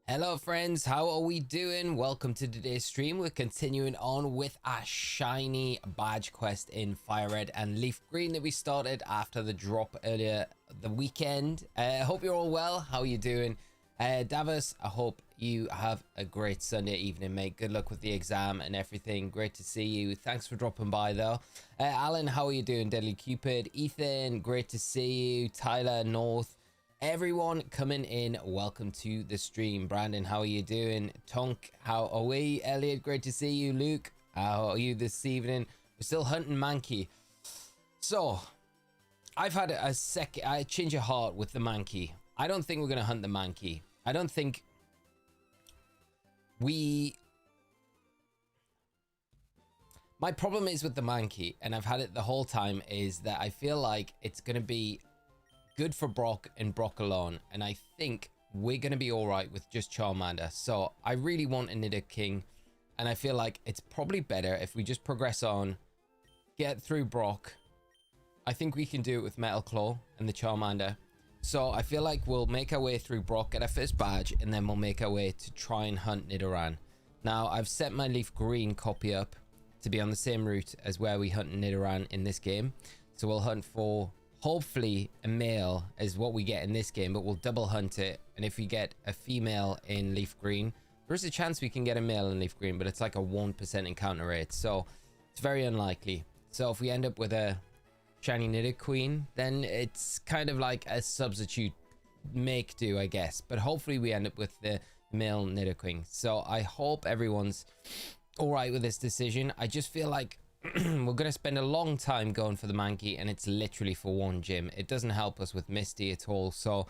Hello friends, how are we doing? Welcome to today's stream. We're continuing on with our shiny badge quest in Fire Red and Leaf Green that we started after the drop earlier the weekend. I hope you're all well. How are you doing? Davos, I hope you have a great Sunday evening, mate. Good luck with the exam and everything. Great to see you. Thanks for dropping by though. Alan, how are you doing? Deadly Cupid. Ethan, great to see you. Tyler, North. Everyone coming in, welcome to the stream. Brandon, how are you doing? Tonk, how are we? Elliot, great to see you. Luke, how are you this evening? We're still hunting Mankey. So, I've had a change of heart with the Mankey. I don't think we're going to hunt the Mankey. I don't think my problem is with the Mankey, and I've had it the whole time, is that I feel like it's going to be good for Brock and Brock alone, and I think we're going to be all right with just Charmander. So I really want a Nidoking, and I feel like it's probably better if we just progress on, get through Brock. I think we can do it with Metal Claw and the Charmander. So I feel like we'll make our way through Brock, get our first badge, and then we'll make our way to try and hunt Nidoran. Now, I've set my Leaf Green copy up to be on the same route as where we hunt Nidoran in this game. So we'll hunt for hopefully a male is what we get in this game, but we'll double hunt it. And if we get a female in Leaf Green, there's a chance we can get a male in Leaf Green, but it's like a 1% encounter rate, so it's very unlikely. So if we end up with a shiny Nidoqueen, then it's kind of like a substitute make do, I guess, but hopefully we end up with the male Nidoking. So I hope everyone's all right with this decision. I just feel like we're going to spend a long time going for the Mankey, and it's literally for one gym. It doesn't help us with Misty at all. So,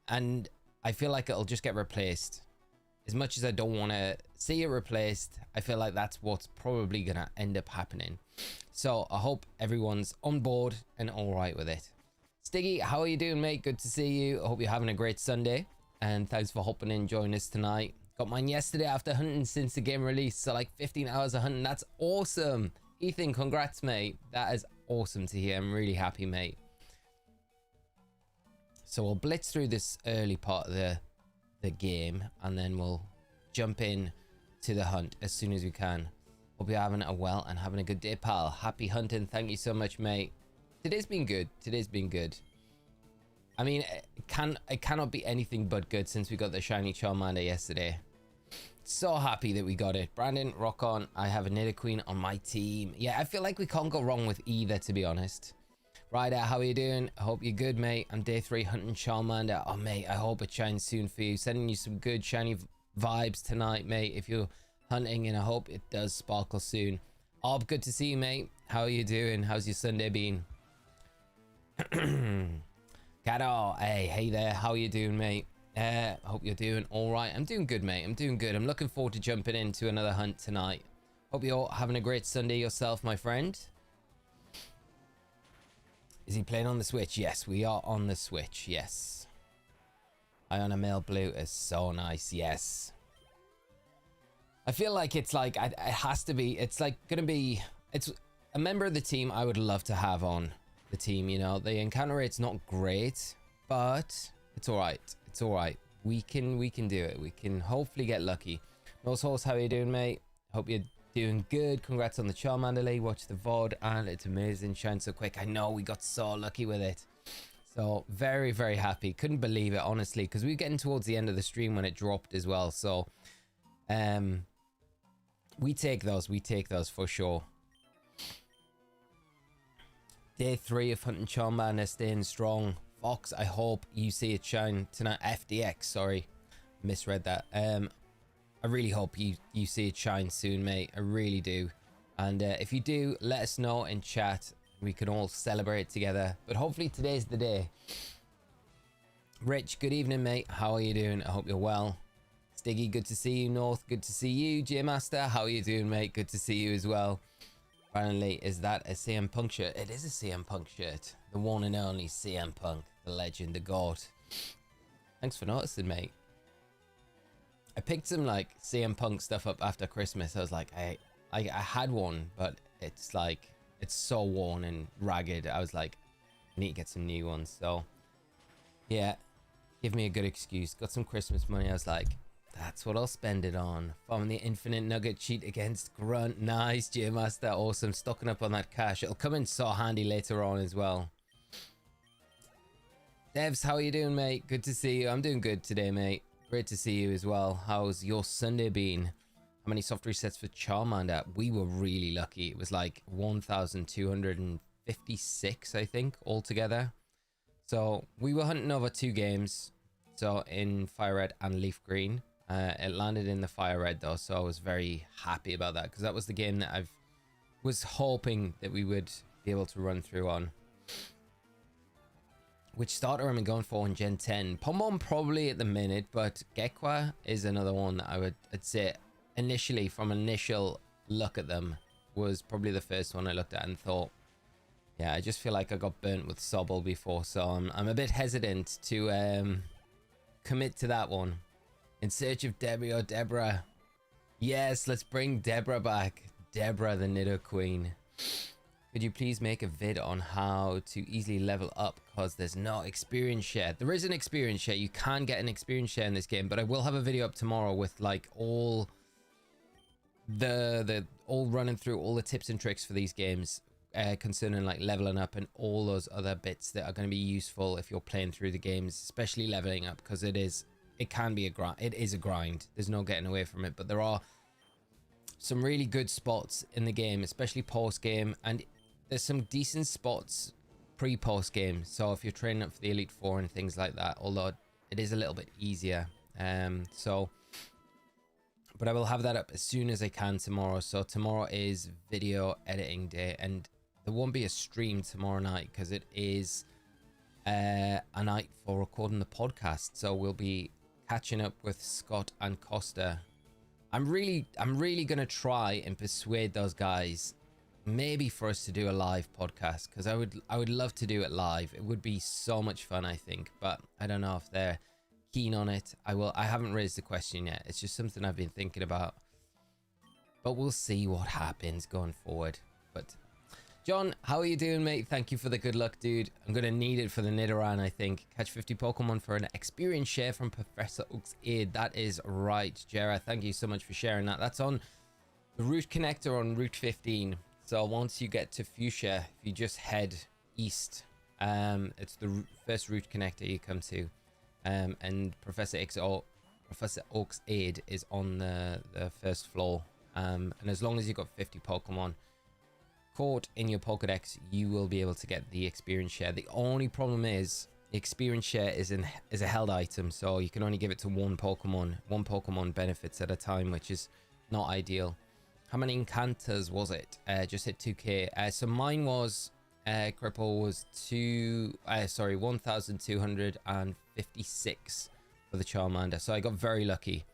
and I feel like it'll just get replaced. As much as I don't want to see it replaced, I feel like that's what's probably going to end up happening. So I hope everyone's on board and all right with it. Stiggy, how are you doing, mate? Good to see you. I hope you're having a great Sunday, and thanks for hopping in, joining us tonight. Got mine yesterday after hunting since the game released, so like 15 hours of hunting. That's awesome. Ethan, congrats, mate. That is awesome to hear. I'm really happy, mate. So we'll blitz through this early part of the game, and then we'll jump in to the hunt as soon as we can. Hope you're having a well and having a good day, pal. Happy hunting. Thank you so much, mate. Today's been good. Today's been good. I mean, it cannot be anything but good since we got the shiny Charmander yesterday. So happy that we got it. Brandon, rock on. I have a Nidoqueen on my team. Yeah, I feel like we can't go wrong with either, to be honest. Ryder, how are you doing? I hope you're good, mate. I'm day 3 hunting Charmander. Oh, mate, I hope it shines soon for you. Sending you some good shiny vibes tonight, mate, if you're hunting, and I hope it does sparkle soon. Ob, good to see you, mate. How are you doing? How's your Sunday been? Kato, hey there. How are you doing, mate? Hope you're doing all right. I'm doing good, mate. I'm doing good. I'm looking forward to jumping into another hunt tonight. Hope you're having a great Sunday yourself, my friend. Is he playing on the Switch? Yes, we are on the Switch. Yes. Iona Male Blue is so nice. Yes. I feel like it's like, it has to be, it's like going to be, it's a member of the team I would love to have on the team, you know. The encounter rate's not great, but it's all right. It's all right. We can do it. We can hopefully get lucky. Nose Horse, how are you doing, mate? Hope you're doing good. Congrats on the Charmander League. Watch the VOD, and it's amazing. Shine so quick. I know, we got so lucky with it. So very, very happy. Couldn't believe it, honestly, because we were getting towards the end of the stream when it dropped as well. So we take those. We take those for sure. Day 3 of hunting Charmander, staying strong. Fox, I hope you see it shine tonight. FDX, sorry, misread that. I really hope you see it shine soon, mate. I really do. And if you do, let us know in chat. We can all celebrate together. But hopefully today's the day. Rich, good evening, mate. How are you doing? I hope you're well. Stiggy, good to see you. North, good to see you. J Master, how are you doing, mate? Good to see you as well. Finally, is that a CM Punk shirt? It is a CM Punk shirt. The one and only CM Punk. The legend, the god. Thanks for noticing, mate. I picked some like CM Punk stuff up after Christmas. I was like, I had one, but it's like, it's so worn and ragged. I was like, I need to get some new ones. So yeah, give me a good excuse. Got some Christmas money. I was like, That's what I'll spend it on. Farming the infinite nugget cheat against Grunt. Nice, Geomaster. Awesome. Stocking up on that cash. It'll come in so handy later on as well. Devs, how are you doing, mate? Good to see you. I'm doing good today, mate. Great to see you as well. How's your Sunday been? How many soft resets for Charmander? We were really lucky. It was like 1,256, I think, altogether. So we were hunting over 2 games. So in Fire Red and Leaf Green. It landed in the Fire Red though, so I was very happy about that because that was the game that I was hoping that we would be able to run through on. Which starter am I going for in Gen 10? Pombon probably at the minute, but Gekwa is another one that I'd say initially, from initial look at them, was probably the first one I looked at and thought, yeah, I just feel like I got burnt with Sobble before, so I'm a bit hesitant to commit to that one. In search of Debbie or Deborah. Yes, let's bring Deborah back. Deborah, the Nido Queen. Could you please make a vid on how to easily level up, because there's no experience share. There is an experience share. You can get an experience share in this game, but I will have a video up tomorrow with like all all running through all the tips and tricks for these games concerning like leveling up and all those other bits that are going to be useful if you're playing through the games, especially leveling up, because it can be a grind. It is a grind. There's no getting away from it, but there are some really good spots in the game, especially post game, and there's some decent spots pre-post game. So if you're training up for the Elite Four and things like that, although it is a little bit easier, but I will have that up as soon as I can tomorrow. So tomorrow is video editing day, and there won't be a stream tomorrow night because it is a night for recording the podcast. So we'll be catching up with Scott and Costa. I'm really gonna try and persuade those guys maybe for us to do a live podcast, because I would love to do it live. It would be so much fun, I think, but I don't know if they're keen on it. I haven't raised the question yet. It's just something I've been thinking about, but we'll see what happens going forward. But John, how are you doing, mate? Thank you for the good luck, dude. I'm gonna need it for the Nidaran, I think. Catch 50 Pokemon for an experience share from Professor Oak's Aid. That is right, Jera. Thank you so much for sharing that. That's on the route connector on Route 15. So once you get to Fuchsia, if you just head east, it's the first route connector you come to, and Professor Oak's Aid is on the first floor. And as long as you've got 50 Pokemon caught in your Pokedex, you will be able to get the experience share. The only problem is the experience share is a held item, so you can only give it to one Pokemon benefits at a time, which is not ideal. How many encounters was it? Just hit 2k. So mine was cripple was 1,256 for the Charmander, so I got very lucky.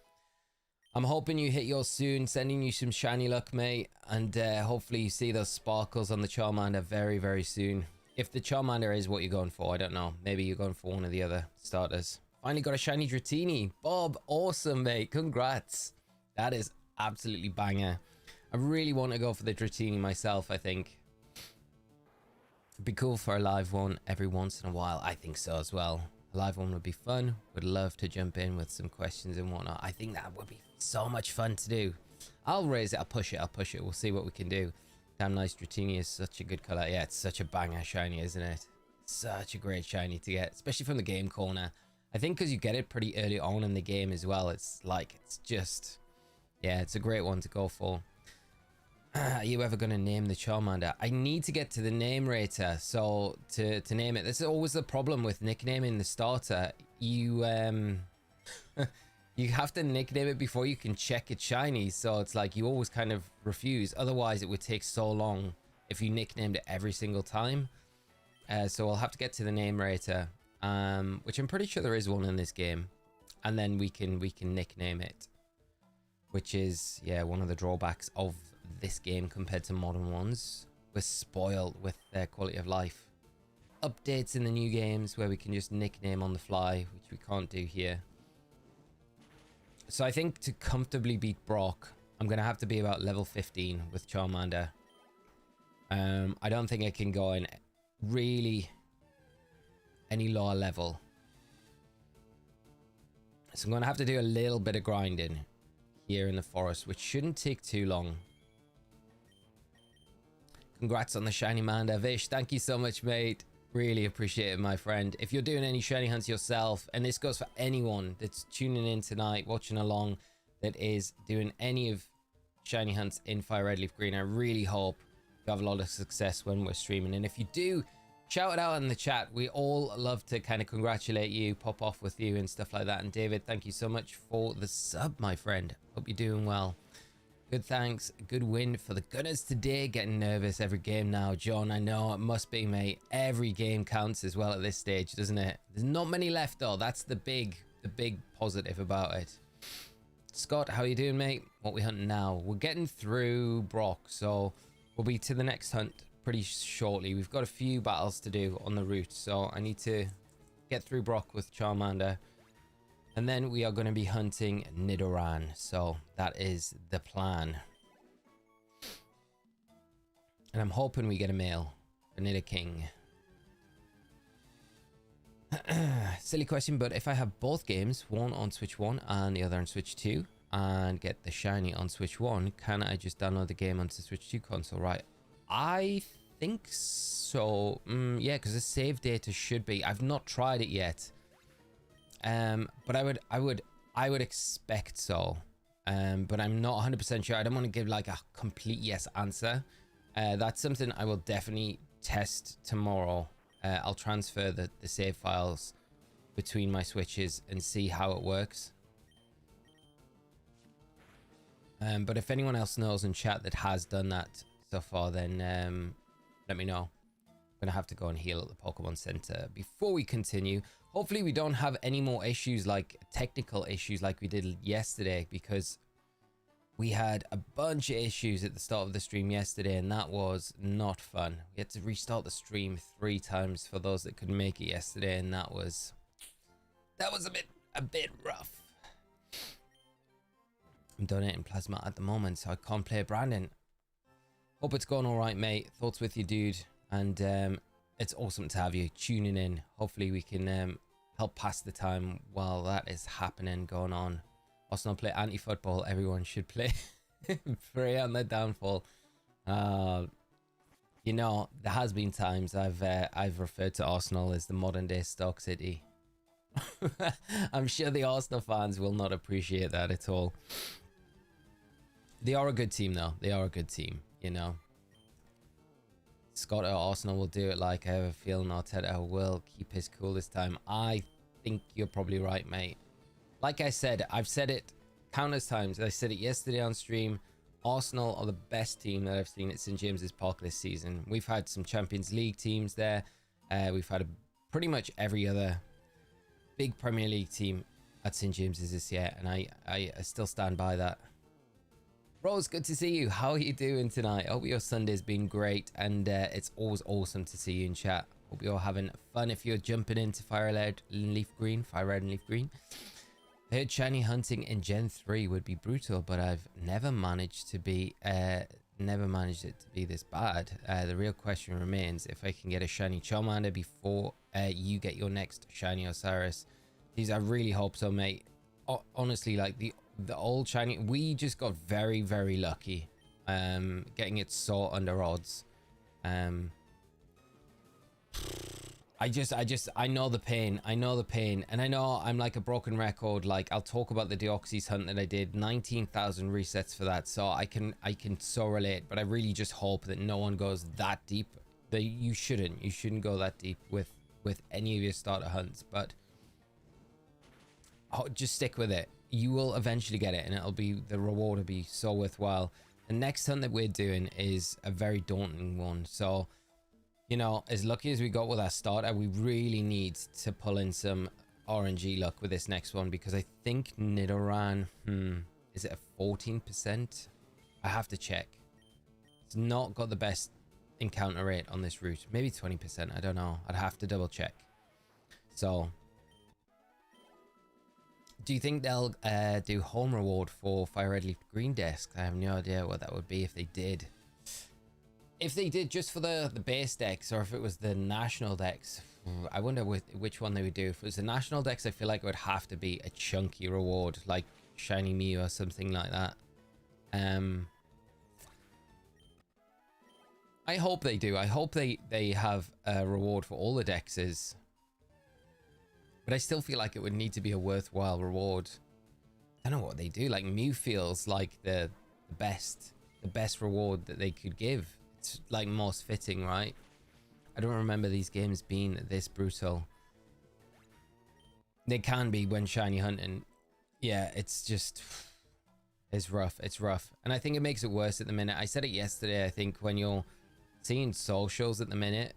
I'm hoping you hit yours soon. Sending you some shiny luck, mate, and hopefully you see those sparkles on the Charmander very, very soon. If the Charmander is what you're going for, I don't know. Maybe you're going for one of the other starters. Finally got a shiny Dratini. Bob, awesome, mate. Congrats. That is absolutely banger. I really want to go for the Dratini myself, I think. It'd be cool for a live one every once in a while. I think so as well. A live one would be fun. Would love to jump in with some questions and whatnot. I think that would be so much fun to do. I'll raise it. I'll push it. We'll see what we can do. Damn nice. Dratini is such a good color. Yeah, it's such a banger shiny, isn't it? Such a great shiny to get, especially from the game corner. I think because you get it pretty early on in the game as well. It's just, yeah, it's a great one to go for. Are you ever going to name the Charmander? I need to get to the name rater, so to name it. This is always the problem with nicknaming the starter. You you have to nickname it before you can check its shiny, so it's like you always kind of refuse. Otherwise, it would take so long if you nicknamed it every single time. So I'll have to get to the name rater, which I'm pretty sure there is one in this game, and then we can nickname it, which is, yeah, one of the drawbacks of this game compared to modern ones. We're spoiled with their quality of life. Updates in the new games where we can just nickname on the fly, which we can't do here. So I think to comfortably beat Brock, I'm going to have to be about level 15 with Charmander. I don't think I can go in really any lower level. So I'm going to have to do a little bit of grinding here in the forest, which shouldn't take too long. Congrats on the shiny Manda. Vish, thank you so much, mate. Really appreciate it, my friend. If you're doing any shiny hunts yourself, and this goes for anyone that's tuning in tonight, watching along, that is doing any of shiny hunts in Fire Red Leaf Green, I really hope you have a lot of success when we're streaming. And if you do, shout it out in the chat. We all love to kind of congratulate you, pop off with you and stuff like that. And David, thank you so much for the sub, my friend. Hope you're doing well. Good, thanks. Good win for the Gunners today. Getting nervous every game now. John, I know it must be, mate. Every game counts as well at this stage, doesn't it? There's not many left though. That's the big positive about it. Scott, how you doing, mate? What we hunting now? We're getting through Brock, so we'll be to the next hunt pretty shortly. We've got a few battles to do on the route, so I need to get through Brock with Charmander. And then we are going to be hunting Nidoran. So that is the plan. And I'm hoping we get a male for Nidoking. Silly question, but if I have both games, one on Switch 1 and the other on Switch 2, and get the shiny on Switch 1, can I just download the game onto Switch 2 console? Right. I think so. Yeah, because the save data should be. I've not tried it yet. But I would expect so. But I'm not 100% sure. I don't want to give like a complete yes answer. That's something I will definitely test tomorrow. I'll transfer the save files between my switches and see how it works. But if anyone else knows in chat that has done that so far, then let me know. I'm gonna have to go and heal at the Pokemon Center before we continue. Hopefully we don't have any more issues, like technical issues like we did yesterday, because we had a bunch of issues at the start of the stream yesterday and that was not fun. We had to restart the stream 3 times for those that couldn't make it yesterday, and that was a bit rough. I'm donating plasma at the moment, so I can't play Brandon. Hope it's going all right, mate. Thoughts with you, dude. And it's awesome to have you tuning in. Hopefully we can help pass the time while that is happening, going on. Arsenal play anti-football. Everyone should play. Prey on their downfall. You know, there has been times I've referred to Arsenal as the modern day Stoke City. I'm sure the Arsenal fans will not appreciate that at all. They are a good team though. They are a good team, you know. Scott or Arsenal will do it. Like, I have a feeling Arteta will keep his cool this time. I think you're probably right, mate. Like I said, I've said it countless times. I said it yesterday on stream. Arsenal are the best team that I've seen at St James's Park this season. We've had some Champions League teams there. We've had pretty much every other big Premier League team at St James's this year, and I still stand by that. Rose, good to see you. How are you doing tonight? I hope your Sunday's been great, and it's always awesome to see you in chat. Hope you're having fun if you're jumping into Fire Red and Leaf Green. I heard shiny hunting in Gen 3 would be brutal, but I've never managed it to be this bad. The real question remains if I can get a shiny Charmander before you get your next shiny Osiris. These, I really hope so, mate. Honestly, like the old shiny, we just got very, very lucky getting it so under odds. I know the pain, and I know I'm like a broken record. Like, I'll talk about the Deoxys hunt that I did, 19,000 resets for that, so I can so relate. But I really just hope that no one goes that deep. That you shouldn't go that deep with any of your starter hunts, but just stick with it. You will eventually get it, and the reward will be so worthwhile. The next hunt that we're doing is a very daunting one, so you know, as lucky as we got with our starter, we really need to pull in some RNG luck with this next one, because I think Nidaran, is it a 14%? I have to check. It's not got the best encounter rate on this route. Maybe 20%, I don't know. I'd have to double check. So, do you think they'll do home reward for Fire Red Leaf Green desk? I have no idea what that would be if they did. If they did just for the base decks, or if it was the national decks, I wonder which one they would do. If it was the national decks, I feel like it would have to be a chunky reward, like Shiny Mew or something like that. I hope they do. I hope they have a reward for all the dexes. But I still feel like it would need to be a worthwhile reward. I don't know what they do. Like Mew feels like the best reward that they could give. It's like most fitting, right? I don't remember these games being this brutal. They can be when shiny hunting. Yeah, it's just... It's rough. It's rough. And I think it makes it worse at the minute. I said it yesterday, I think, when you're seeing socials at the minute,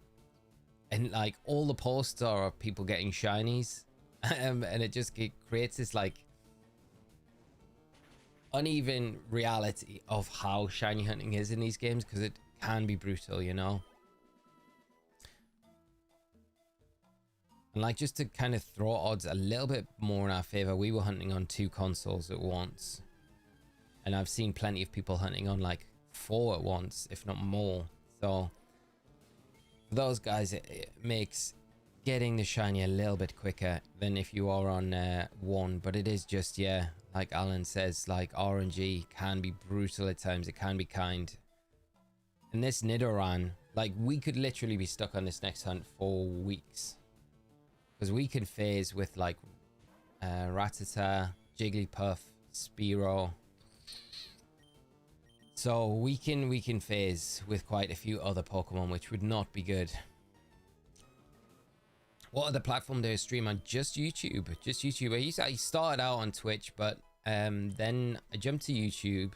and like all the posts are of people getting shinies, and it just creates this like uneven reality of how shiny hunting is in these games, because it can be brutal, you know. And like, just to kind of throw odds a little bit more in our favor, we were hunting on 2 consoles at once, and I've seen plenty of people hunting on like 4 at once, if not more. So for those guys, it makes getting the shiny a little bit quicker than if you are on 1. But it is just, yeah, like Alan says, like RNG can be brutal at times. It can be kind. And this Nidoran, like, we could literally be stuck on this next hunt for weeks, because we can phase with like Rattata, Jigglypuff, Spearow. So we can phase with quite a few other Pokemon, which would not be good. What other platform do I stream on? Just YouTube. Just YouTube. I started out on Twitch, but then I jumped to YouTube,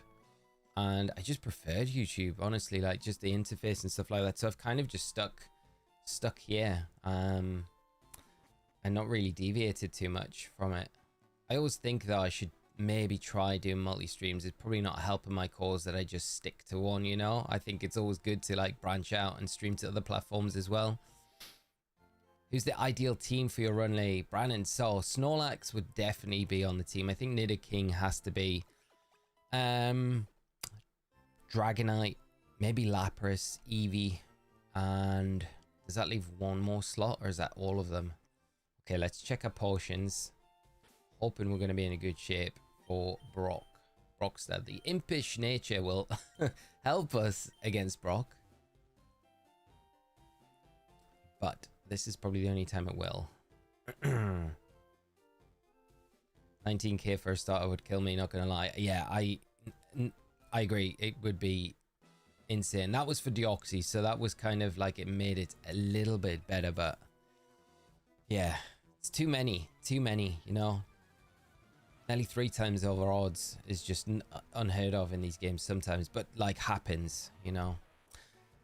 and I just preferred YouTube, honestly, like just the interface and stuff like that. So I've kind of just stuck here, and not really deviated too much from it. I always think that I should maybe try doing multi-streams. It's probably not helping my cause that I just stick to one, you know. I think it's always good to like branch out and stream to other platforms as well. Who's the ideal team for your runley, Brandon? So Snorlax would definitely be on the team. I think Nidoking has to be. Dragonite, maybe Lapras, Eevee, and does that leave one more slot, or is that all of them? Okay, let's check our potions. Hoping we're going to be in a good shape for Brock. Brockster. The impish nature will help us against Brock, but this is probably the only time it will. 19k for a starter would kill me, not gonna lie. Yeah, I agree. It would be insane. That was for Deoxys, so that was kind of like, it made it a little bit better, but yeah, it's too many, you know. Nearly 3 times over odds is just unheard of in these games sometimes, but like happens, you know.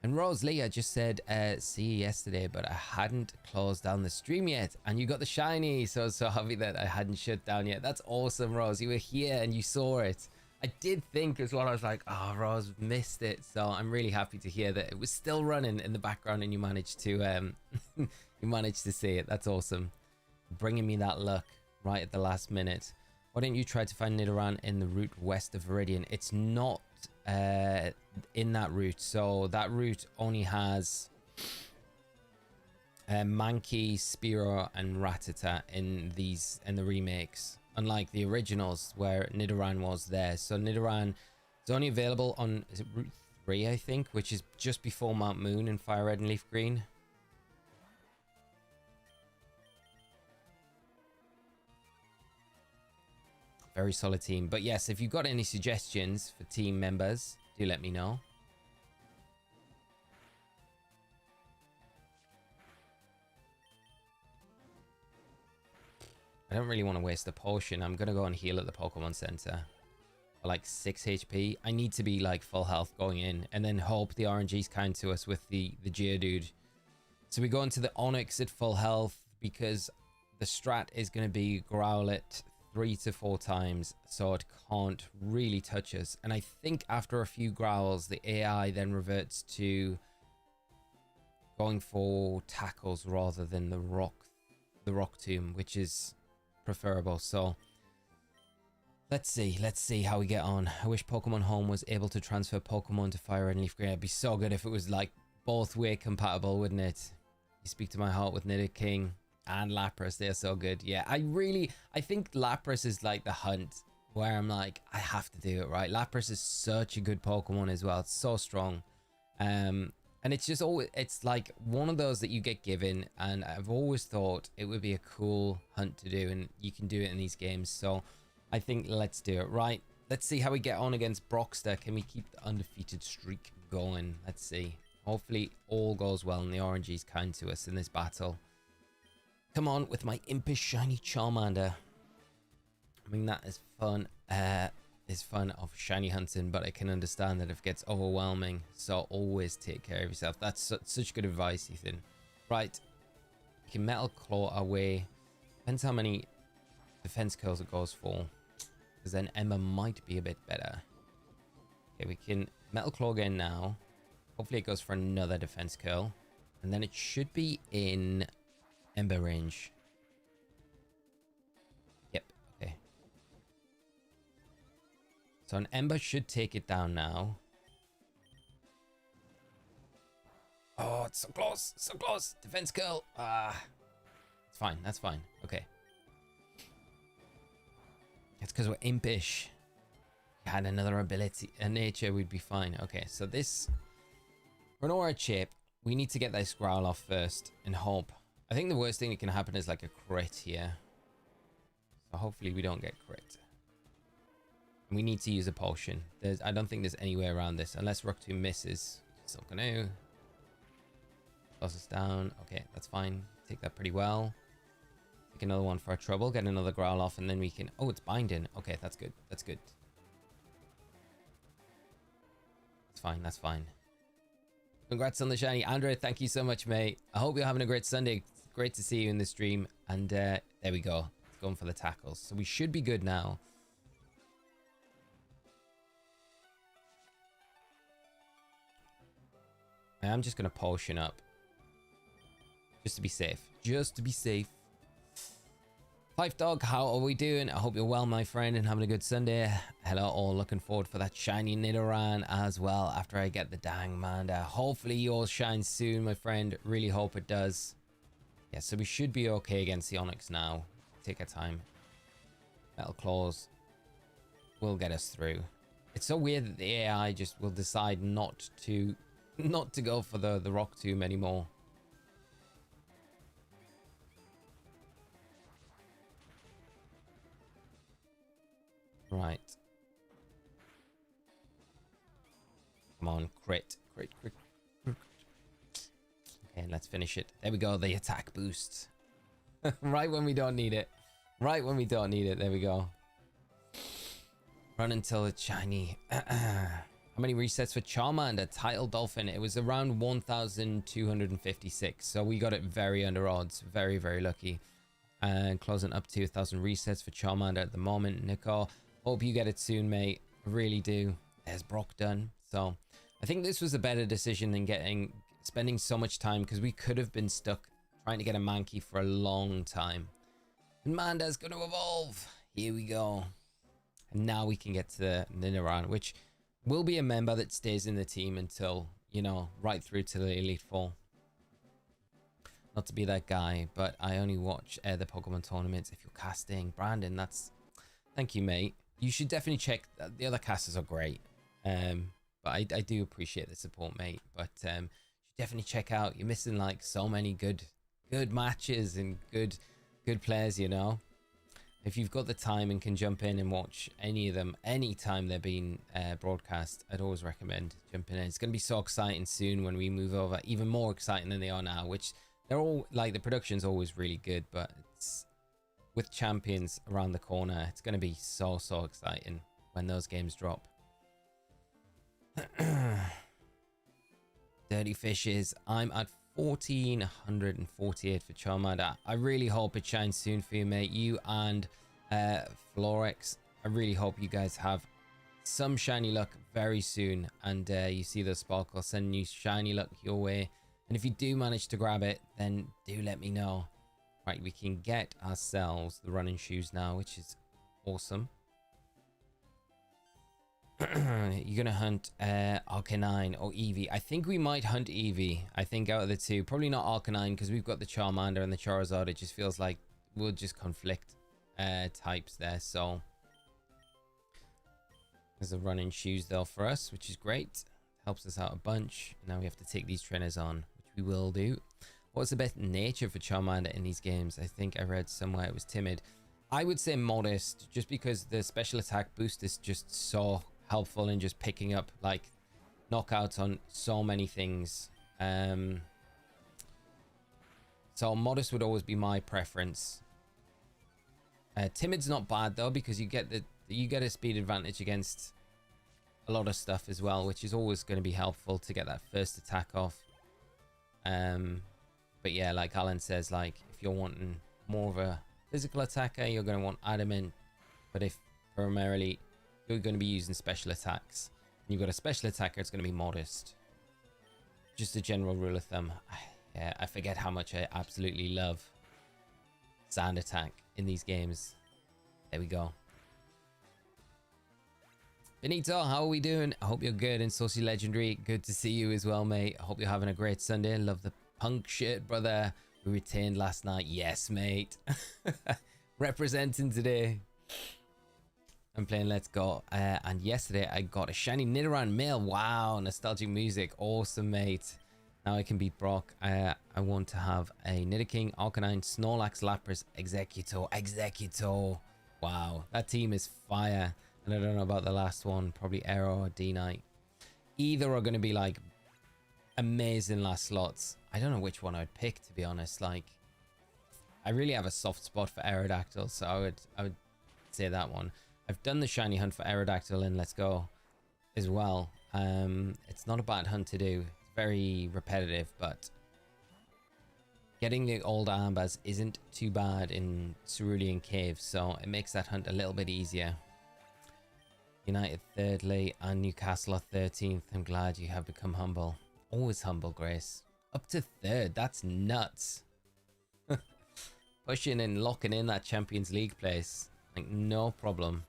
And Rose Leah just said, see you yesterday, but I hadn't closed down the stream yet, and you got the shiny, so happy that I hadn't shut down yet. That's awesome, Rose. You were here and you saw it. I did think as well, I was like, oh, Rose missed it. So I'm really happy to hear that it was still running in the background and you managed to you managed to see it. That's awesome. Bringing me that luck right at the last minute. Why don't you try to find Nidoran in the route west of Viridian? It's not in that route. So that route only has Mankey, Spearow, and Rattata in the remakes, unlike the originals where Nidaran was there. So Nidaran is only available on, is it Route 3, I think, which is just before Mount Moon and Fire Red and Leaf Green. Very solid team. But yes, if you've got any suggestions for team members, do let me know. I don't really want to waste a potion. I'm going to go and heal at the Pokemon Center for like 6 HP. I need to be like full health going in, and then hope the RNG's kind to us with the Geodude. So we go into the Onix at full health, because the strat is going to be Growlithe 3 to 4 times, so it can't really touch us. And I think after a few growls, the AI then reverts to going for tackles rather than the rock tomb, which is preferable. So Let's see how we get on. I wish Pokemon Home was able to transfer Pokemon to Fire and Leaf Green. It'd be so good if it was like both way compatible, wouldn't it? You speak to my heart with Nidoking and Lapras. They're so good. Yeah, I think Lapras is like the hunt where I'm like, I have to do it, right? Lapras is such a good Pokemon as well. It's so strong. And it's just always, it's like one of those that you get given, and I've always thought it would be a cool hunt to do, and you can do it in these games. So I think let's do it. Right, let's see how we get on against Brockster. Can we keep the undefeated streak going? Let's see. Hopefully all goes well and the RNG is kind to us in this battle. Come on with my impish shiny Charmander. I mean, that is fun. Is fun of shiny hunting, but I can understand that if it gets overwhelming, so always take care of yourself. That's such good advice, Ethan. Right, we can Metal Claw our way. Depends how many defense curls it goes for, because then Emma might be a bit better. Okay, we can Metal Claw again now. Hopefully it goes for another defense curl, and then it should be in Ember range. Yep, okay. So an Ember should take it down now. Oh, it's so close, so close. Defense curl. It's fine, that's fine. Okay. It's because we're impish. If we had another ability, a nature, we'd be fine. Okay, so this, for an aura chip, we need to get this growl off first and hope. I think the worst thing that can happen is like a crit here. So hopefully we don't get crit. And we need to use a potion. I don't think there's any way around this unless Rook 2 misses. It's not gonna. Close us down. Okay, that's fine. Take that pretty well. Take another one for our trouble. Get another growl off, and then we can. Oh, it's binding. Okay, that's good. That's good. That's fine. That's fine. Congrats on the shiny, Andre. Thank you so much, mate. I hope you're having a great Sunday. It's great to see you in the stream. And there we go. It's going for the tackles. So we should be good now. I'm just going to potion up. Just to be safe. Just to be safe. Five Dog, how are we doing? I hope you're well, my friend, and having a good Sunday. Hello all, looking forward for that shiny Nidoran as well after I get the dang Manda. Hopefully yours shines soon, my friend. Really hope it does. Yeah, so we should be okay against the Onyx now. Take our time. Metal Claws will get us through. It's so weird that the AI just will decide not to go for the Rock Tomb anymore. Right. Come on, crit. Crit. Okay, let's finish it. There we go, the attack boost. Right when we don't need it. Right when we don't need it, there we go. Run until it's shiny. How many resets for Charmander? Title Dolphin. It was around 1,256. So we got it very under odds. Very, very lucky. And closing up to 1,000 resets for Charmander at the moment. Nico, hope you get it soon, mate. I really do. There's Brock done. So I think this was a better decision than spending so much time, because we could have been stuck trying to get a Mankey for a long time. And Manda's going to evolve. Here we go. And now we can get to the Nidaran, which will be a member that stays in the team until, you know, right through to the Elite Four. Not to be that guy, but I only watch the Pokemon tournaments if you're casting. Brandon, that's... Thank you, mate. You should definitely check. The other casters are great. But I do appreciate the support, mate. But you should definitely check out. You're missing like so many good matches and good players, you know. If you've got the time and can jump in and watch any of them anytime they're being broadcast, I'd always recommend jumping in. It's going to be so exciting soon when we move over. Even more exciting than they are now, which they're all like, the production's always really good, but it's with champions around the corner, it's going to be so exciting when those games drop. Dirty Fishes. I'm at 1,448 for Charmander. I really hope it shines soon for you, mate. You and Florex. I really hope you guys have some shiny luck very soon, and you see the sparkle. Send you shiny luck your way. And if you do manage to grab it, then do let me know. Right, we can get ourselves the running shoes now, which is awesome. You're gonna hunt Arcanine or Eevee. I think we might hunt Eevee. I think out of the two, probably not Arcanine because we've got the Charmander and the Charizard. It just feels like we'll just conflict types there. So there's a running shoes though for us, which is great. Helps us out a bunch. Now we have to take these trainers on, which we will do. What's the best nature for Charmander in these games? I think I read somewhere it was timid. I would say modest, just because the special attack boost is just so helpful in just picking up like knockouts on so many things. So modest would always be my preference. Timid's not bad though, because you get a speed advantage against a lot of stuff as well, which is always going to be helpful to get that first attack off. But yeah, like Alan says, like if you're wanting more of a physical attacker, you're going to want adamant. But if primarily you're going to be using special attacks and you've got a special attacker, it's going to be modest. Just a general rule of thumb. Yeah, I forget how much I absolutely love sand attack in these games. There we go. Benito, how are we doing? I hope you're good. And Saucy Legendary, good to see you as well, mate. I hope you're having a great Sunday. Love the punk shit, brother. We retained last night. Yes, mate. Representing today. I'm playing Let's Go. And yesterday I got a shiny Nidaran male. Wow, nostalgic music. Awesome, mate. Now I can beat Brock. I want to have a Nidoking, Arcanine, Snorlax, Lapras, Executor. Wow, that team is fire. And I don't know about the last one. Probably Aero or D-Knight. Either are going to be like amazing last slots. I don't know which one I'd pick, to be honest. Like, I really have a soft spot for Aerodactyl, so I would say that one. I've done the shiny hunt for Aerodactyl in Let's Go as well. It's not a bad hunt to do. It's very repetitive, but getting the old Armbaz isn't too bad in Cerulean Cave, so it makes that hunt a little bit easier. United thirdly and Newcastle are 13th. I'm glad you have become humble. Always humble, Grace. Up to third. That's nuts. Pushing and locking in that Champions League place. Like, no problem.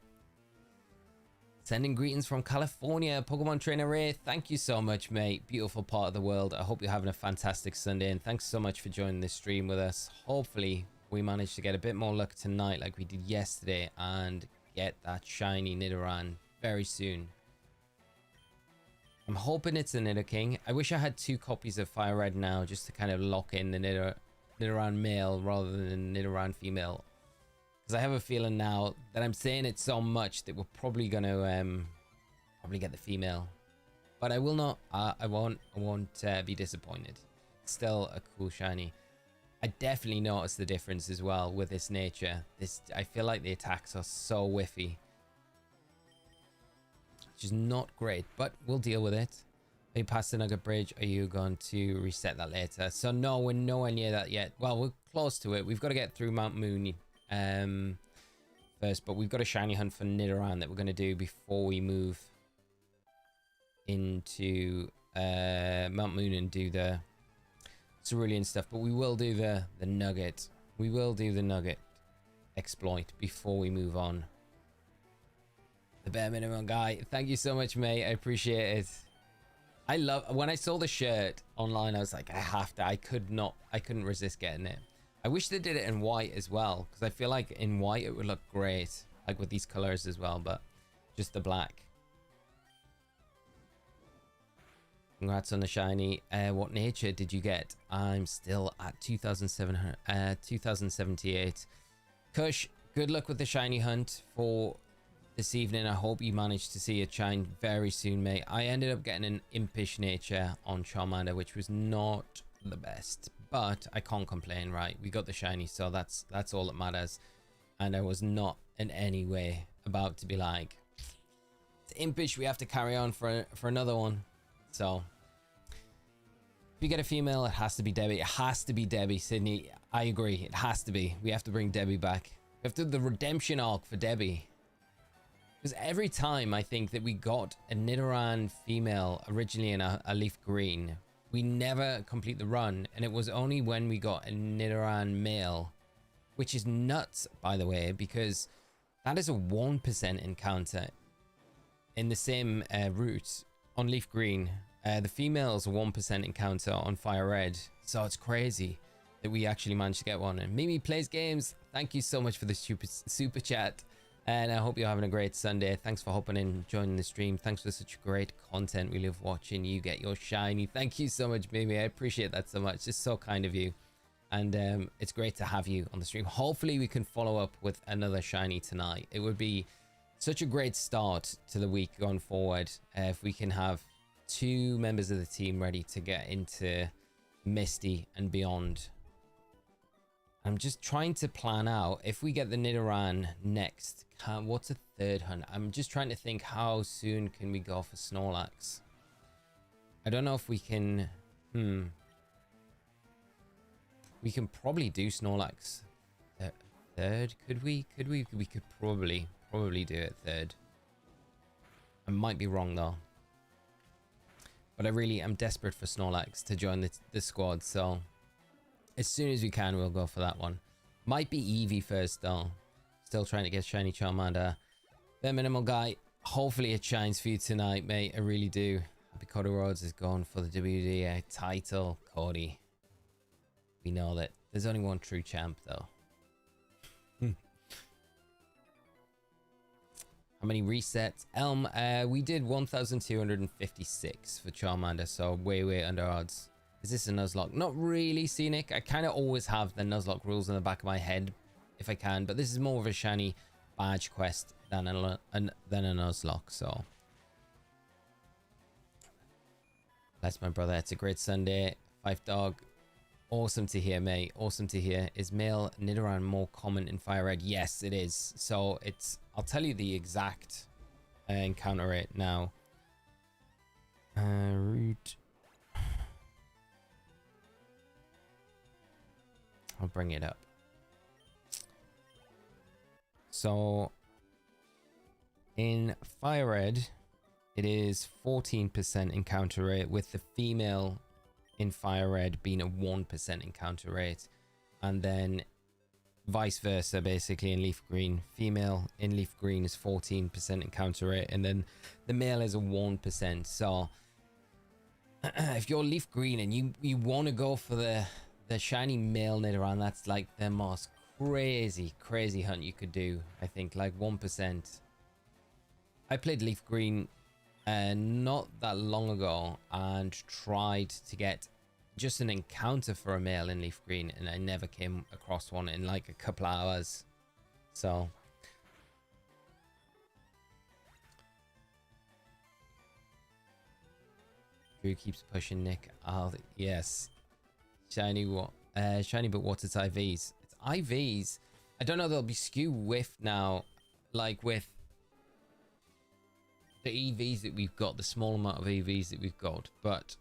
Sending greetings from California. Pokemon Trainer Ray. Thank you so much, mate. Beautiful part of the world. I hope you're having a fantastic Sunday. And thanks so much for joining this stream with us. Hopefully, we managed to get a bit more luck tonight like we did yesterday. And get that shiny Nidaran very soon. I'm hoping it's a Nidoking. I wish I had 2 copies of Fire Red now just to kind of lock in the Nidaran male rather than Nidaran female. Because I have a feeling now that I'm saying it so much that we're probably going to probably get the female. But I will not. I won't be disappointed. It's still a cool shiny. I definitely noticed the difference as well with this nature. I feel like the attacks are so whiffy. Which is not great, but we'll deal with it. Are you past the Nugget Bridge? Are you going to reset that later? So no, we're nowhere near that yet. Well, we're close to it. We've got to get through Mount Moon first, but we've got a shiny hunt for Nidaran that we're going to do before we move into Mount Moon and do the Cerulean stuff. But we will do the Nugget. We will do the Nugget exploit before we move on. The bare minimum guy. Thank you so much, mate. I appreciate it. I love when I saw the shirt online. I was like, I have to. I couldn't resist getting it. I wish they did it in white as well, because I feel like in white it would look great, like with these colors as well. But just the black. Congrats on the shiny. What nature did you get? I'm still at 2078. Kush, good luck with the shiny hunt for this evening. I hope you managed to see it shine very soon, mate. I ended up getting an impish nature on Charmander, which was not the best, but I can't complain, right? We got the shiny, so that's all that matters. And I was not in any way about to be like, it's impish, we have to carry on for another one. So if you get a female, it has to be Debbie. It has to be Debbie, Sydney. I agree, it has to be. We have to bring Debbie back. We have to do the redemption arc for Debbie. Because every time I think that we got a Nidoran female originally in a leaf green, we never complete the run. And it was only when we got a Nidoran male, which is nuts, by the way, because that is a 1% encounter. in the same route on Leaf Green, the females 1% encounter on Fire Red. So it's crazy that we actually managed to get one. And Mimi Plays Games, thank you so much for the super chat. And I hope you're having a great Sunday. Thanks for hopping in, joining the stream. Thanks for such great content. We love watching you get your shiny. Thank you so much, Mimi. I appreciate that so much. Just so kind of you. And it's great to have you on the stream. Hopefully we can follow up with another shiny tonight. It would be such a great start to the week going forward if we can have 2 members of the team ready to get into Misty and beyond. I'm just trying to plan out if we get the Nidaran next. What's a third hunt? I'm just trying to think how soon can we go for Snorlax. I don't know if we can. We can probably do Snorlax third. Could we? We could probably do it third. I might be wrong though. But I really am desperate for Snorlax to join the squad. So as soon as we can, we'll go for that one. Might be Eevee first though. Still trying to get shiny Charmander. The minimal guy. Hopefully it shines for you tonight, mate. I really do. Happy Cody Rhodes is going for the WDA title. Cody. We know that there's only one true champ though. How many resets? Elm, we did 1,256 for Charmander, so way under odds. Is this a Nuzlocke? Not really, Scenic. I kind of always have the Nuzlocke rules in the back of my head if I can, but this is more of a shiny badge quest than a Nuzlocke, so. That's my brother. It's a great Sunday. Five Dog. Awesome to hear, mate. Awesome to hear. Is male Nidaran more common in Fire Red? Yes, it is. So it's... I'll tell you the exact encounter rate now. Route. I'll bring it up. So in Fire Red, it is 14% encounter rate, with the female in Fire Red being a 1% encounter rate, and then vice versa basically in Leaf Green. Female in Leaf Green is 14% encounter rate, and then the male is a 1%. So if you're Leaf Green and you want to go for the shiny male Nidoran, that's like the most crazy hunt you could do. I think like 1%. I played Leaf Green not that long ago and tried to get just an encounter for a male in Leaf Green, and I never came across one in like a couple hours. So Drew keeps pushing Nick. Yes, shiny but what's its IVs? It's IVs. I don't know, they'll be skew whiff now, like with the EVs that we've got, the small amount of EVs that we've got, but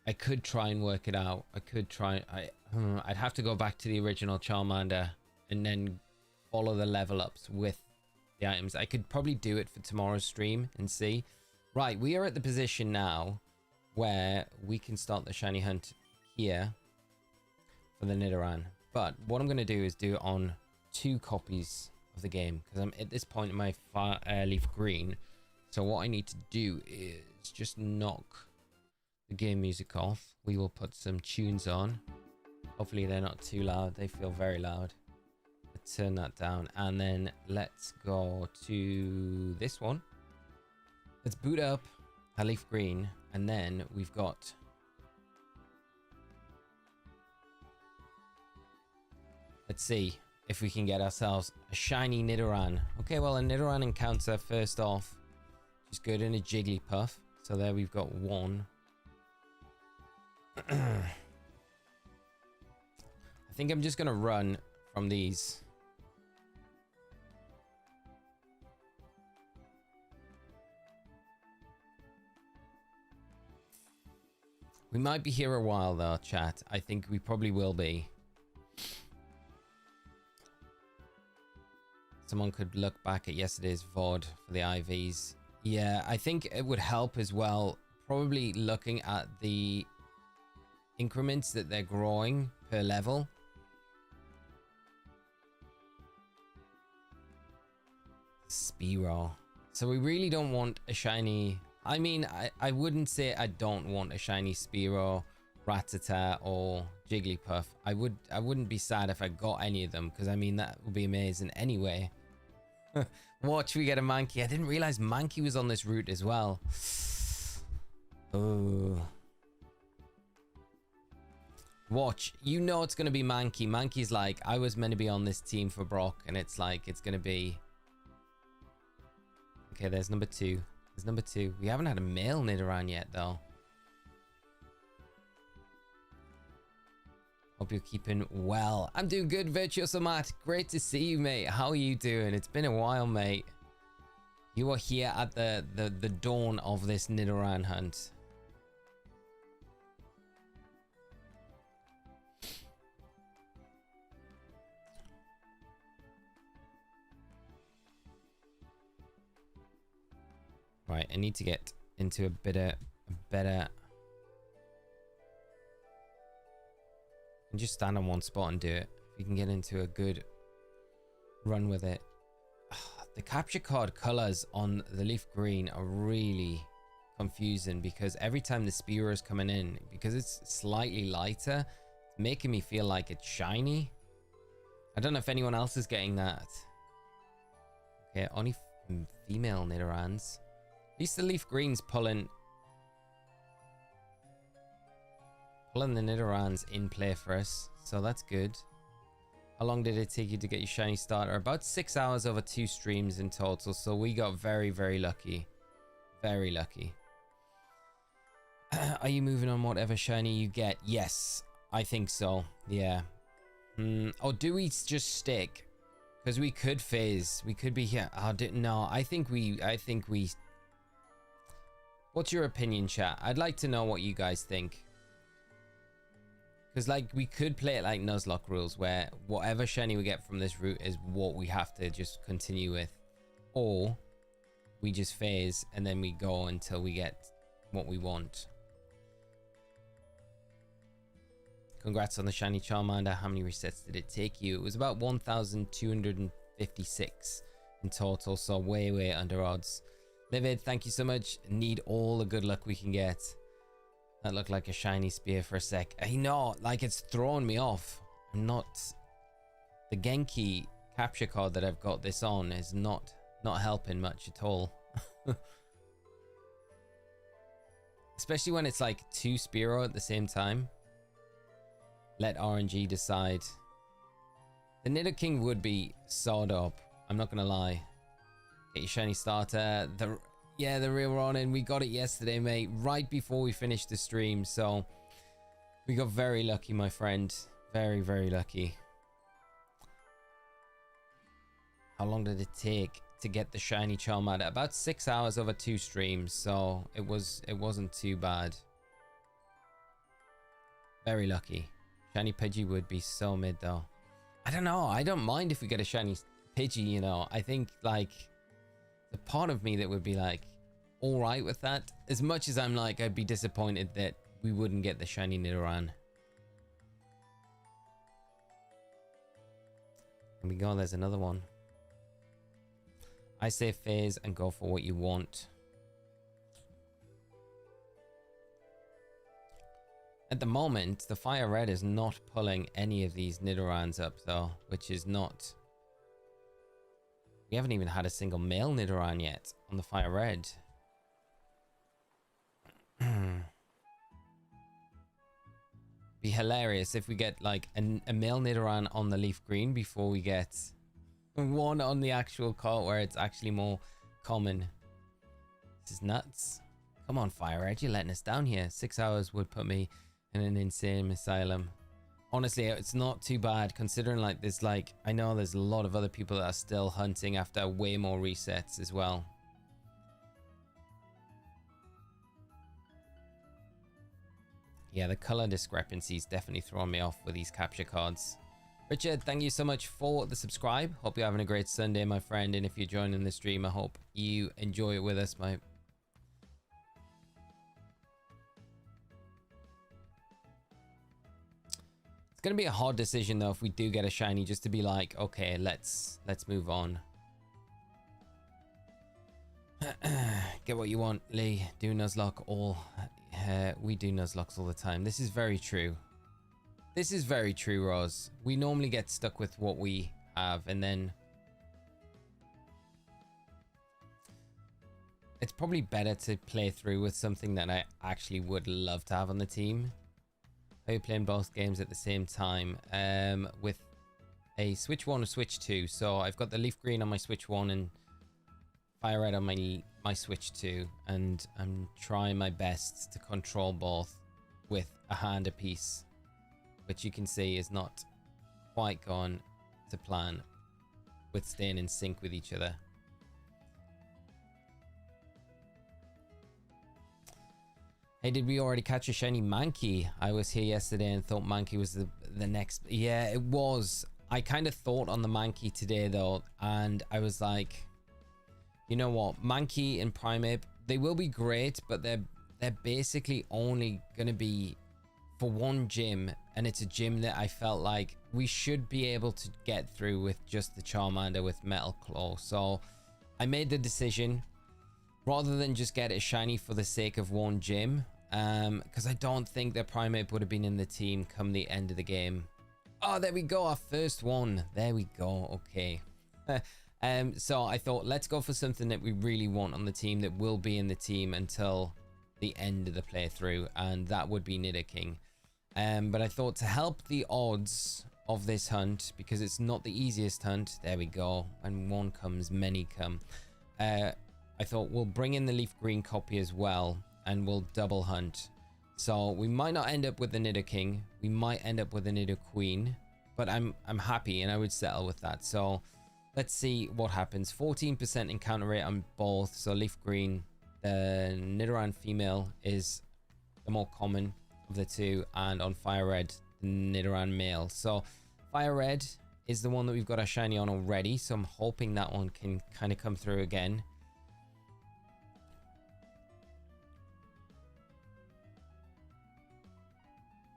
I could try and work it out. I'd have to go back to the original Charmander and then follow the level ups with the items. I could probably do it for tomorrow's stream and see. Right, we are at the position now where we can start the shiny hunt here for the Nidaran. But what I'm going to do is do it on 2 copies of the game, because I'm at this point in my Leaf Green. So what I need to do is just knock the game music off. We will put some tunes on. Hopefully they're not too loud. They feel very loud. Let's turn that down, and then let's go to this one. Let's boot up a Leaf Green, and then we've got let's see if we can get ourselves a shiny Nidaran. Okay, well, a Nidaran encounter first off, which is good, and a Jigglypuff. So there we've got one. I think I'm just gonna run from these. We might be here a while though, chat. I think we probably will be. Someone could look back at yesterday's VOD for the IVs. Yeah, I think it would help as well. Probably looking at the increments that they're growing per level. Spearow. So we really don't want a shiny... I mean, I wouldn't say I don't want a shiny Spearow, Rattata, or Jigglypuff. I wouldn't be sad if I got any of them, because I mean, that would be amazing anyway. Watch, we get a Mankey. I didn't realize Mankey was on this route as well. Oh. Watch, you know it's going to be Mankey. Mankey's like, I was meant to be on this team for Brock, and it's like, it's going to be... Okay, there's number 2. There's number 2. We haven't had a male Nidoran yet, though. Hope you're keeping well. I'm doing good, Virtuoso Matt. Great to see you, mate. How are you doing? It's been a while, mate. You are here at the dawn of this Nidoran hunt. Right, I need to get into a better... And just stand on one spot and do it. If you can get into a good run with it. The capture card colors on the leaf green are really confusing, because every time the Spearow is coming in, because it's slightly lighter, it's making me feel like it's shiny. I don't know if anyone else is getting that. Okay, only female Nidorans. At least the leaf green's pulling the Nidorans in play for us, so that's good. How long did it take you to get your shiny starter? About 6 hours over 2 streams in total, so we got very, very lucky. Very lucky. Are you moving on whatever shiny you get? Yes, I think so. Yeah. Or do we just stick? Because we could phase. We could be here. Oh, no, I think we... What's your opinion, chat? I'd like to know what you guys think. Because, like, we could play it like Nuzlocke rules, where whatever shiny we get from this route is what we have to just continue with. Or we just phase and then we go until we get what we want. Congrats on the shiny Charmander. How many resets did it take you? It was about 1,256 in total, so way, way under odds. Livid, thank you so much. Need all the good luck we can get. That looked like a shiny spear for a sec. I know, like, it's throwing me off. I'm not... The Genki capture card that I've got this on is not helping much at all. Especially when it's like 2 Spearow at the same time. Let RNG decide. The Nidoking would be sawed up. I'm not gonna lie. Get your shiny starter. Yeah, the real Ronin. We got it yesterday, mate. Right before we finished the stream. So we got very lucky, my friend. Very, very lucky. How long did it take to get the shiny Charmander? About 6 hours over 2 streams. So it wasn't too bad. Very lucky. Shiny Pidgey would be so mid though. I don't know. I don't mind if we get a shiny Pidgey, you know. I think like the part of me that would be like all right with that, as much as I'm like I'd be disappointed that we wouldn't get the shiny Nidoran. Here we go. There's another one. I say phase and go for what you want. At the moment, the Fire Red is not pulling any of these Nidorans up though, which is not... We haven't even had a single male Nidoran yet on the Fire Red. Be hilarious if we get like a male Nidoran on the Leaf Green before we get one on the actual cart where it's actually more common. This is nuts. Come on, Fire Red, you're letting us down here. 6 hours would put me in an insane asylum. Honestly, it's not too bad considering like there's like, I know there's a lot of other people that are still hunting after way more resets as well. Yeah, the color discrepancies definitely throwing me off with these capture cards. Richard, thank you so much for the subscribe. Hope you're having a great Sunday, my friend. And if you're joining the stream, I hope you enjoy it with us, my... It's going to be a hard decision though if we do get a shiny, just to be like, okay, let's move on. Get what you want, Lee. Do Nuzlocke all. We do Nuzlocks all the time. This is very true. This is very true, Roz. We normally get stuck with what we have, and then it's probably better to play through with something that I actually would love to have on the team. Are you playing both games at the same time? With a Switch 1 or Switch 2. So I've got the Leaf Green on my Switch 1 and Fire Red on my Switch 2. And I'm trying my best to control both with a hand apiece, which you can see is not quite gone to plan with staying in sync with each other. Hey, did we already catch a shiny Mankey? I was here yesterday and thought Mankey was the next. Yeah, it was. I kind of thought on the Mankey today though, and I was like, you know what, Mankey and Primeape, they will be great, but they're basically only gonna be for one gym, and it's a gym that I felt like we should be able to get through with just the Charmander with Metal Claw. So I made the decision, rather than just get a shiny for the sake of one gym, because I don't think that Primeape would have been in the team come the end of the game. Oh, there we go, our first one. There we go, okay. So I thought, let's go for something that we really want on the team, that will be in the team until the end of the playthrough, and that would be Nidoking. But I thought to help the odds of this hunt, because it's not the easiest hunt, there we go, when one comes, many come. I thought we'll bring in the Leaf Green copy as well, and we'll double hunt. So we might not end up with the Nidoking, we might end up with a Nidoqueen, but I'm happy and I would settle with that. So let's see what happens. 14% encounter rate on both. So Leaf Green, the Nidaran female is the more common of the two, and on Fire Red, the Nidaran male. So Fire Red is the one that we've got our shiny on already, so I'm hoping that one can kind of come through again.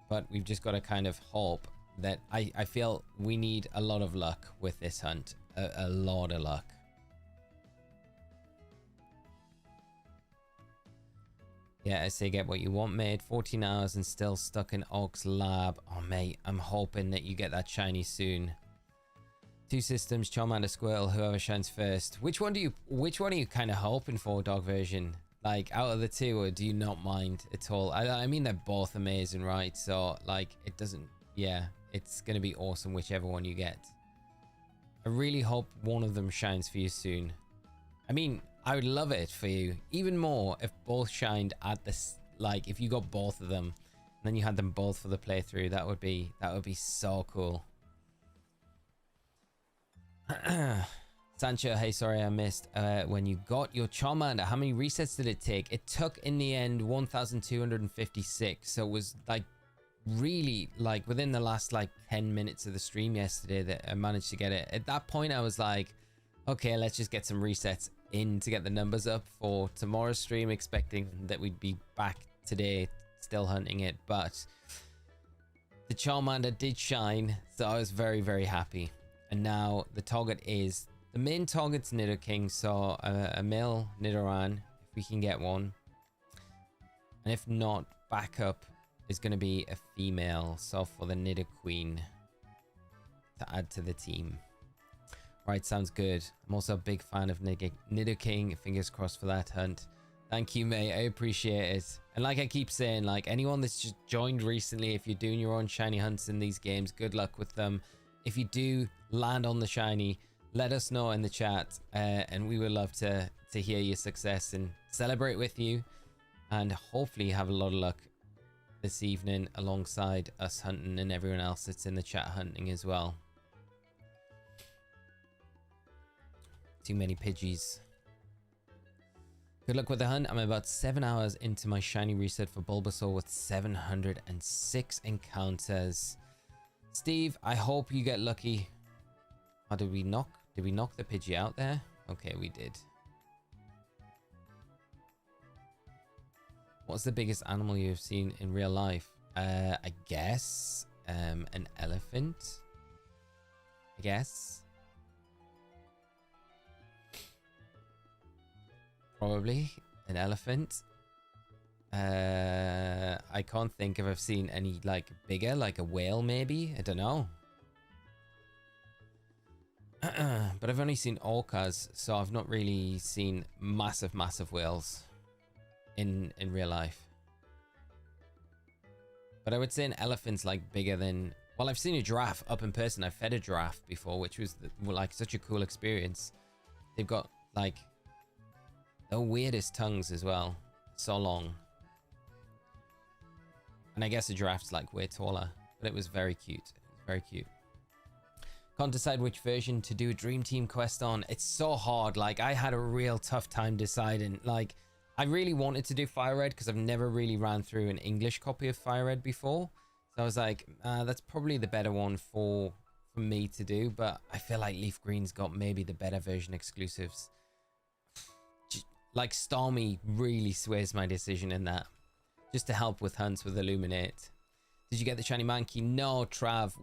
But we've just got to kind of hope that I feel we need a lot of luck with this hunt. A lot of luck. Yeah, I say get what you want, mate. 14 hours and still stuck in Oak's lab. Oh, mate, I'm hoping that you get that shiny soon. Two systems, Charmander, Squirtle, whoever shines first. Which one are you kind of hoping for, dog version? Like, out of the two, or do you not mind at all? I mean, they're both amazing, right? So, like, it doesn't... Yeah, it's going to be awesome whichever one you get. I really hope one of them shines for you soon. I mean, I would love it for you. Even more if both shined at this... Like, if you got both of them, and then you had them both for the playthrough, that would be so cool. Sancho, hey, sorry I missed. When you got your Charmander, how many resets did it take? It took, in the end, 1,256. So it was, like, really, like, within the last, like, 10 minutes of the stream yesterday that I managed to get it. At that point, I was like, okay, let's just get some resets in to get the numbers up for tomorrow's stream, expecting that we'd be back today still hunting it. But the Charmander did shine, so I was very, very happy. And now the target is... The main target's Nidoking, so a male Nidaran, if we can get one. And if not, backup is going to be a female, so for the Nidoqueen to add to the team. Right, sounds good. I'm also a big fan of Nidoking. Fingers crossed for that hunt. Thank you, mate. I appreciate it. And like I keep saying, like, anyone that's just joined recently, if you're doing your own shiny hunts in these games, good luck with them. If you do land on the shiny, let us know in the chat, and we would love to hear your success and celebrate with you, and hopefully have a lot of luck this evening alongside us hunting and everyone else that's in the chat hunting as well. Too many Pidgeys. Good luck with the hunt. I'm about 7 hours into my shiny reset for Bulbasaur with 706 encounters. Steve, I hope you get lucky. Oh, did we knock the Pidgey out there? Okay, we did. What's the biggest animal you've seen in real life? I guess an elephant. I guess. Probably an elephant. I can't think if I've seen any like bigger, like a whale maybe. I don't know. But I've only seen orcas, so I've not really seen massive whales in real life. But I would say an elephant's like bigger than... Well, I've seen a giraffe up in person. I've fed a giraffe before, which was like such a cool experience. They've got like the weirdest tongues as well. So long. And I guess a giraffe's like way taller, but it was very cute. It was very cute. Can't decide which version to do a Dream Team quest on. It's so hard. Like, I had a real tough time deciding. Like, I really wanted to do Fire Red because I've never really ran through an English copy of Fire Red before. So I was like, that's probably the better one for me to do. But I feel like Leaf Green's got maybe the better version exclusives. Like, Stormy really sways my decision in that. Just to help with hunts with Illuminate. Did you get the shiny Mankey? No, Trav.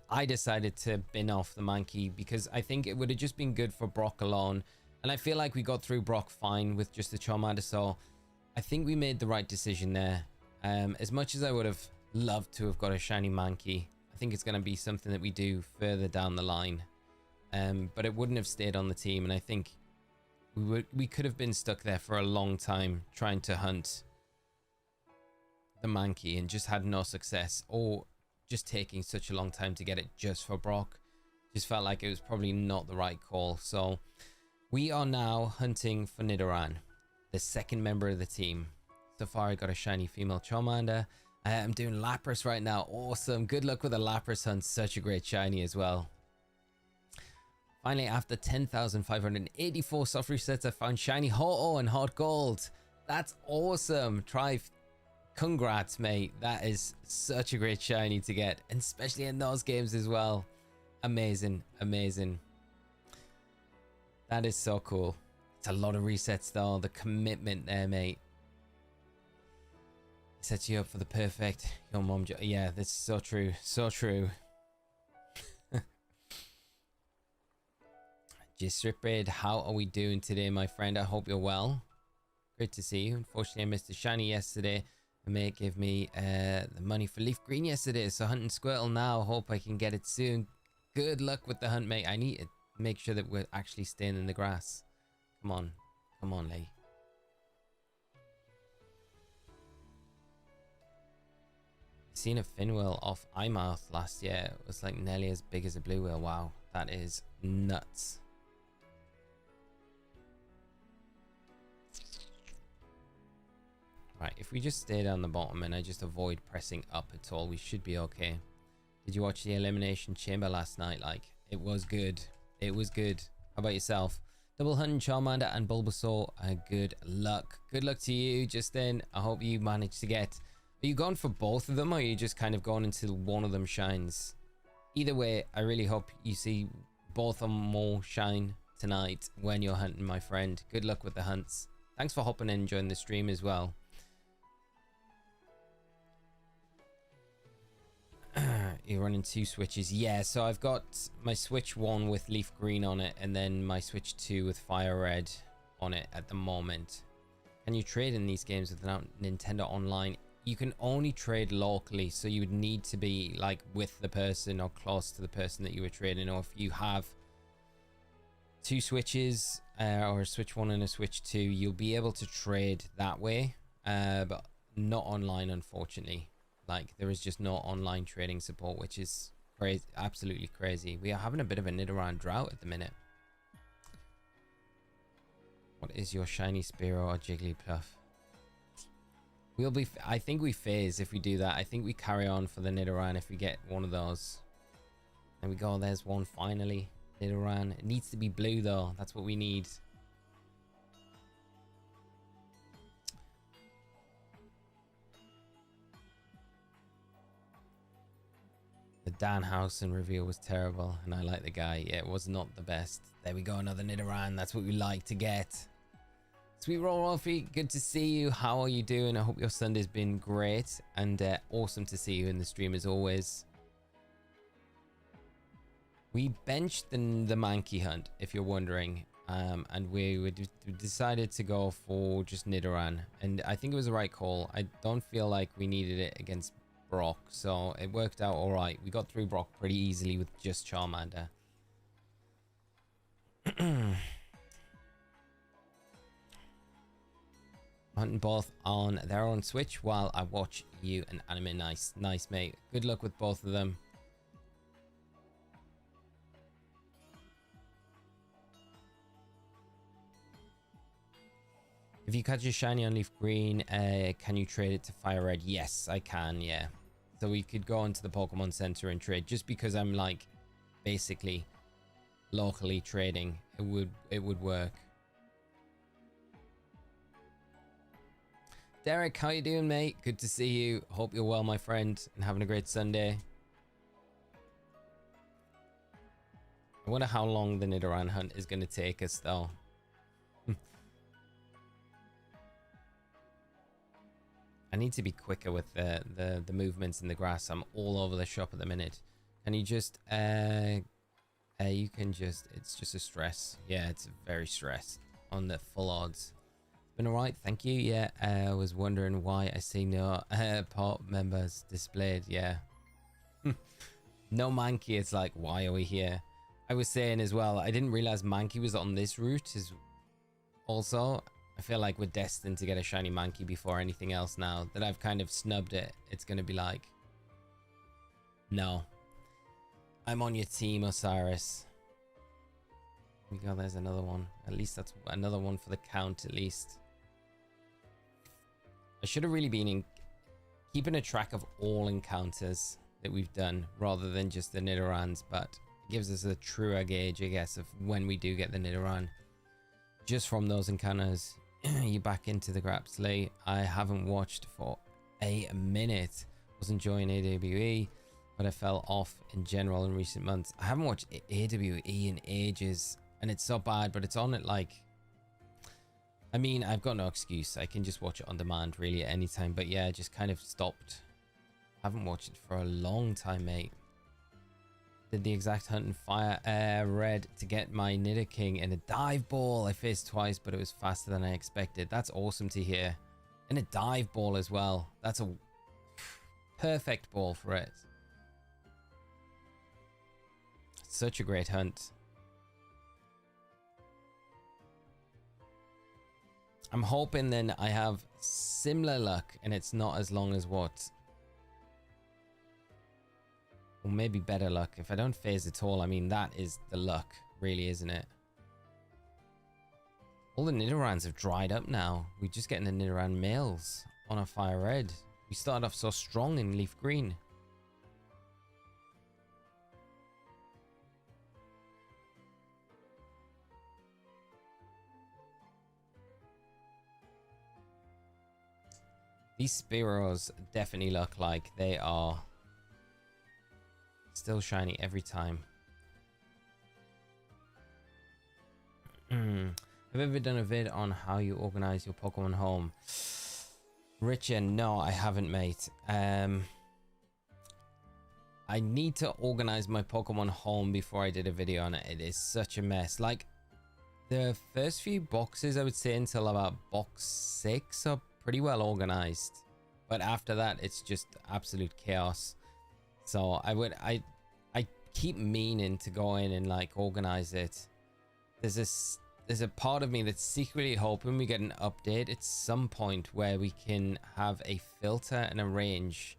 I decided to bin off the Mankey because I think it would have just been good for Brock alone. And I feel like we got through Brock fine with just the Charmander, so I think we made the right decision there. As much as I would have loved to have got a shiny Mankey, I think it's going to be something that we do further down the line. But it wouldn't have stayed on the team, and I think we could have been stuck there for a long time trying to hunt the Mankey and just had no success, or just taking such a long time to get it just for Brock. Just felt like it was probably not the right call. So we are now hunting for Nidaran, the second member of the team. So far I got a shiny female Charmander. I'm doing Lapras right now. Awesome. Good luck with the Lapras hunt. Such a great shiny as well. Finally, after 10,584 soft resets, I found shiny Ho-Oh and Hot Gold. That's awesome. Congrats, mate. That is such a great shiny to get, and especially in those games as well. Amazing, amazing. That is so cool. It's a lot of resets though. The commitment there, mate. Sets you up for the perfect your mom job. Yeah, that's so true. So true. Gisripid, how are we doing today, my friend? I hope you're well. Great to see you. Unfortunately, I missed the shiny yesterday. The mate gave me the money for Leaf Green yesterday, so hunting Squirtle now. Hope I can get it soon. Good luck with the hunt, mate. I need to make sure that we're actually staying in the grass. Come on. Come on, Lee. Seen a fin whale off Eyemouth last year. It was like nearly as big as a blue whale. Wow, that is nuts. Right, if we just stay down the bottom and I just avoid pressing up at all, we should be okay. Did you watch the Elimination Chamber last night? Like, it was good. It was good. How about yourself? Double hunting Charmander and Bulbasaur. Good luck. Good luck to you, Justin. I hope you managed to get... Are you going for both of them, or are you just kind of going until one of them shines? Either way, I really hope you see both or more shine tonight when you're hunting, my friend. Good luck with the hunts. Thanks for hopping in and joining the stream as well. You're running two switches. Yeah, so I've got my Switch 1 with Leaf Green on it, and then my Switch 2 with Fire Red on it at the moment. Can you trade in these games without Nintendo Online? You can only trade locally, so you would need to be like with the person or close to the person that you were trading, or if you have two Switches or a Switch 1 and a Switch 2, you'll be able to trade that way, but not online, unfortunately. Like, there is just no online trading support, which is crazy, absolutely crazy. We are having a bit of a Nidoran drought at the minute. What is your shiny Spearow or Jigglypuff? We'll be... I think we phase if we do that. I think we carry on for the Nidoran if we get one of those. There we go. There's one finally. Nidoran. It needs to be blue, though. That's what we need. The Danhausen reveal was terrible, and I like the guy. Yeah, it was not the best. There we go, another Nidoran. That's what we like to get. Sweet Roll Rolfie, good to see you. How are you doing? I hope your Sunday's been great, and awesome to see you in the stream as always. We benched the Mankey hunt, if you're wondering. And we decided to go for just Nidaran, and I think it was the right call. I don't feel like we needed it against Brock, so it worked out all right. We got through Brock pretty easily with just Charmander. Hunting both on their own Switch while I watch you and anime. Nice, mate. Good luck with both of them. If you catch a shiny on Leaf Green, can you trade it to Fire Red? Yes, I can, yeah. So we could go into the Pokemon Center and trade, just because I'm like basically locally trading. It would work. Derek, how you doing, mate? Good to see you. Hope you're well, my friend, and having a great Sunday. I wonder how long the Nidoran hunt is going to take us, though. I need to be quicker with the movements in the grass. I'm all over the shop at the minute. Can you just you can just, it's just a stress. Yeah, it's very stressed on the full odds. Been alright, thank you. Yeah, I was wondering why I see no part members displayed. Yeah. No Mankey. It's like, why are we here? I was saying as well, I didn't realize Mankey was on this route as also. I feel like we're destined to get a shiny Mankey before anything else now that I've kind of snubbed it. It's going to be like, no, I'm on your team, Osiris. Here we go, there's another one. At least that's another one for the count, at least. I should have really been keeping a track of all encounters that we've done rather than just the Nidorans, but it gives us a truer gauge, I guess, of when we do get the Nidoran. Just from those encounters. You back into the Grapsley. I haven't watched for a minute. Was enjoying AWE, but I fell off in general in recent months. I haven't watched AWE in ages, and it's so bad, but it's on at like, I mean, I've got no excuse. I can just watch it on demand really at any time, but yeah, I just kind of stopped. Haven't watched it for a long time, mate. Did the exact hunt and Fire Red to get my Nidoking in a dive ball. I faced twice, but it was faster than I expected. That's awesome to hear. And a dive ball as well. That's a perfect ball for it. Such a great hunt. I'm hoping then I have similar luck and it's not as long as what. Or maybe better luck. If I don't phase at all, I mean, that is the luck, really, isn't it? All the Nidorans have dried up now. We're just getting the Nidoran males on a Fire Red. We started off so strong in Leaf Green. These Spearows definitely look like they are still shiny every time. Have you ever done a vid on how you organize your Pokemon home? Richard, no, I haven't, mate. I need to organize my Pokemon home before I did a video on it. It is such a mess. Like, the first few boxes, I would say, until about box 6 are pretty well organized. But after that, it's just absolute chaos. So I keep meaning to go in and like organize it. There's a part of me that's secretly hoping we get an update at some point where we can have a filter and a range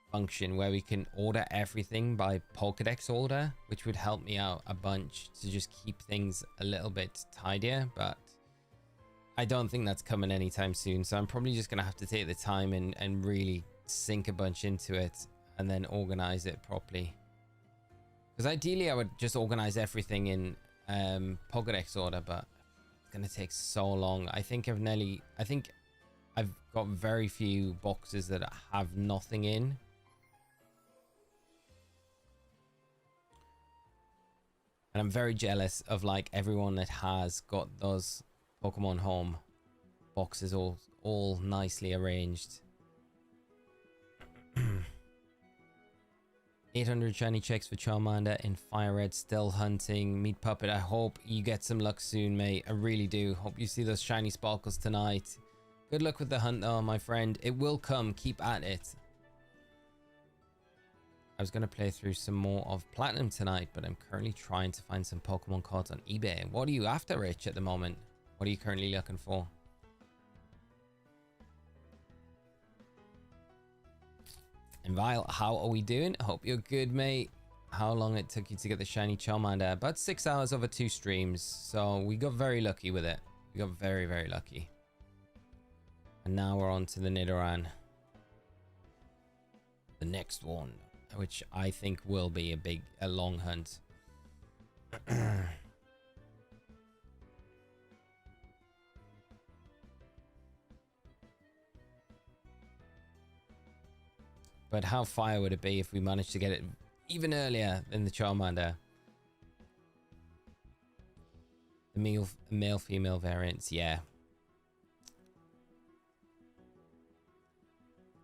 function where we can order everything by Pokedex order, which would help me out a bunch to just keep things a little bit tidier, but I don't think that's coming anytime soon. So I'm probably just gonna have to take the time and really sink a bunch into it and then organize it properly. Because ideally I would just organize everything in Pokedex order, but it's gonna take so long. I think I've got very few boxes that have nothing in. And I'm very jealous of like everyone that has got those Pokemon Home boxes all nicely arranged. 800 shiny checks for Charmander in Fire Red, still hunting. Meat Puppet, I hope you get some luck soon, mate. I really do. Hope you see those shiny sparkles tonight. Good luck with the hunt though, my friend. It will come. Keep at it. I was going to play through some more of Platinum tonight, but I'm currently trying to find some Pokemon cards on eBay. What are you after, Rich, at the moment? What are you currently looking for? And Vile, how are we doing? I hope you're good, mate. How long it took you to get the shiny Charmander? About 6 hours over 2 streams. So we got very lucky with it. We got very, very lucky. And now we're on to the Nidaran. The next one, which I think will be a long hunt. But how fire would it be if we managed to get it even earlier than the Charmander? The male-female variants, yeah.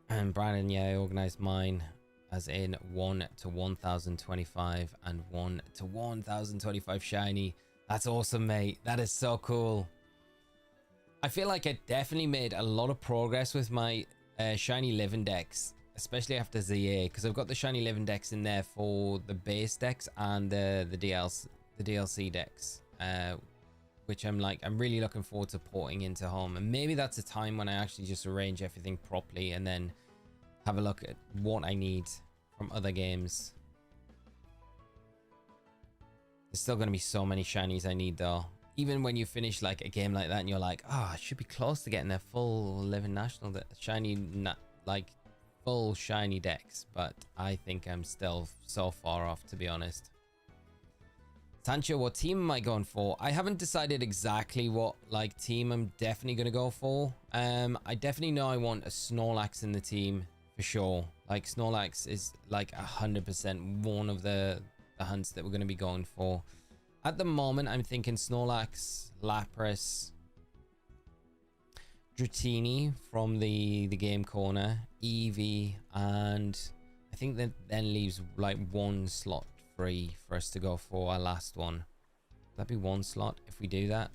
And Brandon, yeah, I organized mine as in 1 to 1025 and 1 to 1025 shiny. That's awesome, mate. That is so cool. I feel like I definitely made a lot of progress with my shiny living decks, especially after ZA, because I've got the shiny living decks in there for the base decks and the DLC decks, which I'm really looking forward to porting into home. And maybe that's a time when I actually just arrange everything properly and then have a look at what I need from other games. There's still going to be so many shinies I need though. Even when you finish like a game like that and you're like, oh, I should be close to getting a full living national shiny, like full shiny decks, but I think I'm still so far off, to be honest. Sancho, what team am I going for? I haven't decided exactly what like team I'm definitely going to go for. I definitely know I want a Snorlax in the team for sure. Like Snorlax is like 100% one of the hunts that we're going to be going for. At the moment, I'm thinking Snorlax, Lapras, Dratini from the game corner, Eevee, and I think that then leaves like one slot free for us to go for our last one. That'd be one slot if we do that.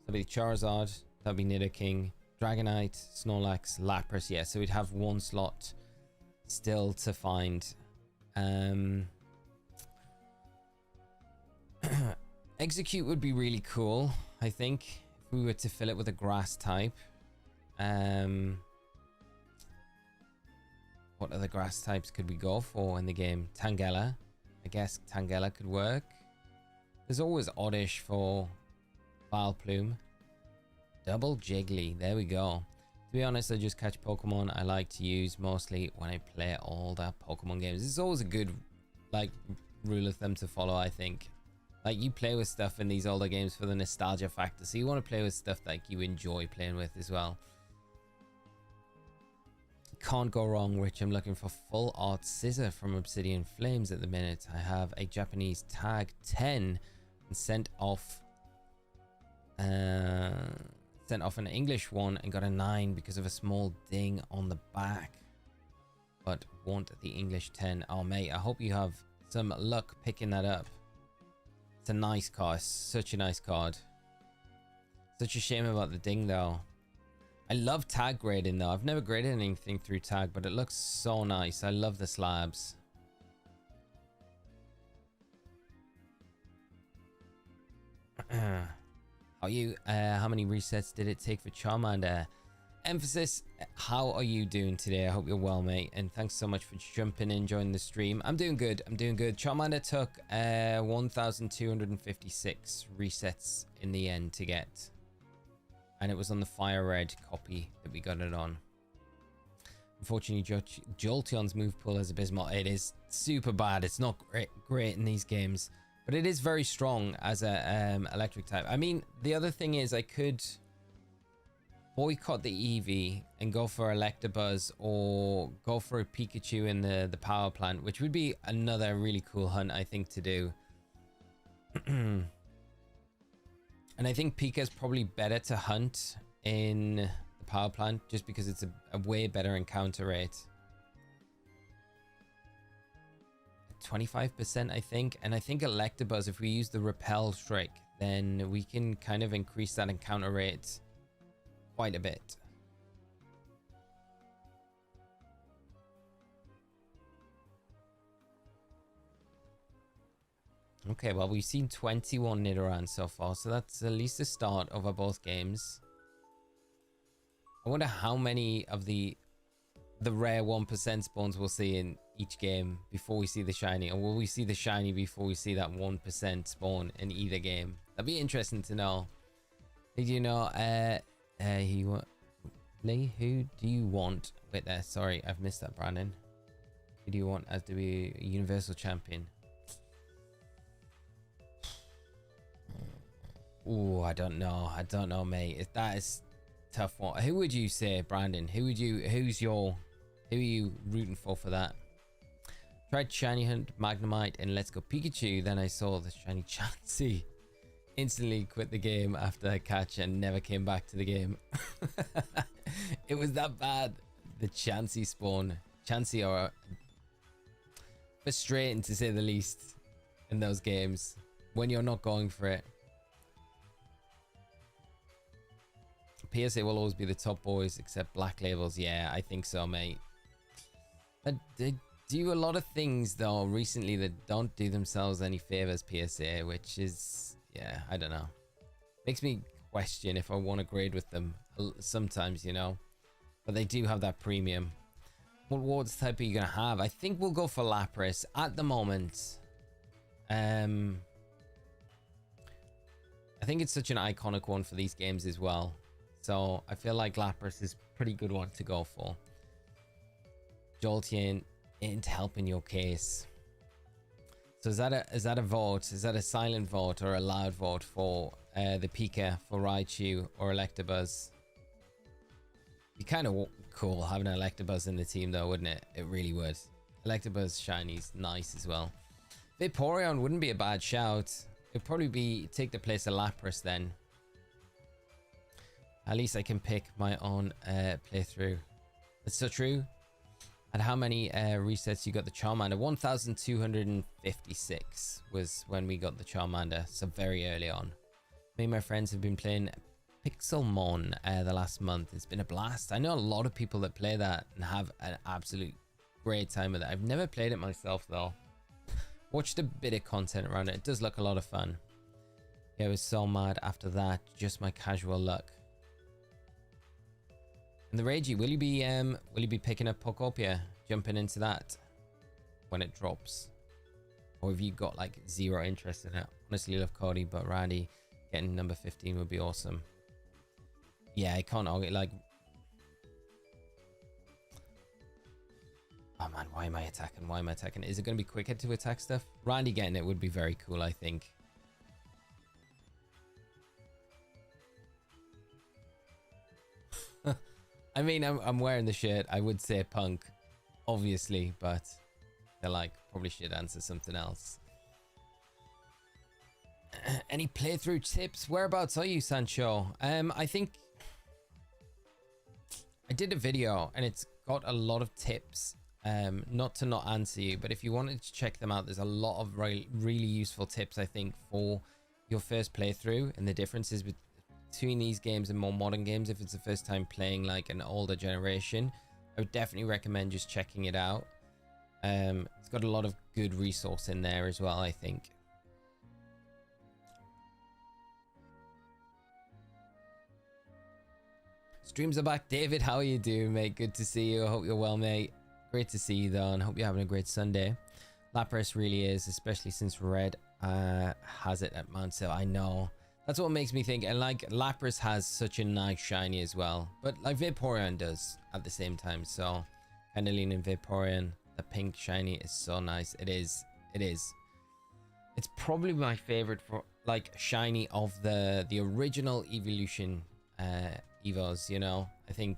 That'd be Charizard, that'd be Nidoking, Dragonite, Snorlax, Lapras. Yeah, so we'd have one slot still to find. Execute would be really cool, I think, if we were to fill it with a grass type. What other grass types could we go for in the game? Tangela. I guess Tangela could work. There's always Oddish for Vileplume. Double Jiggly. There we go. To be honest, I just catch Pokemon I like to use mostly when I play all the Pokemon games. It's always a good like rule of thumb to follow, I think. Like, you play with stuff in these older games for the nostalgia factor, so you want to play with stuff like you enjoy playing with as well. Can't go wrong, Rich. I'm looking for full art scissor from Obsidian Flames at the minute. I have a Japanese tag 10 and sent off an English one and got a 9 because of a small ding on the back. But want the English 10. Oh, mate, I hope you have some luck picking that up. It's a nice card. Such a nice card. Such a shame about the ding, though. I love tag grading, though. I've never graded anything through tag, but it looks so nice. I love the slabs. How are you? How many resets did it take for Charmander? Emphasis, how are you doing today? I hope you're well, mate, and thanks so much for jumping in, joining the stream. I'm doing good. I'm doing good. Charmander took 1,256 resets in the end to get, and it was on the Fire Red copy that we got it on. Unfortunately, Jolteon's move pool is abysmal. It is super bad. It's not great in these games, but it is very strong as a electric type. I mean, the other thing is I could boycott the Eevee and go for Electabuzz or go for a Pikachu in the power plant, which would be another really cool hunt, I think, to do. And I think Pika's probably better to hunt in the power plant just because it's a way better encounter rate. 25%, I think. And I think Electabuzz, if we use the repel trick, then we can kind of increase that encounter rate quite a bit. Okay, well, we've seen 21 Nidoran so far, so that's at least the start of both games. I wonder how many of the rare 1% spawns we'll see in each game before we see the shiny, or will we see the shiny before we see that 1% spawn in either game? That'd be interesting to know. Did you know, Lee, who do you want? Wait there, sorry, I've missed that, Brandon. Who do you want as to be a Universal Champion? Oh, I don't know, mate. That is tough one. Who would you say, Brandon? Who are you rooting for that? Tried Shiny Hunt, Magnemite, and Let's Go Pikachu. Then I saw the Shiny Chansey. Instantly quit the game after a catch and never came back to the game. It was that bad. The Chansey spawn. Chansey are frustrating to say the least in those games when you're not going for it. PSA will always be the top boys except Black Labels. Yeah, I think so, mate. They do a lot of things though recently that don't do themselves any favors, PSA, which is, yeah, I don't know. Makes me question if I want to grade with them sometimes, you know. But they do have that premium. What wards type are you gonna have? I think we'll go for Lapras at the moment. I think it's such an iconic one for these games as well. So I feel like Lapras is a pretty good one to go for. Jolteon ain't helping your case. So is that a vote? Is that a silent vote or a loud vote for the Pika, for Raichu or Electabuzz? Be kind of cool having an Electabuzz in the team though, wouldn't it? It really would. Electabuzz Shiny's nice as well. Vaporeon wouldn't be a bad shout. It'd probably be take the place of Lapras then. At least I can pick my own playthrough. That's so true. And how many resets you got the Charmander? 1,256 was when we got the Charmander, so very early on. Me and my friends have been playing Pixelmon the last month. It's been a blast. I know a lot of people that play that and have an absolute great time with it. I've never played it myself though. Watched a bit of content around it. It does look a lot of fun. Yeah, I was so mad after that. Just my casual luck. And the Reggie, will you be picking up Pokopia, jumping into that when it drops? Or have you got like zero interest in it? Honestly love Cody, but Randy getting number 15 would be awesome. Yeah, I can't argue, like... Oh man, why am I attacking? Why am I attacking? Is it going to be quicker to attack stuff? Randy getting it would be very cool, I think. I mean, I'm wearing the shirt. I would say punk, obviously, but they're like, probably should answer something else. Any playthrough tips? Whereabouts are you, Sancho? I think I did a video and it's got a lot of tips. Not to not answer you, but if you wanted to check them out, there's a lot of really useful tips, I think, for your first playthrough and the differences between these games and more modern games. If it's the first time playing like an older generation, I would definitely recommend just checking it out. It's got a lot of good resource in there as well, I think. Streams are back. David, how are you doing, mate? Good to see you. I hope you're well, mate. Great to see you though, and hope you're having a great Sunday. Lapras really is, especially since Red has it at Mount Hill. I know. That's what makes me think. And like Lapras has such a nice shiny as well, but like Vaporeon does at the same time. So kind of leaning Vaporeon. The pink shiny is so nice. It is. It's probably my favorite for like shiny of the original evolution Evos. You know, I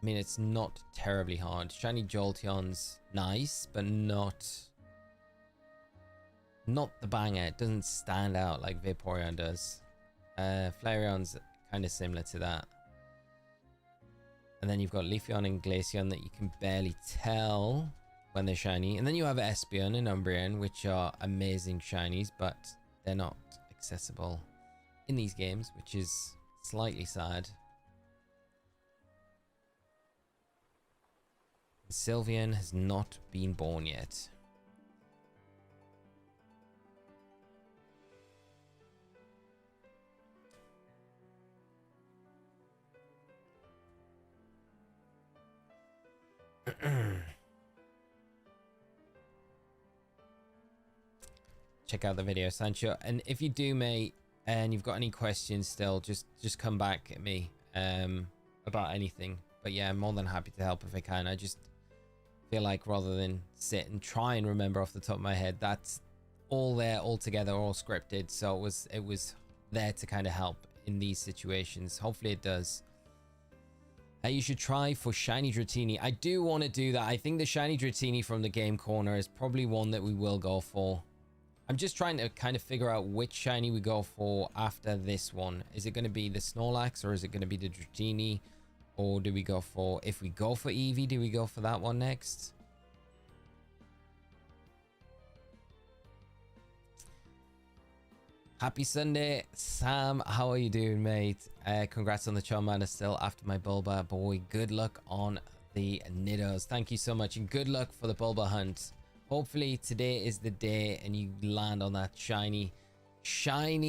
mean, it's not terribly hard. Shiny Jolteon's nice, but not the banger. It doesn't stand out like Vaporeon does. Flareon's kind of similar to that. And then you've got Leafeon and Glaceon that you can barely tell when they're shiny. And then you have Espeon and Umbreon, which are amazing shinies, but they're not accessible in these games, which is slightly sad. Sylveon has not been born yet. Check out the video, Sancho. And if you do, mate, and you've got any questions still, just come back at me about anything. But yeah, I'm more than happy to help if I can. I just feel like rather than sit and try and remember off the top of my head, that's all there, all together, all scripted. So it was there to kind of help in these situations. Hopefully it does. You should try for Shiny Dratini. I do want to do that. I think the Shiny Dratini from the Game Corner is probably one that we will go for. I'm just trying to kind of figure out which shiny we go for after this one. Is it going to be the Snorlax, or is it going to be the Dratini? Or do we go for... If we go for Eevee, do we go for that one next? Happy Sunday, Sam. How are you doing, mate? Congrats on the Charmander still after my Bulba. Boy, good luck on the Nidos. Thank you so much, and good luck for the Bulba hunt. Hopefully today is the day and you land on that shiny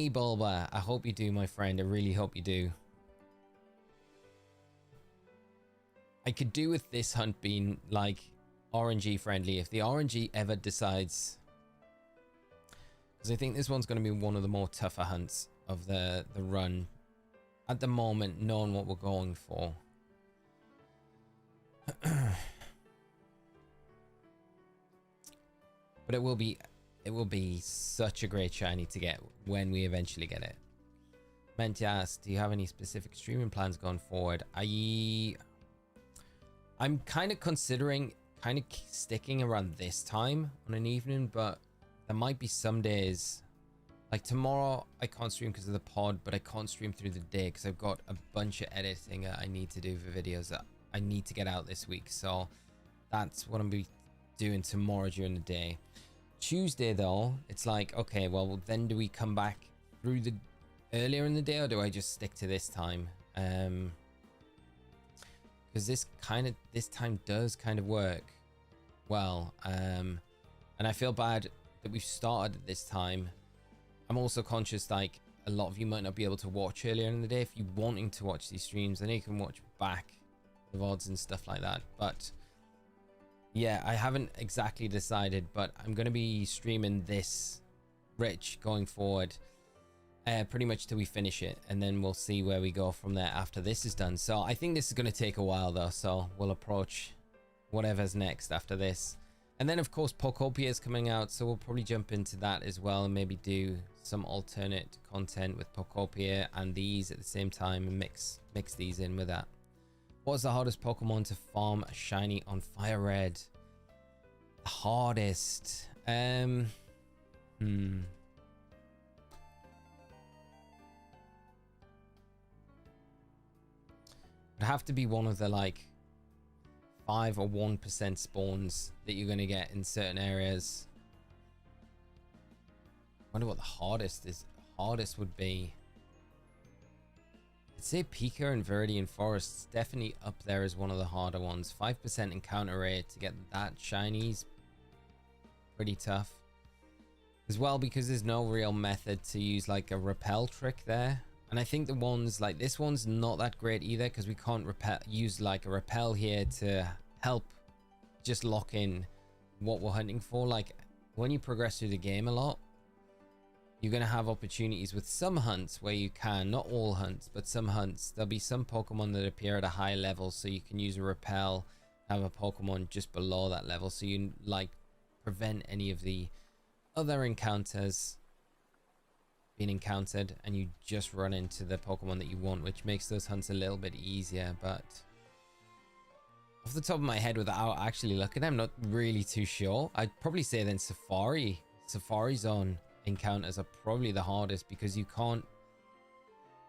Bulba. I hope you do, my friend. I really hope you do. I could do with this hunt being like RNG friendly. If the RNG ever decides... Because I think this one's going to be one of the more tougher hunts of the run. At the moment, knowing what we're going for. But it will be such a great shiny to get when we eventually get it. Meant to ask, do you have any specific streaming plans going forward? I'm kind of considering sticking around this time on an evening, but there might be some days, like tomorrow I can't stream because of the pod, but I can't stream through the day because I've got a bunch of editing I need to do for videos that I need to get out this week. So that's what I'm going to be doing tomorrow during the day. Tuesday though, it's like, okay, well then do we come back through the earlier in the day, or do I just stick to this time? Because this time does kind of work well, and I feel bad that we've started at this time. I'm also conscious like a lot of you might not be able to watch earlier in the day. If you're wanting to watch these streams, then you can watch back the VODs and stuff like that. But yeah, I haven't exactly decided, but I'm going to be streaming this Rich going forward pretty much till we finish it, and then we'll see where we go from there after this is done. So I think this is going to take a while though, so we'll approach whatever's next after this. And then of course Pokopia is coming out, so we'll probably jump into that as well and maybe do some alternate content with Pokopia and these at the same time and mix these in with that. What's the hardest Pokemon to farm shiny on Fire Red? The hardest. It'd have to be one of the like 5 or 1% spawns that you're going to get in certain areas. I wonder what the hardest would be. I'd say Pika and Viridian Forest's definitely up there as one of the harder ones. 5% encounter rate to get that shinies, pretty tough. As well, because there's no real method to use like a repel trick there. And I think the ones like this one's not that great either, because we can't use like a repel here to help just lock in what we're hunting for. Like when you progress through the game a lot, you're going to have opportunities with some hunts where you can, not all hunts, but some hunts. There'll be some Pokemon that appear at a high level, so you can use a repel, have a Pokemon just below that level, so you like prevent any of the other encounters being encountered, and you just run into the Pokemon that you want, which makes those hunts a little bit easier. But off the top of my head, without actually looking, I'm not really too sure. I'd probably say then Safari Zone encounters are probably the hardest, because you're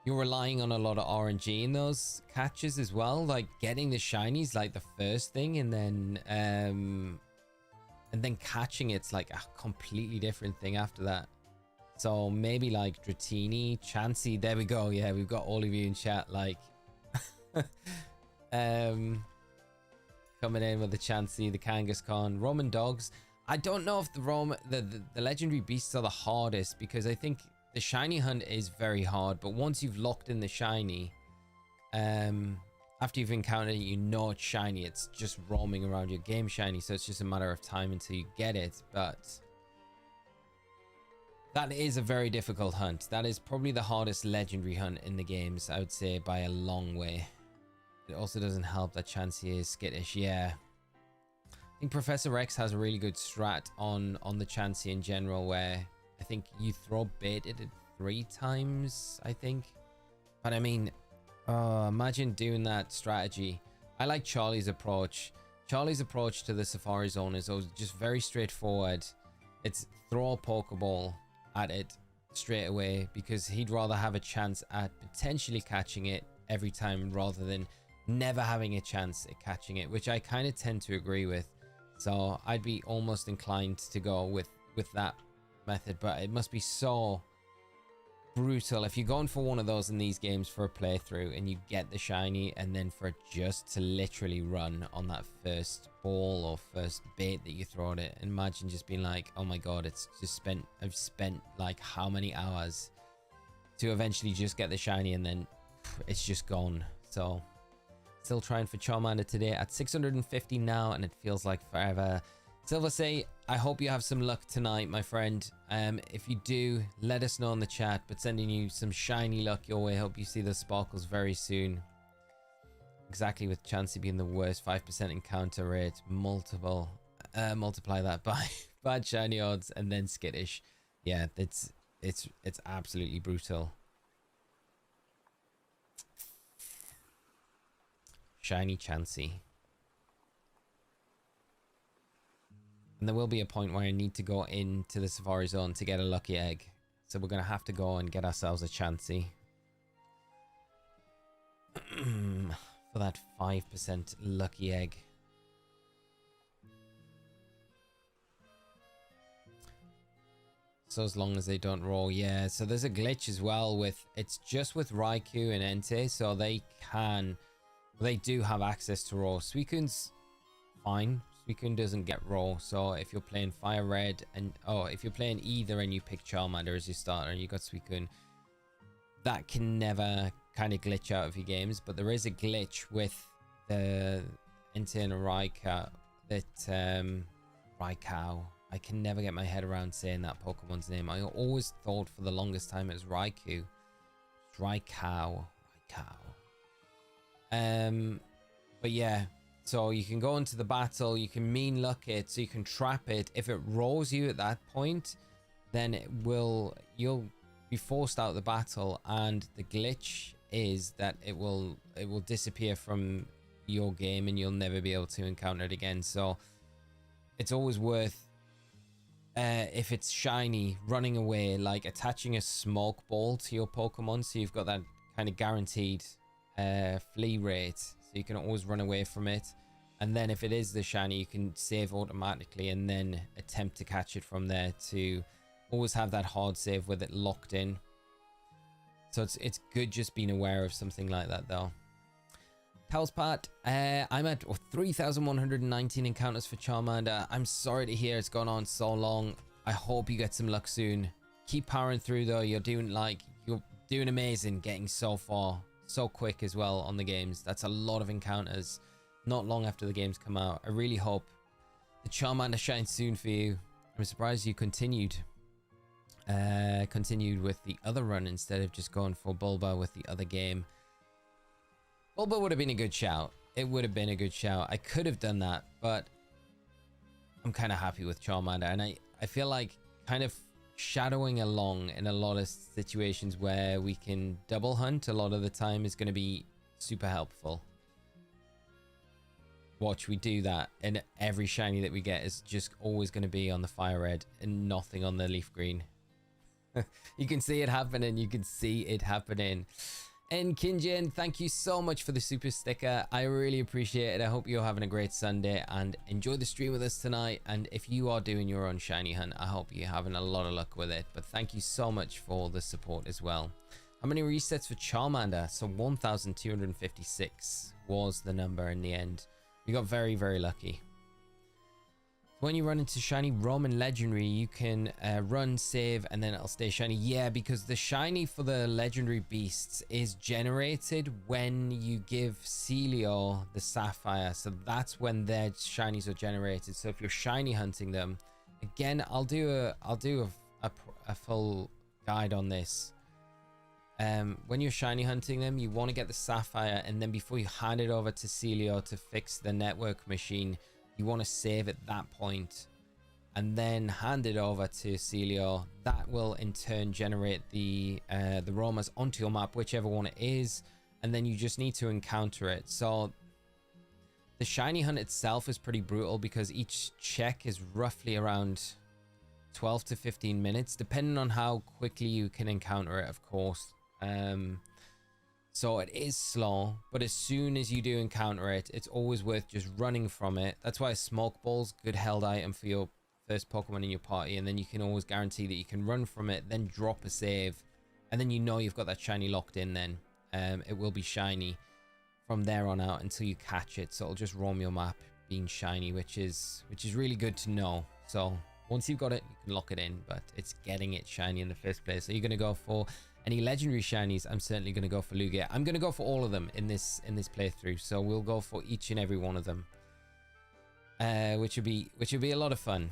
relying on a lot of RNG in those catches as well, like getting the shinies like the first thing, and then And then catching it's like a completely different thing after that. So maybe like Dratini, Chansey. There we go. Yeah, we've got all of you in chat like coming in with the Chansey, the Kangaskhan, Roman Dogs. I don't know if the legendary beasts are the hardest, because I think the shiny hunt is very hard, but once you've locked in the shiny, after you've encountered it, you know it's shiny. It's just roaming around your game shiny, so it's just a matter of time until you get it. But that is a very difficult hunt. That is probably the hardest legendary hunt in the games, I would say, by a long way. It also doesn't help that Chansey is skittish. Yeah, I think Professor Rex has a really good strat on the Chansey in general, where I think you throw bait at it 3 times, I think. But I mean, imagine doing that strategy. I like Charlie's approach. Charlie's approach to the Safari Zone is just very straightforward. It's throw a Pokeball at it straight away, because he'd rather have a chance at potentially catching it every time rather than never having a chance at catching it, which I kind of tend to agree with. So I'd be almost inclined to go with that method, but it must be so brutal if you're going for one of those in these games for a playthrough and you get the shiny, and then for it just to literally run on that first ball or first bait that you throw at it. Imagine just being like, oh my god, I've spent like how many hours to eventually just get the shiny, and then it's just gone. So still trying for Charmander today at 650 now, and it feels like forever. Silver say, I hope you have some luck tonight, my friend. If you do, let us know in the chat, but sending you some shiny luck your way. Hope you see the sparkles very soon. Exactly, with Chansey being the worst 5% encounter rate, multiply that by bad shiny odds and then skittish. Yeah, it's absolutely brutal. Shiny Chansey. And there will be a point where I need to go into the Safari Zone to get a lucky egg. So we're going to have to go and get ourselves a Chansey. For that 5% lucky egg. So as long as they don't roll, yeah. So there's a glitch as well with, it's just with Raikou and Entei, so they do have access to roll. Suicune's fine. Suicune doesn't get roll, so if you're playing Fire Red and if you're playing either and you pick Charmander as your starter and you got Suicune, that can never kind of glitch out of your games. But there is a glitch with the Entei and Raikou that Raikou. I can never get my head around saying that Pokemon's name. I always thought for the longest time it was Raikou. It's Raikou. But yeah. So you can go into the battle, you can mean luck it, so you can trap it. If it rolls you at that point, then you'll be forced out of the battle, and the glitch is that it will disappear from your game and you'll never be able to encounter it again. So it's always worth, if it's shiny, running away, like attaching a smoke ball to your Pokemon, so you've got that kind of guaranteed flee rate, so you can always run away from it. And then if it is the shiny, you can save automatically and then attempt to catch it from there, to always have that hard save with it locked in. So it's good just being aware of something like that though. Telspat, I'm at 3,119 encounters for Charmander. I'm sorry to hear it's gone on so long. I hope you get some luck soon. Keep powering through though. You're doing amazing, getting so far so quick as well on the games. That's a lot of encounters not long after the games come out. I really hope the Charmander shines soon for you. I'm surprised you continued with the other run instead of just going for Bulba with the other game. Bulba would have been a good shout. It would have been a good shout. I could have done that, but I'm kind of happy with Charmander, and I feel like kind of shadowing along in a lot of situations where we can double hunt a lot of the time is going to be super helpful. Watch, we do that, and every shiny that we get is just always going to be on the Fire Red and nothing on the Leaf Green. You can see it happening. You can see it happening. And Kinjin, thank you so much for the super sticker. I really appreciate it. I hope you're having a great Sunday and enjoy the stream with us tonight. And if you are doing your own shiny hunt, I hope you're having a lot of luck with it. But thank you so much for the support as well. How many resets for Charmander? So 1,256 was the number in the end. We got very, very lucky. When you run into shiny Roman legendary, you can run, save, and then it'll stay shiny. Yeah, because the shiny for the legendary beasts is generated when you give Celio the sapphire. So that's when their shinies are generated. So if you're shiny hunting them, again, I'll do a full guide on this. When you're shiny hunting them, you want to get the sapphire, and then before you hand it over to Celio to fix the network machine, you want to save at that point and then hand it over to Celio. That will in turn generate the Romas onto your map, whichever one it is, and then you just need to encounter it. So the shiny hunt itself is pretty brutal because each check is roughly around 12 to 15 minutes, depending on how quickly you can encounter it, of course. So it is slow, but as soon as you do encounter it, it's always worth just running from it. That's why a smoke ball's good held item for your first Pokemon in your party, and then you can always guarantee that you can run from it, then drop a save, and then you know you've got that shiny locked in. Then it will be shiny from there on out until you catch it, so it'll just roam your map being shiny, which is really good to know. So once you've got it, you can lock it in, but it's getting it shiny in the first place. So you're going to go for any legendary shinies? I'm certainly going to go for Lugia. I'm going to go for all of them in this playthrough. So we'll go for each and every one of them, which would be a lot of fun.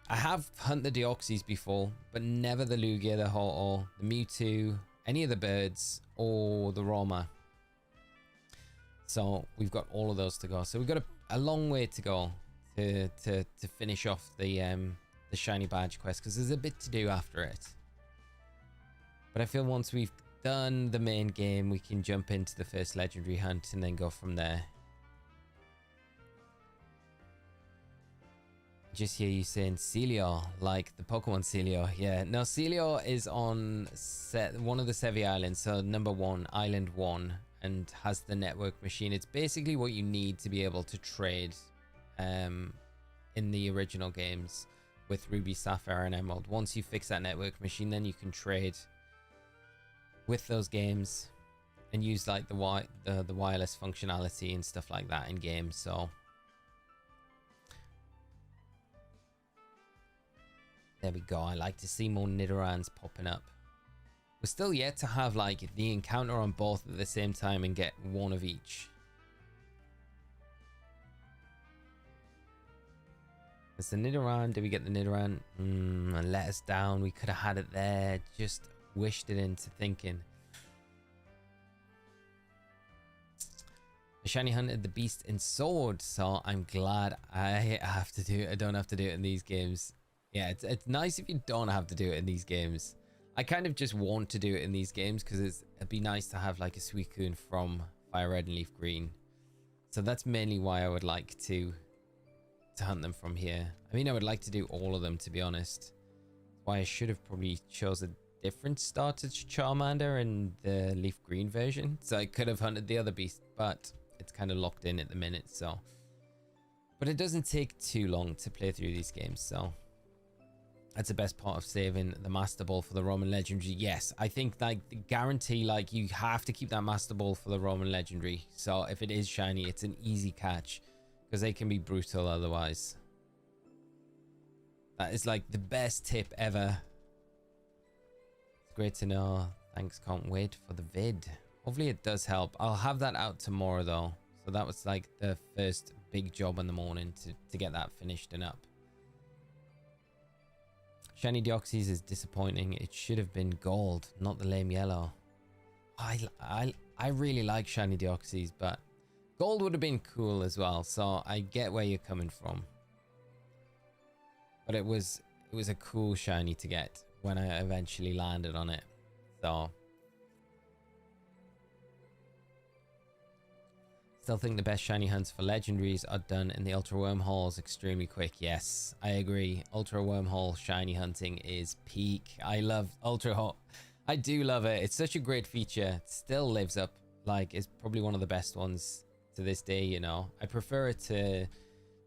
I have hunted the Deoxys before, but never the Lugia, the Ho-Oh, the Mewtwo, any of the birds, or the Roma. So we've got all of those to go. So we've got a long way to go to finish off the shiny badge quest, because there's a bit to do after it. But I feel once we've done the main game, we can jump into the first legendary hunt and then go from there. Just hear you saying Celio, like the Pokemon Celio. Yeah, no, Celio is on one of the Sevi Islands, so number 1, Island 1, and has the network machine. It's basically what you need to be able to trade in the original games with Ruby, Sapphire, and Emerald. Once you fix that network machine, then you can trade with those games and use like the wireless functionality and stuff like that in games. So there we go. I like to see more Nidarans popping up. We're still yet to have like the encounter on both at the same time and get one of each. It's the Nidaran. Did we get the Nidaran? Let us down. We could have had it there. Just wished it into thinking. The shiny hunted the beast in sword, so I'm glad I have to do it. I don't have to do it in these games. Yeah, it's nice if you don't have to do it in these games. I kind of just want to do it in these games because it'd be nice to have like a Suicune from Fire Red and Leaf Green. So that's mainly why I would like to hunt them from here. I mean, I would like to do all of them, to be honest. Why I should have probably chose a different starter Charmander in the Leaf Green version, so I could have hunted the other beast, but it's kind of locked in at the minute. So, but it doesn't take too long to play through these games, so that's the best part of saving the Master Ball for the Roman Legendary. Yes, I think like the guarantee, like you have to keep that Master Ball for the Roman Legendary. So if it is shiny, it's an easy catch because they can be brutal otherwise. That is like the best tip ever. It's great to know. Thanks, can't wait for the vid. Hopefully it does help. I'll have that out tomorrow though. So that was like the first big job in the morning to get that finished and up. Shiny Deoxys is disappointing. It should have been gold, not the lame yellow. I really like shiny Deoxys, but gold would have been cool as well. So I get where you're coming from. But it was a cool shiny to get when I eventually landed on it. So still think the best shiny hunts for legendaries are done in the Ultra Wormholes extremely quick. Yes, I agree. Ultra Wormhole shiny hunting is peak. I love I do love it. It's such a great feature. It still lives up. Like, it's probably one of the best ones to this day, you know. I prefer it to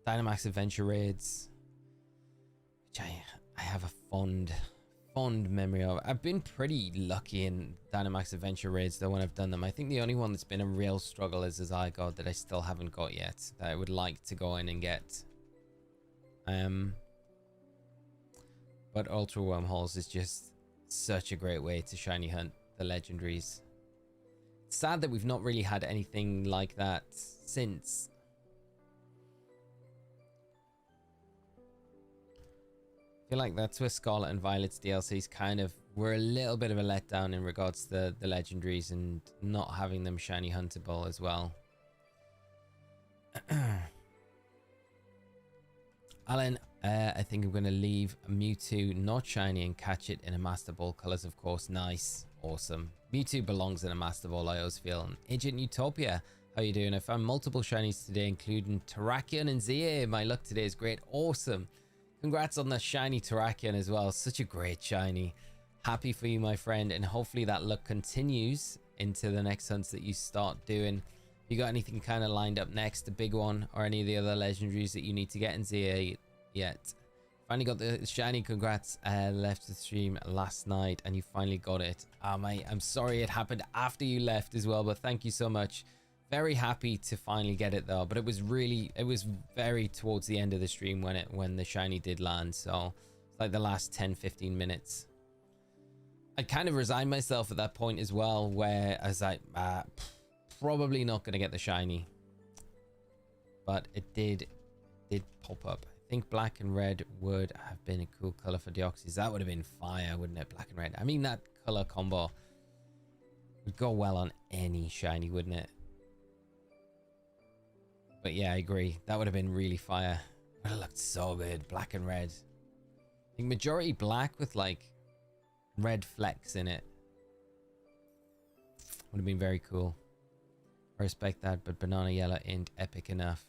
Dynamax Adventure Raids, which I have a fond memory of. I've been pretty lucky in Dynamax Adventure Raids though when I've done them. I think the only one that's been a real struggle is a Zygarde that I still haven't got yet, that I would like to go in and get. But Ultra Wormholes is just such a great way to shiny hunt the legendaries. It's sad that we've not really had anything like that since. I feel like that's where Scarlet and Violet's DLCs kind of were a little bit of a letdown in regards to the legendaries and not having them shiny huntable as well. Alan, I think I'm going to leave Mewtwo not shiny and catch it in a Master Ball colors, of course. Nice. Awesome. Mewtwo belongs in a Master Ball, I always feel. And Agent Utopia, how you doing? I found multiple shinies today, including Terrakion and Zia. My luck today is great. Awesome. Congrats on the shiny Terrakion as well. Such a great shiny. Happy for you, my friend. And hopefully that luck continues into the next hunts that you start doing. You got anything kind of lined up next, the big one, or any of the other legendaries that you need to get in Zia yet? Finally got the shiny. Congrats. Left the stream last night and you finally got it. Mate, I'm sorry it happened after you left as well, but thank you so much. Very happy to finally get it though, but it was very towards the end of the stream when the shiny did land, so it's like the last 10-15 minutes. I kind of resigned myself at that point as well, where I was like, probably not gonna get the shiny, but it did pop up. I think black and red would have been a cool color for Deoxys. That would have been fire, wouldn't it? Black and red. I mean, that color combo would go well on any shiny, wouldn't it? But yeah, I agree. That would have been really fire. Would have looked so good. Black and red. I think majority black with like red flecks in it. Would have been very cool. I respect that, but banana yellow ain't epic enough.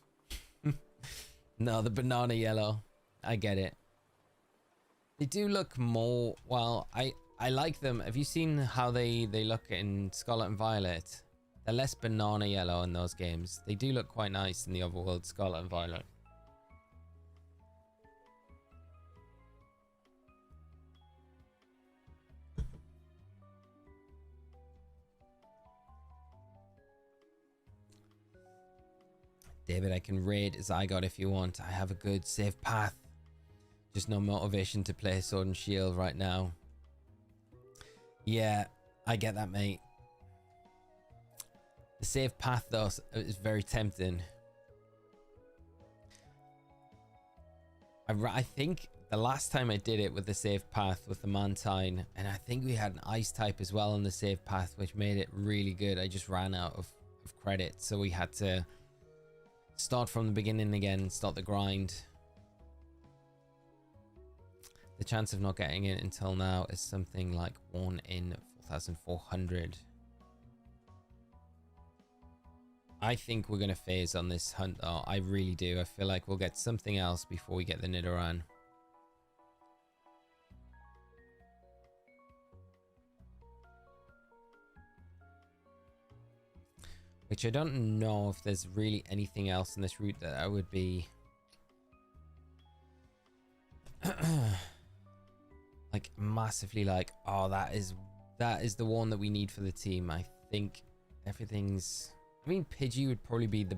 No, the banana yellow. I get it. They do look more... Well, I like them. Have you seen how they look in Scarlet and Violet? They're less banana yellow in those games. They do look quite nice in the overworld Scarlet and Violet. David, I can raid Zygarde if you want. I have a good safe path. Just no motivation to play Sword and Shield right now. Yeah, I get that, mate. The safe path, though, is very tempting. I think the last time I did it with the safe path with the Mantine, and I think we had an Ice type as well on the safe path, which made it really good. I just ran out of credit, so we had to start from the beginning again, start the grind. The chance of not getting it until now is something like 1 in 4,400. I think we're going to phase on this hunt though. I really do. I feel like we'll get something else before we get the Nidoran. Which I don't know if there's really anything else in this route that I would be like massively like, oh, that is the one that we need for the team. I think everything's... I mean, Pidgey would probably be the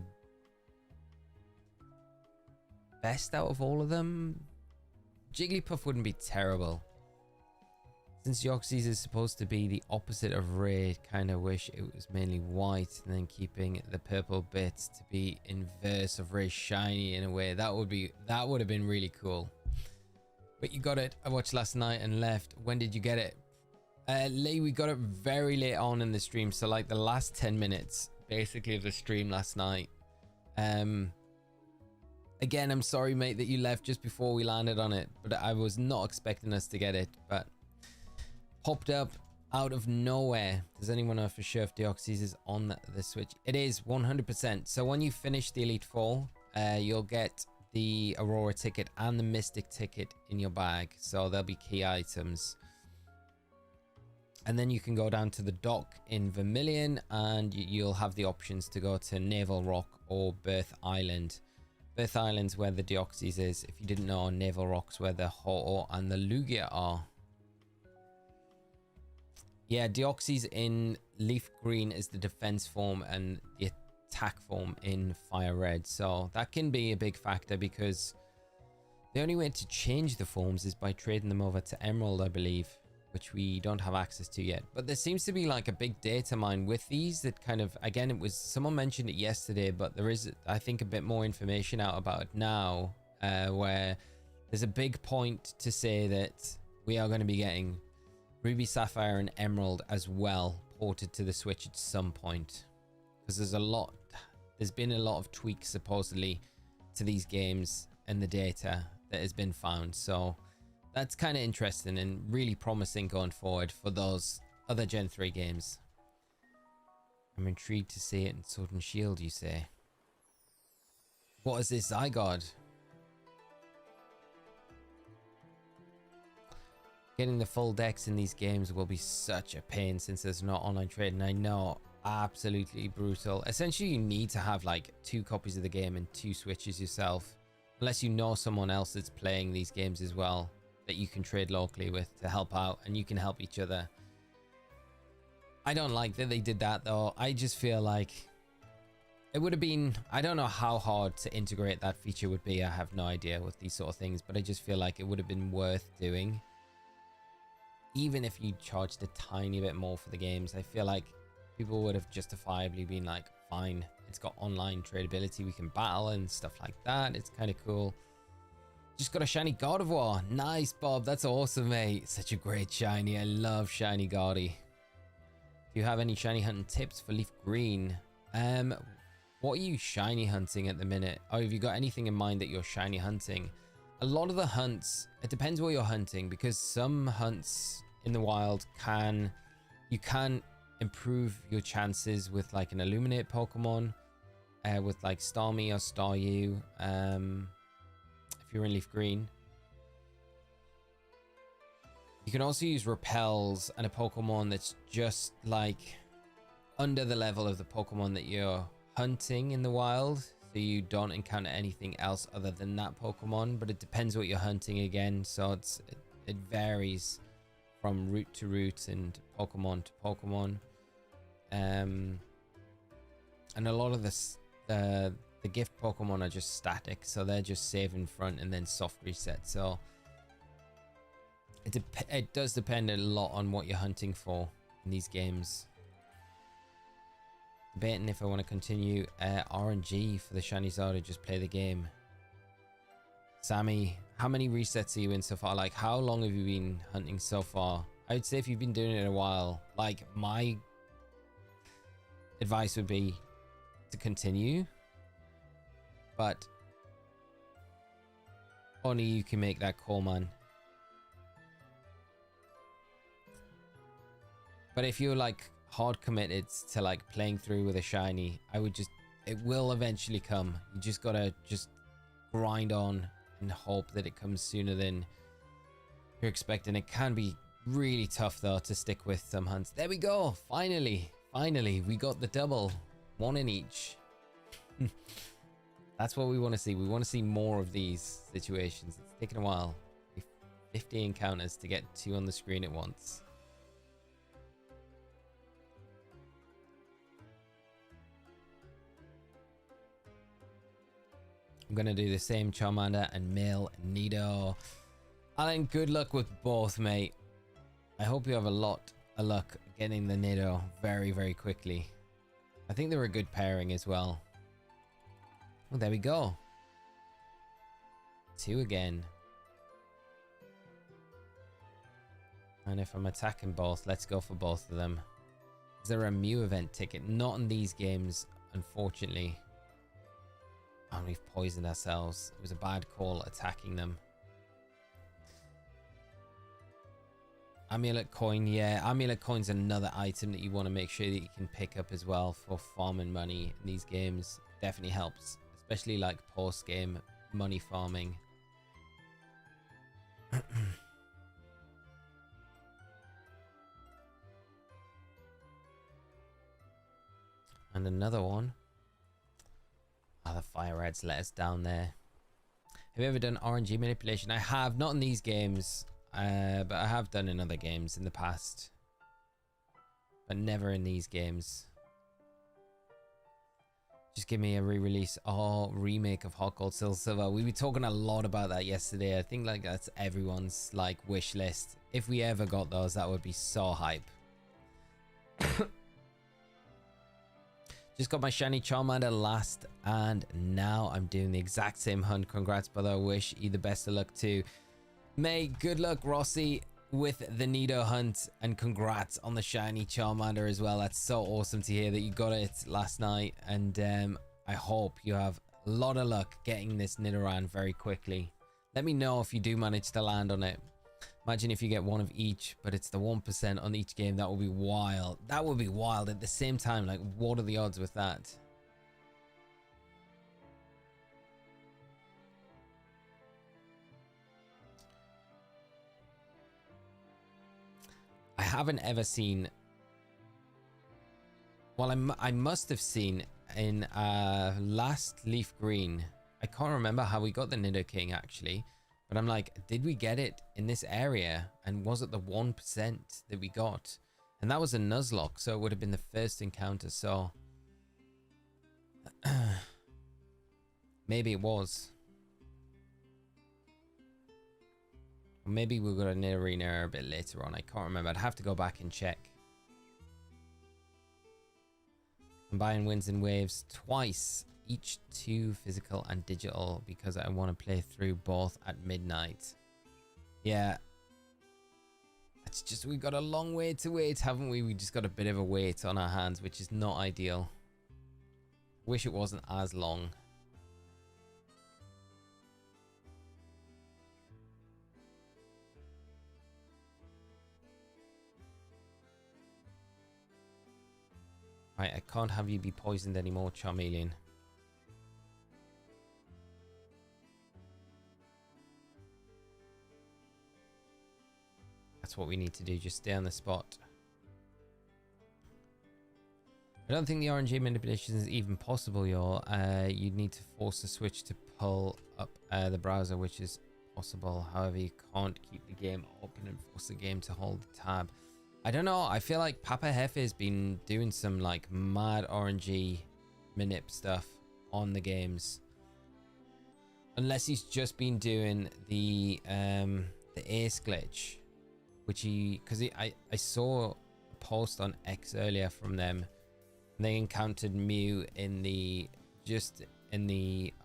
best out of all of them. Jigglypuff wouldn't be terrible. Since Deoxys is supposed to be the opposite of red, kind of wish it was mainly white and then keeping the purple bits to be inverse of red shiny in a way. That would have been really cool. But you got it. I watched last night and left. When did you get it? Lee, we got it very late on in the stream, so like the last 10 minutes basically of the stream last night. Again, I'm sorry, mate, that you left just before we landed on it, but I was not expecting us to get it, but popped up out of nowhere. Does anyone know for sure if Deoxys is on the Switch? It is 100%. So when you finish the Elite Four, you'll get the Aurora ticket and the Mystic ticket in your bag, so they'll be key items. And then you can go down to the dock in Vermilion and you'll have the options to go to Naval Rock or Birth Island. Birth Island's where the Deoxys is. If you didn't know, Naval Rock's where the Ho-Oh and the Lugia are. Yeah, Deoxys in Leaf Green is the defense form and the attack form in Fire Red. So that can be a big factor because the only way to change the forms is by trading them over to Emerald, I believe, which we don't have access to yet. But there seems to be like a big data mine with these that kind of, again, it was, someone mentioned it yesterday, but there is, I think, a bit more information out about it now, where there's a big point to say that we are going to be getting Ruby, Sapphire, and Emerald as well ported to the Switch at some point. Because there's been a lot of tweaks supposedly to these games and the data that has been found. So that's kind of interesting and really promising going forward for those other Gen 3 games. I'm intrigued to see it in Sword and Shield, you say. What is this Zygarde? Getting the full decks in these games will be such a pain since there's no online trading. I know, absolutely brutal. Essentially, you need to have like 2 copies of the game and 2 Switches yourself. Unless you know someone else that's playing these games as well, that you can trade locally with to help out, and you can help each other. I don't like that they did that though. I just feel like it would have been, I don't know how hard to integrate that feature would be. I have no idea with these sort of things, but I just feel like it would have been worth doing. Even if you charged a tiny bit more for the games, I feel like people would have justifiably been like, fine, it's got online tradability, we can battle and stuff like that. It's kind of cool. Just got a shiny God of War. Nice, Bob. That's awesome, mate. Such a great shiny. I love shiny Gotti. Do you have any shiny hunting tips for Leaf Green? What are you shiny hunting at the minute? Oh, have you got anything in mind that you're shiny hunting? A lot of the hunts, it depends what you're hunting, because some hunts in the wild you can improve your chances with like an Illuminate Pokemon, with like Starmie or Staryu, if you're in Leaf Green. You can also use Repels and a Pokemon that's just like under the level of the Pokemon that you're hunting in the wild, so you don't encounter anything else other than that Pokemon. But it depends what you're hunting again, so it varies from route to route and Pokemon to Pokemon. And a lot of the gift Pokemon are just static, so they're just save in front and then soft reset. So it does depend a lot on what you're hunting for in these games. Debating if I want to continue RNG for the shiny Zard or just play the game. Sammy, how many resets are you in so far? Like, how long have you been hunting so far? I would say if you've been doing it a while, like, my advice would be to continue, but only you can make that call, man. But if you're like hard committed to like playing through with a shiny, I would just, it will eventually come. You just gotta just grind on and hope that it comes sooner than you're expecting. It can be really tough though to stick with some hunts. There we go. Finally we got the double, 1 in each. That's what we want to see. We want to see more of these situations. It's taken a while. 50 encounters to get 2 on the screen at once. I'm going to do the same Charmander and male Nido. Alan, good luck with both, mate. I hope you have a lot of luck getting the Nido very, very quickly. I think they're a good pairing as well. Well, there we go. 2 again. And if I'm attacking both, let's go for both of them. Is there a Mew event ticket? Not in these games, unfortunately. Oh, we've poisoned ourselves. It was a bad call attacking them. Amulet coin, yeah. Amulet coin's another item that you want to make sure that you can pick up as well for farming money in these games. Definitely helps, especially like post-game money farming. And another one. Oh, the fire reds let us down there. Have you ever done RNG manipulation? I have, not in these games, but I have done in other games in the past. But never in these games. Just give me a re-release or remake of Hot Gold Soul Silver. We were talking a lot about that yesterday. I think like that's everyone's like wish list. If we ever got those, that would be so hype. Just got my shiny Charmander last, and now I'm doing the exact same hunt. Congrats, brother. I wish you the best of luck too. May good luck, Rossi, with the Nido hunt, and congrats on the shiny Charmander as well. That's so awesome to hear that you got it last night, and I hope you have a lot of luck getting this Nidaran very quickly. Let me know if you do manage to land on it. Imagine if you get one of each, but it's the 1% on each game. That would be wild. That would be wild. At the same time, like, what are the odds with that? I haven't ever seen... Well, I must have seen in last Leaf Green. I can't remember how we got the Nidoking, actually. But I'm like, did we get it in this area? And was it the 1% that we got? And that was a Nuzlocke, so it would have been the first encounter, so... maybe it was. Or maybe we got a Nidoran a bit later on. I can't remember. I'd have to go back and check. I'm buying Winds and Waves twice. Each 2 physical and digital because I want to play through both at midnight. Yeah. It's just we've got a long way to wait, haven't we? We just got a bit of a wait on our hands, which is not ideal. Wish it wasn't as long. Right, I can't have you be poisoned anymore, Charmeleon. That's what we need to do, just stay on the spot. I don't think the RNG manipulation is even possible, y'all. You'd need to force the switch to pull up the browser, which is possible. However, you can't keep the game open and force the game to hold the tab. I don't know. I feel like Papa Hefe's been doing some like mad RNG manip stuff on the games. Unless he's just been doing the ace glitch. Which I saw a post on X earlier from them, and they encountered Mew in the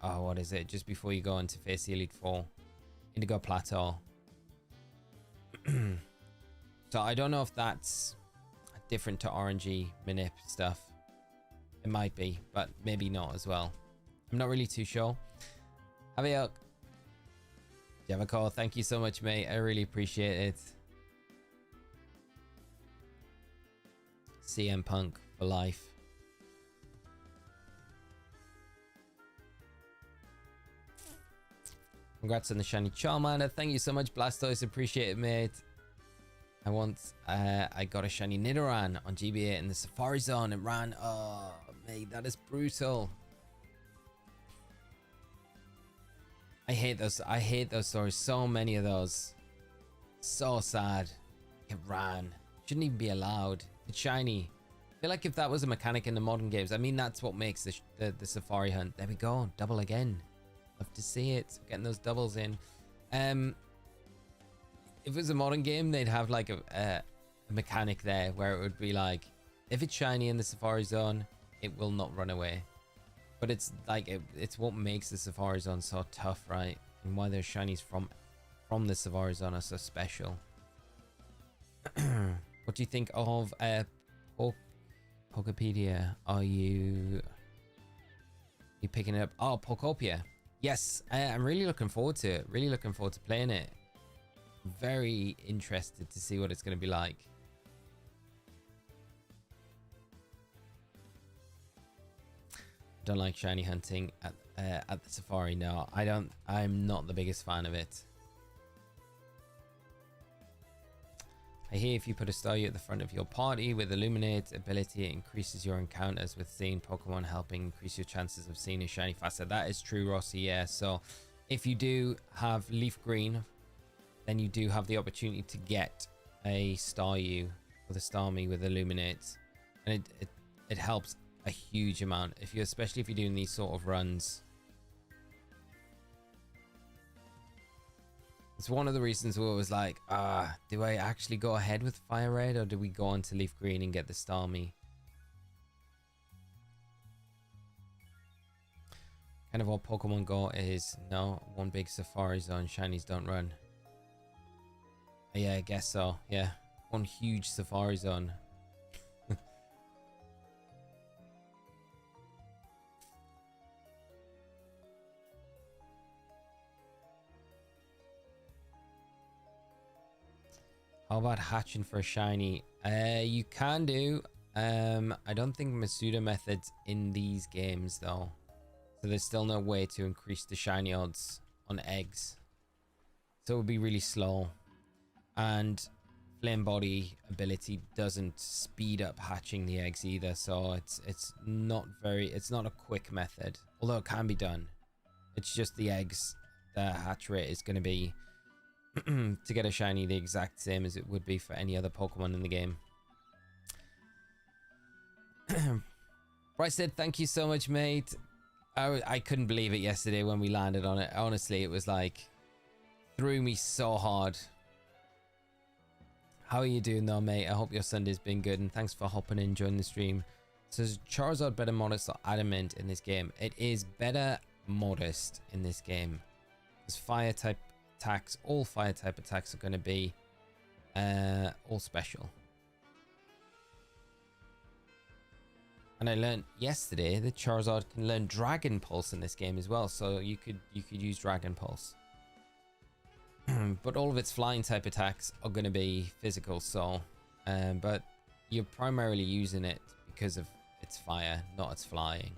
what is it, just before you go into face the Elite Four, Indigo Plateau. So I don't know if that's different to RNG manip stuff. It might be, but maybe not as well. I'm not really too sure. Have a look. Javacall, thank you so much, mate. I really appreciate it. CM Punk for life. Congrats on the shiny Charmander. Thank you so much, Blastoise. Appreciate it, mate. I got a shiny Nidoran on GBA in the Safari Zone. It ran. Oh, mate, that is brutal. I hate those. I hate those stories. So many of those. So sad. It ran. Shouldn't even be allowed. It's shiny. I feel like if that was a mechanic in the modern games, I mean, that's what makes the Safari Hunt. There we go. Double again. Love to see it. Getting those doubles in. If it was a modern game, they'd have like a mechanic there where it would be like, if it's shiny in the Safari Zone, it will not run away. But it's like, it's what makes the Safari Zone so tough, right? And why those shinies from the Safari Zone are so special. What do you think of Pokepedia? Are you picking it up? Oh, Pokopia. Yes, I'm really looking forward to it. Really looking forward to playing it. Very interested to see what it's going to be like. Don't like shiny hunting at the Safari. No, I don't. I'm not the biggest fan of it. I hear if you put a Staryu at the front of your party with Illuminate ability, it increases your encounters with seeing Pokemon, helping increase your chances of seeing a shiny faster. That is true, Rossi, yeah. So if you do have Leaf Green, then you do have the opportunity to get a Staryu with a Starmie with Illuminate. And it helps a huge amount, especially if you're doing these sort of runs. It's one of the reasons where it was like, do I actually go ahead with Fire Red or do we go on to Leaf Green and get the Starmie? Kind of what Pokemon Go is. No, one big Safari Zone. Shinies don't run. Yeah, I guess so. Yeah, one huge Safari Zone. How about hatching for a shiny? You can do. I don't think Masuda method's in these games though. So there's still no way to increase the shiny odds on eggs. So it would be really slow. And Flame Body ability doesn't speed up hatching the eggs either. So it's not a quick method. Although it can be done. It's just the eggs, the hatch rate is going to be to get a shiny the exact same as it would be for any other Pokemon in the game. Bryce said, thank you so much, mate. I couldn't believe it yesterday when we landed on it. Honestly, it was like, threw me so hard. How are you doing though, mate? I hope your Sunday's been good, and thanks for hopping in, joining the stream. So is Charizard better modest or adamant in this game? It is better modest in this game. Because fire type attacks, all fire type attacks are going to be all special. And I learned yesterday that Charizard can learn Dragon Pulse in this game as well, so you could use Dragon Pulse. But all of its flying type attacks are going to be physical, so but you're primarily using it because of its fire, not its flying.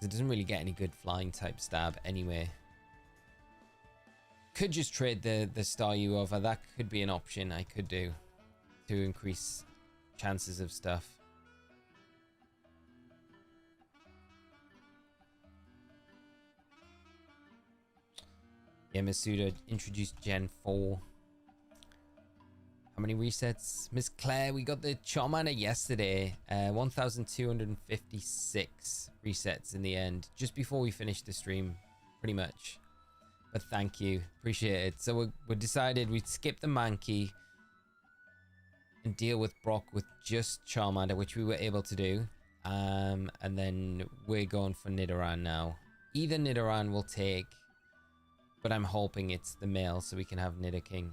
It doesn't really get any good flying type stab anyway. Could just trade the Staryu over. That could be an option I could do to increase chances of stuff. Yeah, Masuda introduced Gen 4. How many resets? Miss Claire, we got the Charmander yesterday. 1,256 resets in the end, just before we finished the stream, pretty much. But thank you, appreciate it. So we decided we'd skip the Mankey and deal with Brock with just Charmander, which we were able to do. And then we're going for Nidaran now. Either Nidaran will take, but I'm hoping it's the male so we can have Nidoking.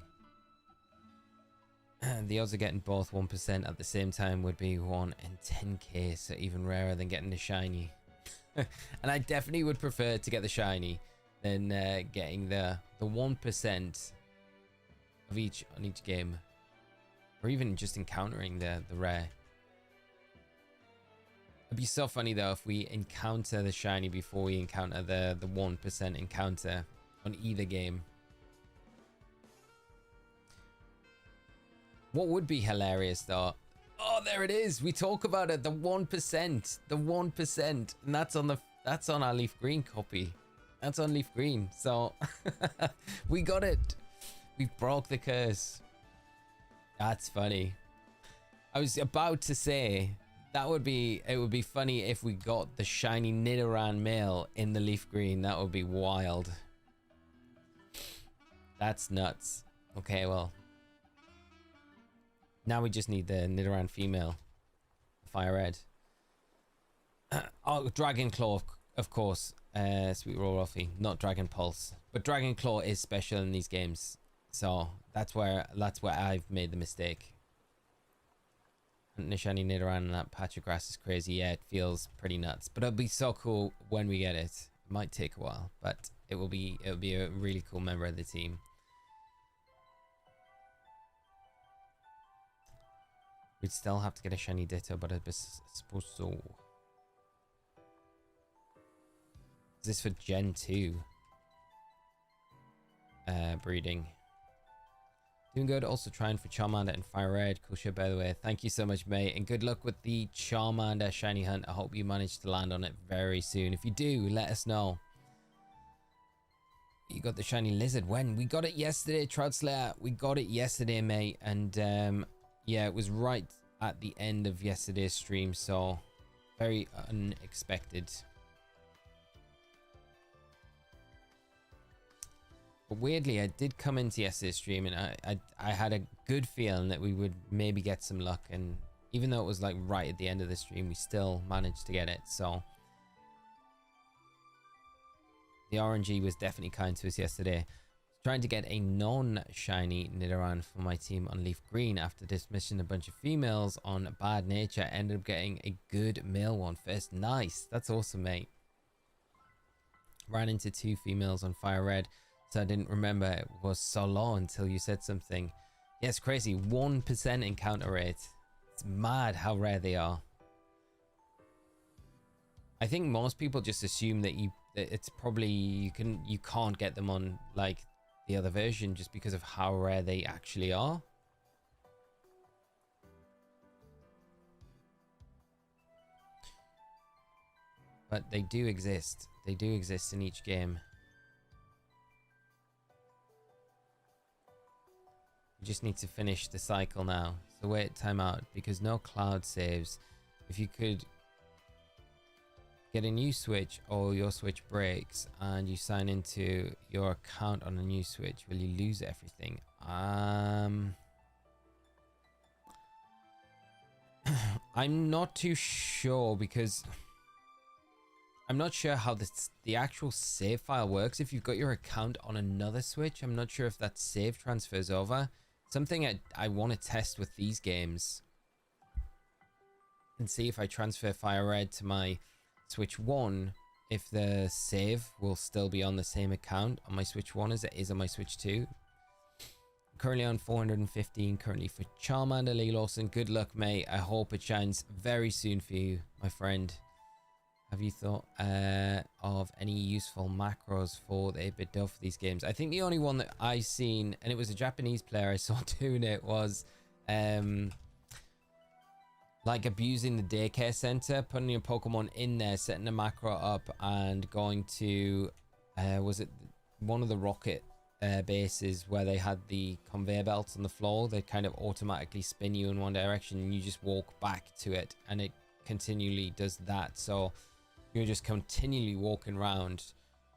The odds of getting both 1% at the same time would be 1 in 10k, so even rarer than getting the shiny. And I definitely would prefer to get the shiny than getting the 1% of each on each game, or even just encountering the rare. It'd be so funny though if we encounter the shiny before we encounter the 1% encounter on either game. What would be hilarious though? Oh, there it is. We talk about it. The 1%, the 1%, and that's on our Leaf Green copy. That's on Leaf Green. So we got it. We broke the curse. That's funny. I was about to say it would be funny if we got the shiny Nidoran male in the Leaf Green. That would be wild. That's nuts. Okay, well, now we just need the Nidoran female. Fire Red. Oh, Dragon Claw, of course. Sweet Roll Ruffy, not Dragon Pulse. But Dragon Claw is special in these games. So that's where I've made the mistake. And the shiny Nidoran and that patch of grass is crazy. Yeah, it feels pretty nuts. But it'll be so cool when we get it. It might take a while, but it'll be a really cool member of the team. We'd still have to get a shiny Ditto, but I suppose so. Is this for Gen 2? Breeding. Doing good. Also trying for Charmander and Fire Red. Cool shit, by the way. Thank you so much, mate. And good luck with the Charmander shiny hunt. I hope you manage to land on it very soon. If you do, let us know. You got the shiny lizard when? We got it yesterday, Trout Slayer. We got it yesterday, mate. And yeah, it was right at the end of yesterday's stream. So very unexpected. But weirdly, I did come into yesterday's stream and I had a good feeling that we would maybe get some luck. And even though it was like right at the end of the stream, we still managed to get it. So the RNG was definitely kind to us yesterday. Trying to get a non-shiny Nidaran for my team on Leaf Green after dismissing a bunch of females on Bad Nature. Ended up getting a good male one first. Nice. That's awesome, mate. Ran into 2 females on Fire Red. So I didn't remember it was so low until you said something. Yeah, it's crazy. 1% encounter rate. It's mad how rare they are. I think most people just assume that it's probably you can't get them on like the other version just because of how rare they actually are. But they do exist. They do exist in each game. You just need to finish the cycle now. So wait timeout because no cloud saves. If you could get a new switch or your switch breaks and you sign into your account on a new switch, will you lose everything? I'm not too sure because I'm not sure how the actual save file works. If you've got your account on another switch, I'm not sure if that save transfers over. Something I want to test with these games and see if I transfer Fire Red to my Switch 1, if the save will still be on the same account on my Switch 1 as it is on my Switch 2. I'm currently on 415 currently for Charmander. Lee Lawson, good luck, mate. I hope it shines very soon for you, my friend. Have you thought of any useful macros for the 8-bit dev for these games? I think the only one that I've seen, and it was a Japanese player I saw doing it, was like abusing the daycare center, putting your Pokemon in there, setting a macro up, and going to, was it one of the rocket bases where they had the conveyor belts on the floor? They kind of automatically spin you in one direction and you just walk back to it, and it continually does that. So you're just continually walking around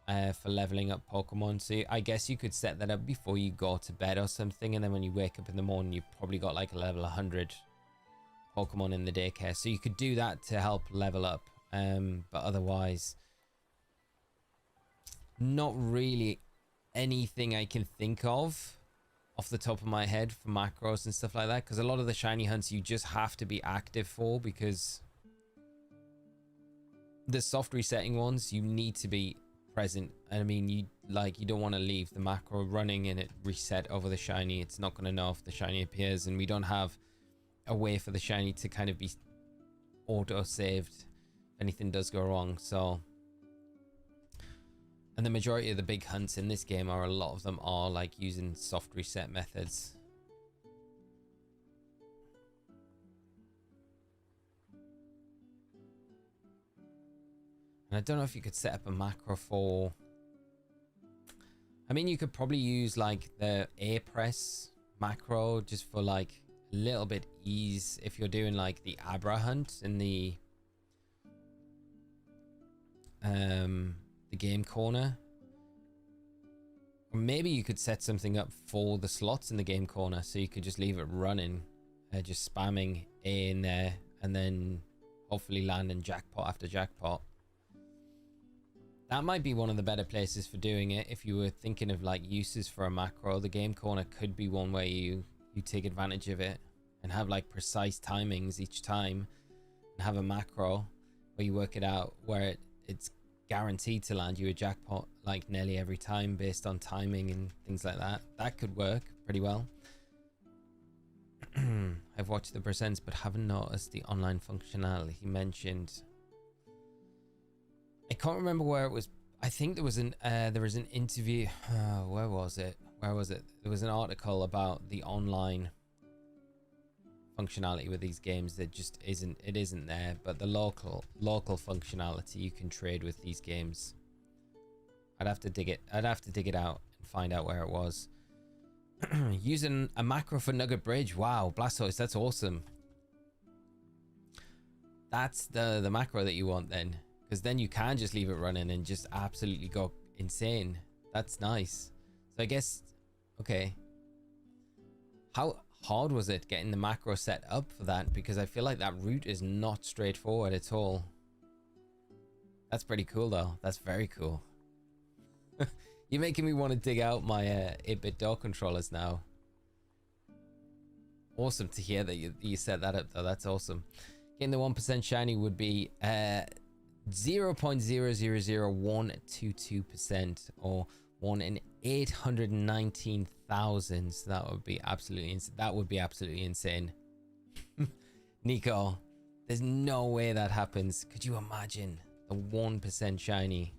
for leveling up Pokemon. So I guess you could set that up before you go to bed or something, and then when you wake up in the morning, you've probably got like a level 100 Pokemon in the daycare. So you could do that to help level up. But otherwise, not really anything I can think of off the top of my head for macros and stuff like that. Because a lot of the shiny hunts you just have to be active for, because the soft resetting ones you need to be present. I mean, you don't want to leave the macro running and it reset over the shiny. It's not going to know if the shiny appears, and we don't have a way for the shiny to kind of be auto saved if anything does go wrong. So, and the majority of the big hunts in this game are, a lot of them are like using soft reset methods. And I don't know if you could set up a macro for, I mean, you could probably use like the air press macro just for like a little bit ease if you're doing like the Abra hunt in the game corner. Or maybe you could set something up for the slots in the game corner, so you could just leave it running, just spamming A in there, and then hopefully land in jackpot after jackpot. That might be one of the better places for doing it. If you were thinking of like uses for a macro, the game corner could be one where you take advantage of it and have like precise timings each time, and have a macro where you work it out where it's guaranteed to land you a jackpot like nearly every time based on timing and things like that. That could work pretty well. I've watched the percents but haven't noticed the online functionality he mentioned. I can't remember where it was. I think there was an interview. Where was it? where was it? There was an article about the online functionality with these games that just isn't there, but the local functionality you can trade with these games. I'd have to dig it out and find out where it was. Using a macro for Nugget Bridge. Wow, Blastoise, that's awesome. That's the macro that you want then, because then you can just leave it running and just absolutely go insane. That's nice. So I guess, okay, how hard was it getting the macro set up for that? Because I feel like that route is not straightforward at all. That's pretty cool though. That's very cool. You're making me want to dig out my 8-bit door controllers now. Awesome to hear that you set that up though. That's awesome. Getting the 1% shiny would be 0.000122%, or 1 in 819,000. So that would be absolutely insane. That would be absolutely insane. Nico, there's no way that happens. Could you imagine the 1% shiny?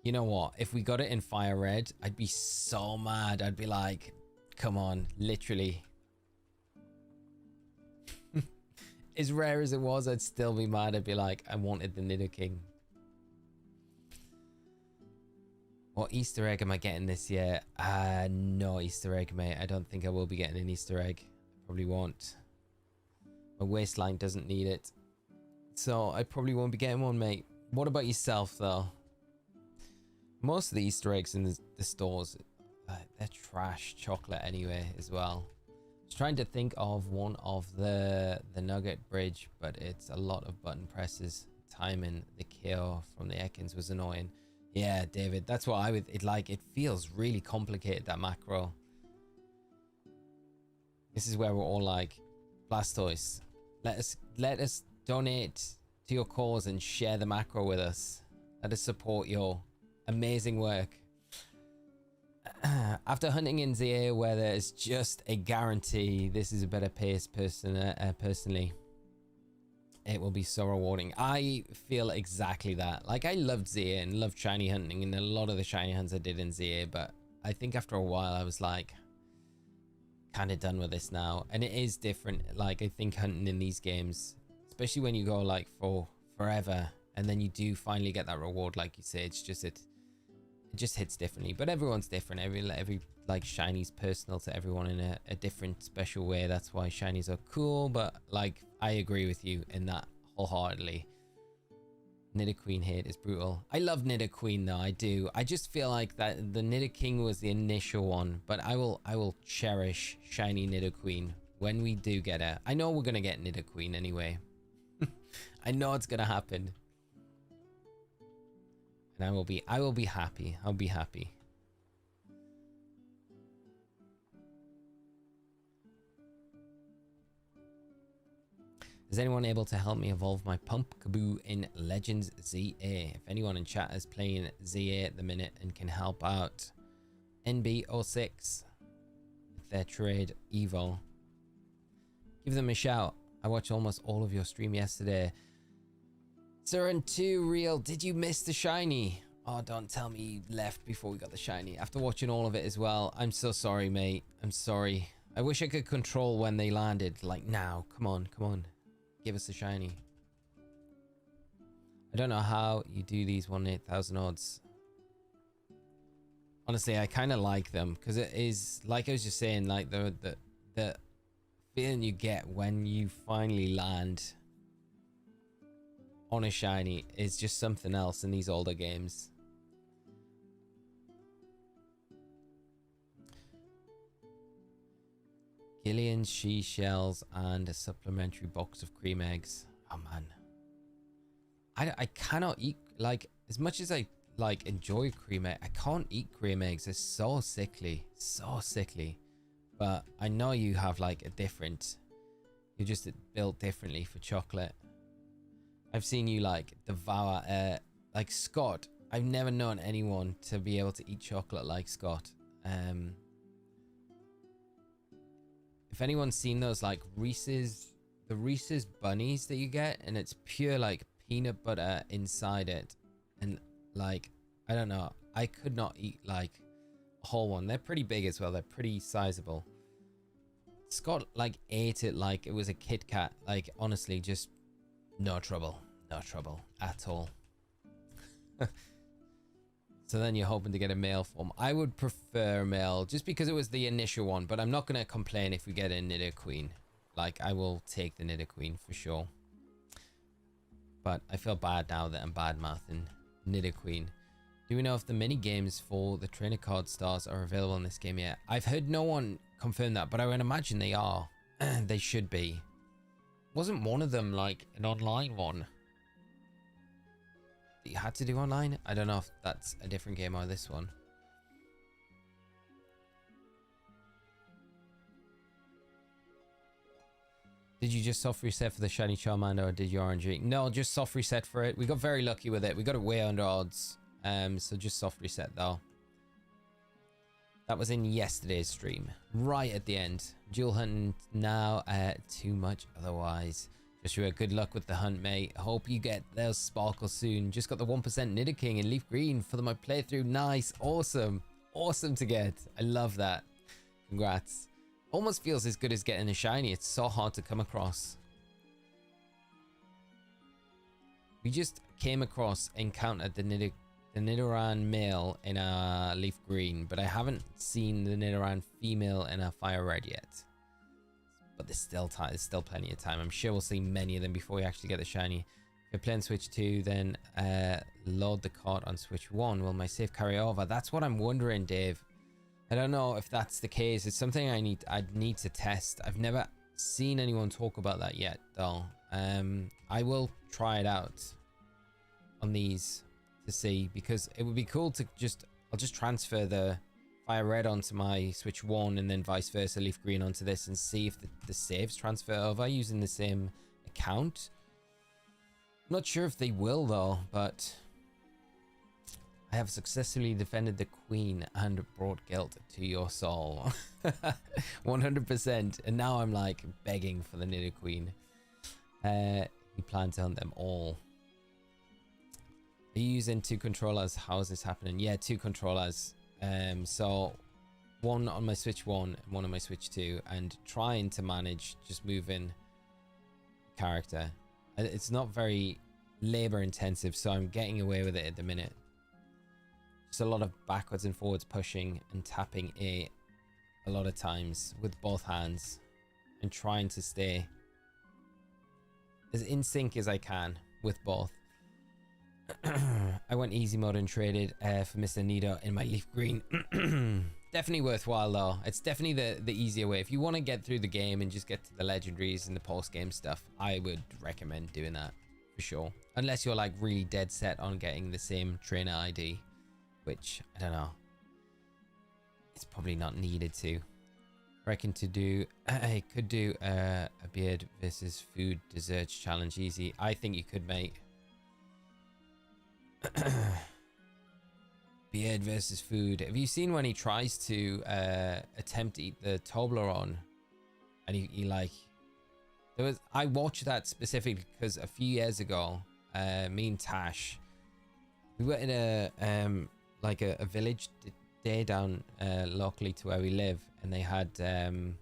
You know what? If we got it in fire red, I'd be so mad. I'd be like, come on, literally. As rare as it was, I'd still be mad. I'd be like, I wanted the Nidoking. What Easter egg am I getting this year? No Easter egg, mate. I don't think I will be getting an Easter egg. Probably won't. My waistline doesn't need it. So I probably won't be getting one, mate. What about yourself, though? Most of the Easter eggs in the stores, they're trash chocolate anyway, as well. I was trying to think of one of the Nugget Bridge, but it's a lot of button presses. Timing the KO from the Ekans was annoying. Yeah, David, that's what I would. It feels really complicated, that macro. This is where we're all like, Blastoise, let us donate to your cause and share the macro with us. Let us support your amazing work. After hunting in ZA where there's just a guarantee, this is a better pace personally. It will be so rewarding. I feel exactly that. Like, I loved ZA and loved shiny hunting, and a lot of the shiny hunts I did in ZA, but I think after a while I was like, kind of done with this now. And it is different. Like, I think hunting in these games, especially when you go like for forever and then you do finally get that reward, like you say, it's just it just hits differently. But everyone's different. Every like shiny's personal to everyone in a different special way. That's why shinies are cool. But like, I agree with you in that wholeheartedly. Nidoqueen hate is brutal. I love Nidoqueen though. I do. I just feel like that the Nidoking was the initial one, but I will cherish shiny Nidoqueen when we do get it. I know we're gonna get Nidoqueen anyway. I know it's gonna happen. And I will be happy. I'll be happy. Is anyone able to help me evolve my Pumpkaboo in Legends ZA? If anyone in chat is playing ZA at the minute and can help out NB06 with their trade Evo, give them a shout. I watched almost all of your stream yesterday. Surin 2 Real, did you miss the shiny? Oh, don't tell me you left before we got the shiny. After watching all of it as well, I'm so sorry, mate. I'm sorry. I wish I could control when they landed. Like, now. Come on, come on. Give us the shiny. I don't know how you do these 1 in 8,000 odds. Honestly, I kind of like them because it is, like I was just saying, like the feeling you get when you finally land on a shiny is just something else in these older games. Gillian she shells and a supplementary box of cream eggs. Oh man, I cannot eat, like, as much as I like enjoy cream egg, I can't eat cream eggs. They're so sickly, so sickly. But I know you have like a different, you're just built differently for chocolate. I've seen you like devour like Scott. I've never known anyone to be able to eat chocolate like Scott. If anyone's seen those like the Reese's bunnies that you get, and it's pure like peanut butter inside it, and like, I don't know, I could not eat like a whole one. They're pretty big as well. They're pretty sizable. Scott like ate it like it was a Kit Kat. Like honestly, just no trouble at all. So then you're hoping to get a male form. I would prefer male just because it was the initial one, but I'm not going to complain if we get a Nidoqueen. Like, I will take the Nidoqueen for sure. But I feel bad now that I'm bad-mouthing Nidoqueen. Do we know if the mini games for the trainer card stars are available in this game yet? I've heard no one confirm that, but I would imagine they are. They should be. Wasn't one of them like an online one? You had to do online? I don't know if that's a different game or this one. Did you just soft reset for the shiny Charmander or did you RNG? No, just soft reset for it. We got very lucky with it. We got it way under odds. So just soft reset though. That was in yesterday's stream. Right at the end. Dual hunting now. Too much otherwise. Joshua, good luck with the hunt, mate. Hope you get those sparkles soon. Just got the 1% Nidoking in Leaf Green for my playthrough. Nice. Awesome. Awesome to get. I love that. Congrats. Almost feels as good as getting a shiny. It's so hard to come across. We just came across, encountered the Nidaran male in a Leaf Green, but I haven't seen the Nidaran female in a Fire Red yet. But there's still time. There's still plenty of time. I'm sure we'll see many of them before we actually get the shiny. If you're playing Switch 2, then load the cart on Switch 1. Will my save carry over? That's what I'm wondering, Dave. I don't know if that's the case. It's something I'd need to test. I've never seen anyone talk about that yet, though. I will try it out on these to see, because it would be cool to I'll just transfer the Fire Red onto my Switch 1 and then vice versa, Leaf Green onto this, and see if the saves transfer over using the same account. I'm not sure if they will though, but I have successfully defended the Queen and brought guilt to your soul. 100%. And now I'm like begging for the Nidoqueen. He plans to hunt them all. Are you using 2 controllers? How is this happening? Yeah, 2 controllers. So one on my Switch 1 and one on my Switch 2, and trying to manage just moving character. It's not very labor intensive, so I'm getting away with it at the minute. Just a lot of backwards and forwards pushing and tapping a lot of times with both hands and trying to stay as in sync as I can with both. I went easy mode and traded for Mr. Nido in my Leaf Green. Definitely worthwhile though. It's definitely the easier way. If you want to get through the game and just get to the legendaries and the post-game stuff, I would recommend doing that for sure. Unless you're like really dead set on getting the same trainer ID, which I don't know. It's probably not needed to. I reckon to do, I could do a beard versus food desserts challenge easy. I think you could, mate. Beard versus food. Have you seen when he tries to attempt to eat the Toblerone, and he like, I watched that specifically because a few years ago, me and Tash, we were in a like a village day down locally to where we live, and they had an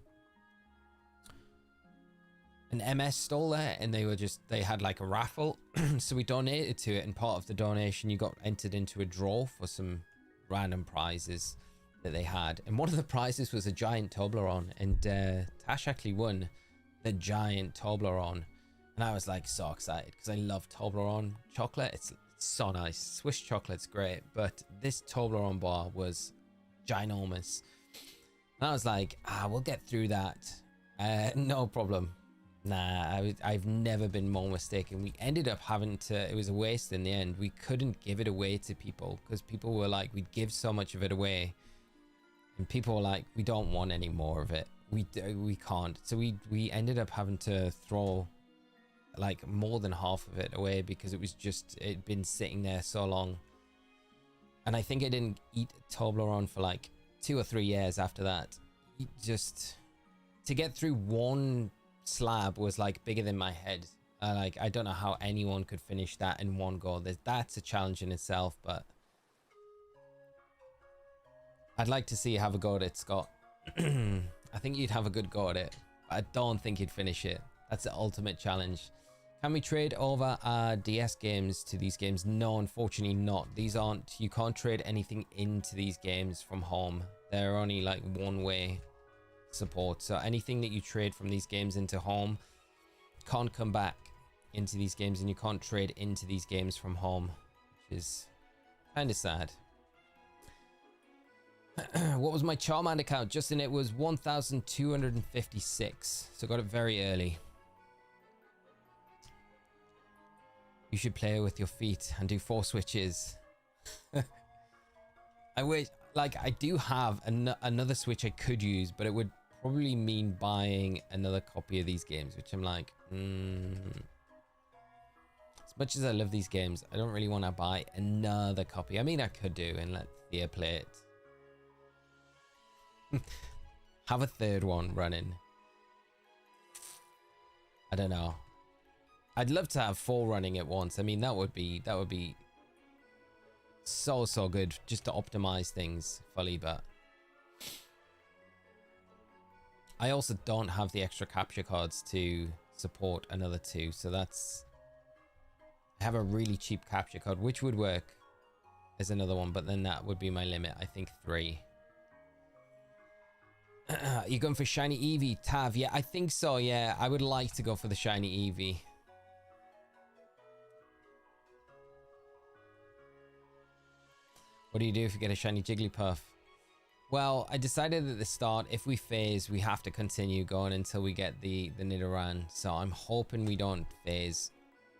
MS stall there, and they had like a raffle. So we donated to it, and part of the donation you got entered into a draw for some random prizes that they had, and one of the prizes was a giant Toblerone, and Tash actually won the giant Toblerone, and I was like so excited because I love Toblerone chocolate. It's so nice. Swiss chocolate's great, but this Toblerone bar was ginormous, and I was like, we'll get through that, no problem. Nah, I've never been more mistaken. We ended up having to, it was a waste in the end. We couldn't give it away to people because people were like, we'd give so much of it away, and people were like, we don't want any more of it. We can't. So we ended up having to throw like more than half of it away because it was just, it'd been sitting there so long. And I think I didn't eat Toblerone for like 2 or 3 years after that. Just to get through one slab was like bigger than my head. Like, I don't know how anyone could finish that in one go. That's a challenge in itself, but I'd like to see you have a go at it, Scott. I think you'd have a good go at it. I don't think you'd finish it. That's the ultimate challenge. Can we trade over our DS games to these games? No, unfortunately not. These aren't, you can't trade anything into these games from home. They're only like one-way support. So anything that you trade from these games into home can't come back into these games, and you can't trade into these games from home, which is kind of sad. What was my Charmander count? Justin, it was 1,256. So got it very early. You should play with your feet and do 4 switches. I wish, like, I do have another switch I could use, but it would probably mean buying another copy of these games, which I'm like, as much as I love these games, I don't really want to buy another copy. I mean, I could do and let Thea play it. Have a third one running. I don't know. I'd love to have 4 running at once. I mean, that would be so good just to optimize things fully, but I also don't have the extra capture cards to support another 2, so that's, I have a really cheap capture card, which would work as another one, but then that would be my limit. I think 3. You going for shiny Eevee, Tav? Yeah, I think so. Yeah, I would like to go for the shiny Eevee. What do you do if you get a shiny Jigglypuff? Well, I decided at the start, if we phase, we have to continue going until we get the Nidaran. So I'm hoping we don't phase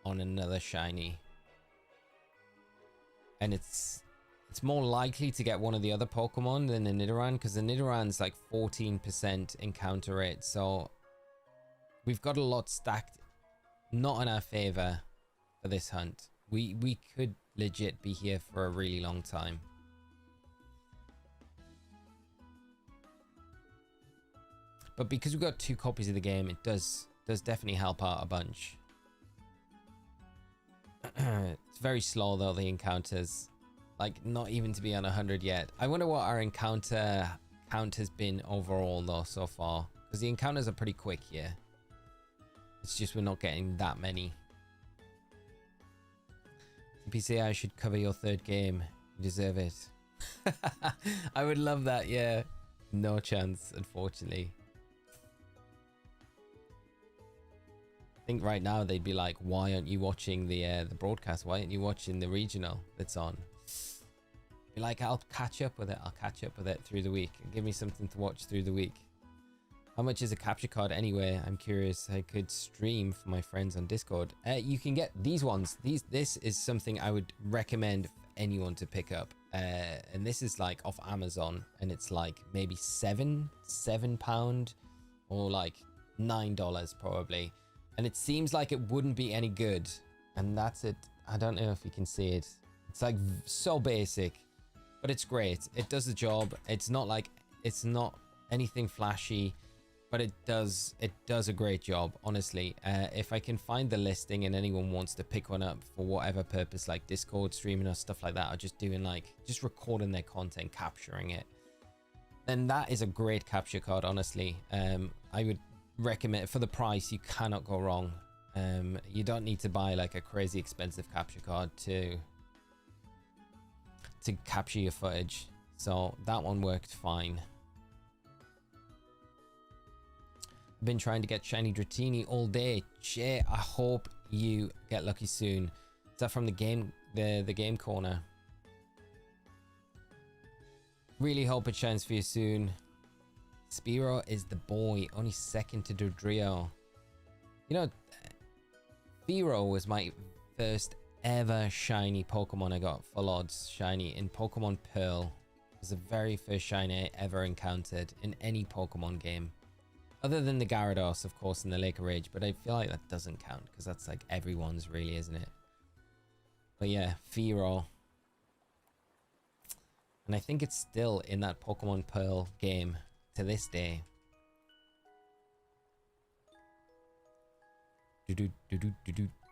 on another shiny. And it's more likely to get one of the other Pokemon than the Nidoran, because the Nidoran's like 14% encounter rate. So we've got a lot stacked, not in our favor for this hunt. We could legit be here for a really long time. But because we've got 2 copies of the game, it does definitely help out a bunch. It's very slow though, the encounters. Like, not even to be on 100 yet. I wonder what our encounter count has been overall though so far, because the encounters are pretty quick here. It's just we're not getting that many. PCI should cover your 3rd game. You deserve it. I would love that, yeah. No chance, unfortunately. I think right now they'd be like, why aren't you watching the broadcast? Why aren't you watching the regional that's on? Be like, I'll catch up with it. I'll catch up with it through the week. Give me something to watch through the week. How much is a capture card anyway? I'm curious. I could stream for my friends on Discord. You can get these ones. This is something I would recommend for anyone to pick up. And this is like off Amazon, and it's like maybe £7 or like $9 probably. And it seems like it wouldn't be any good. And that's it. I don't know if you can see it. It's like so basic, but it's great. It does the job. It's not like, it's not anything flashy, but it does a great job, honestly. If I can find the listing and anyone wants to pick one up for whatever purpose, like Discord streaming or stuff like that, or just doing like, just recording their content, capturing it, then that is a great capture card, honestly. I would recommend, for the price, you cannot go wrong. You don't need to buy like a crazy expensive capture card to capture your footage. So that one worked fine. Been trying to get shiny Dratini all day. Jay, I hope you get lucky soon. Is that from the game, the game corner? Really hope it shines for you soon. Spearow is the boy, only second to Dodrio. You know, Spearow was my first ever shiny Pokemon I got full odds shiny in Pokemon Pearl. It was the very first shiny I ever encountered in any Pokemon game. Other than the Gyarados, of course, in the Lake of Rage, but I feel like that doesn't count because that's like everyone's really, isn't it? But yeah, Fearow. And I think it's still in that Pokemon Pearl game to this day.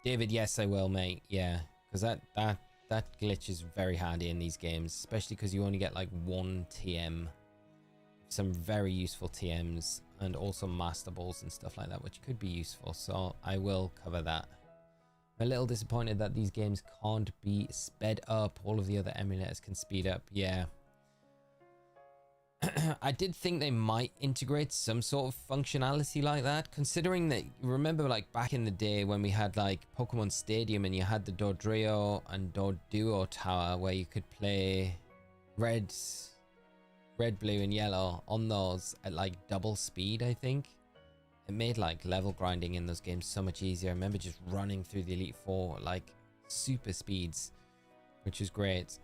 David, yes, I will, mate. Yeah, because that that glitch is very handy in these games, especially because you only get like one TM. Some very useful TMs and also master balls and stuff like that, which could be useful. So I will cover that. I'm a little disappointed that these games can't be sped up. All of the other emulators can speed up. Yeah. I did think they might integrate some sort of functionality like that, considering that, remember like back in the day when we had like Pokemon Stadium and you had the Dodrio and Doduo Tower where you could play red, blue and yellow on those at like double speed. I think it made like level grinding in those games so much easier. I remember just running through the Elite Four like super speeds, which is great.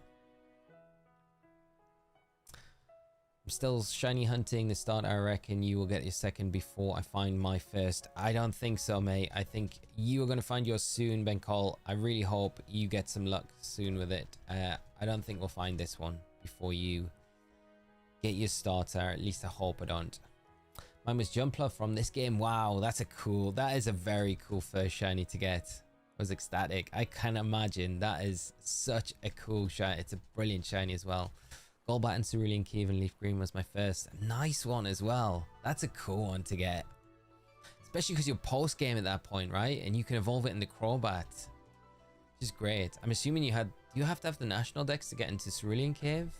I'm still shiny hunting the start. I reckon you will get your second before I find my first. I don't think so, mate. I think you are going to find yours soon, Ben Cole. I really hope you get some luck soon with it. I don't think we'll find this one before you get your starter. At least I hope I don't. Mine was Jumpler from this game. Wow, that is a very cool first shiny to get. I was ecstatic. I can imagine that is such a cool shiny. It's a brilliant shiny as well. Golbat and Cerulean Cave and Leaf Green was my first. Nice one as well. That's a cool one to get. Especially because you're post game at that point, right? And you can evolve it into Crobat. Which is great. I'm assuming you have to have the national dex to get into Cerulean Cave?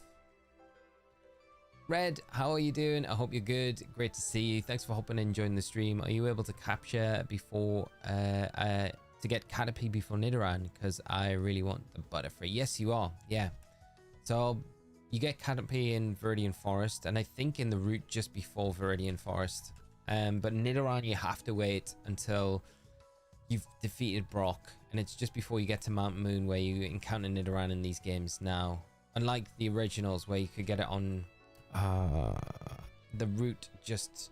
Red, how are you doing? I hope you're good. Great to see you. Thanks for hopping in and joining the stream. Are you able to capture before to get Caterpie before Nidoran? Because I really want the Butterfree. Yes, you are. Yeah. So you get Caterpie in Viridian Forest, and I think in the route just before Viridian Forest. But Nidaran, you have to wait until you've defeated Brock, and it's just before you get to Mount Moon where you encounter Nidaran in these games now. Unlike the originals where you could get it on the route just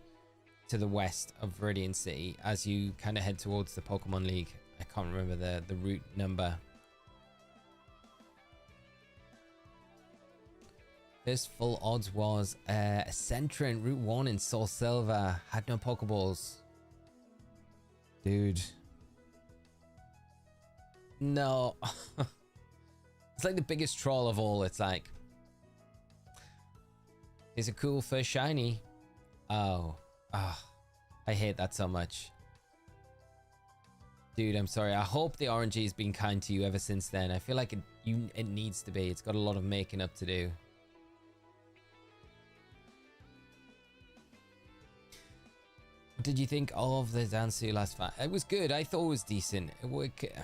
to the west of Viridian City as you kind of head towards the Pokemon League. I can't remember the route number. First full odds was Centrin Route 1 in Soul Silver. Had no Pokeballs. Dude. No. It's like the biggest troll of all. It's like, it's a cool first shiny. Oh. I hate that so much. Dude, I'm sorry. I hope the RNG has been kind to you ever since then. I feel like it needs to be. It's got a lot of making up to do. What did you think of the dance to your last fight? It was good. I thought it was decent. It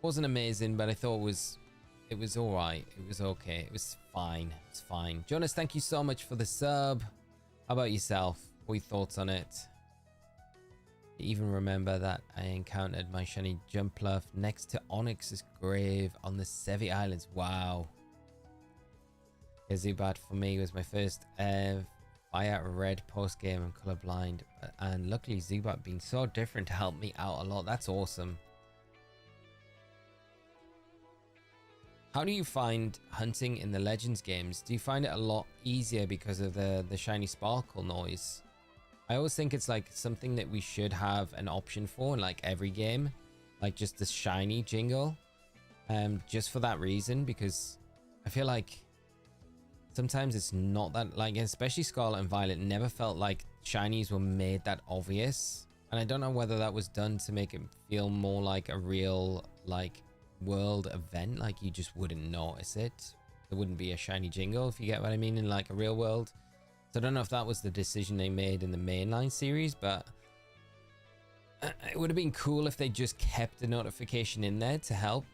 wasn't amazing, but I thought it was all right. It was okay. It was fine. It's fine. Jonas, thank you so much for the sub. How about yourself? What are your thoughts on it? I even remember that I encountered my shiny Jumpluff next to Onyx's grave on the Sevi Islands. Wow. Yeah, Zubat for me was my first Fire Red post game. I'm colorblind, and luckily Zubat being so different to help me out a lot. That's awesome. How do you find hunting in the Legends games? Do you find it a lot easier because of the shiny sparkle noise? I always think it's like something that we should have an option for in like every game, like just the shiny jingle, just for that reason, because I feel like sometimes it's not that, like, especially Scarlet and Violet never felt like shinies were made that obvious. And I don't know whether that was done to make it feel more like a real, like, world event. Like, you just wouldn't notice it. There wouldn't be a shiny jingle, if you get what I mean, in like a real world. So I don't know if that was the decision they made in the mainline series, but it would have been cool if they just kept the notification in there to help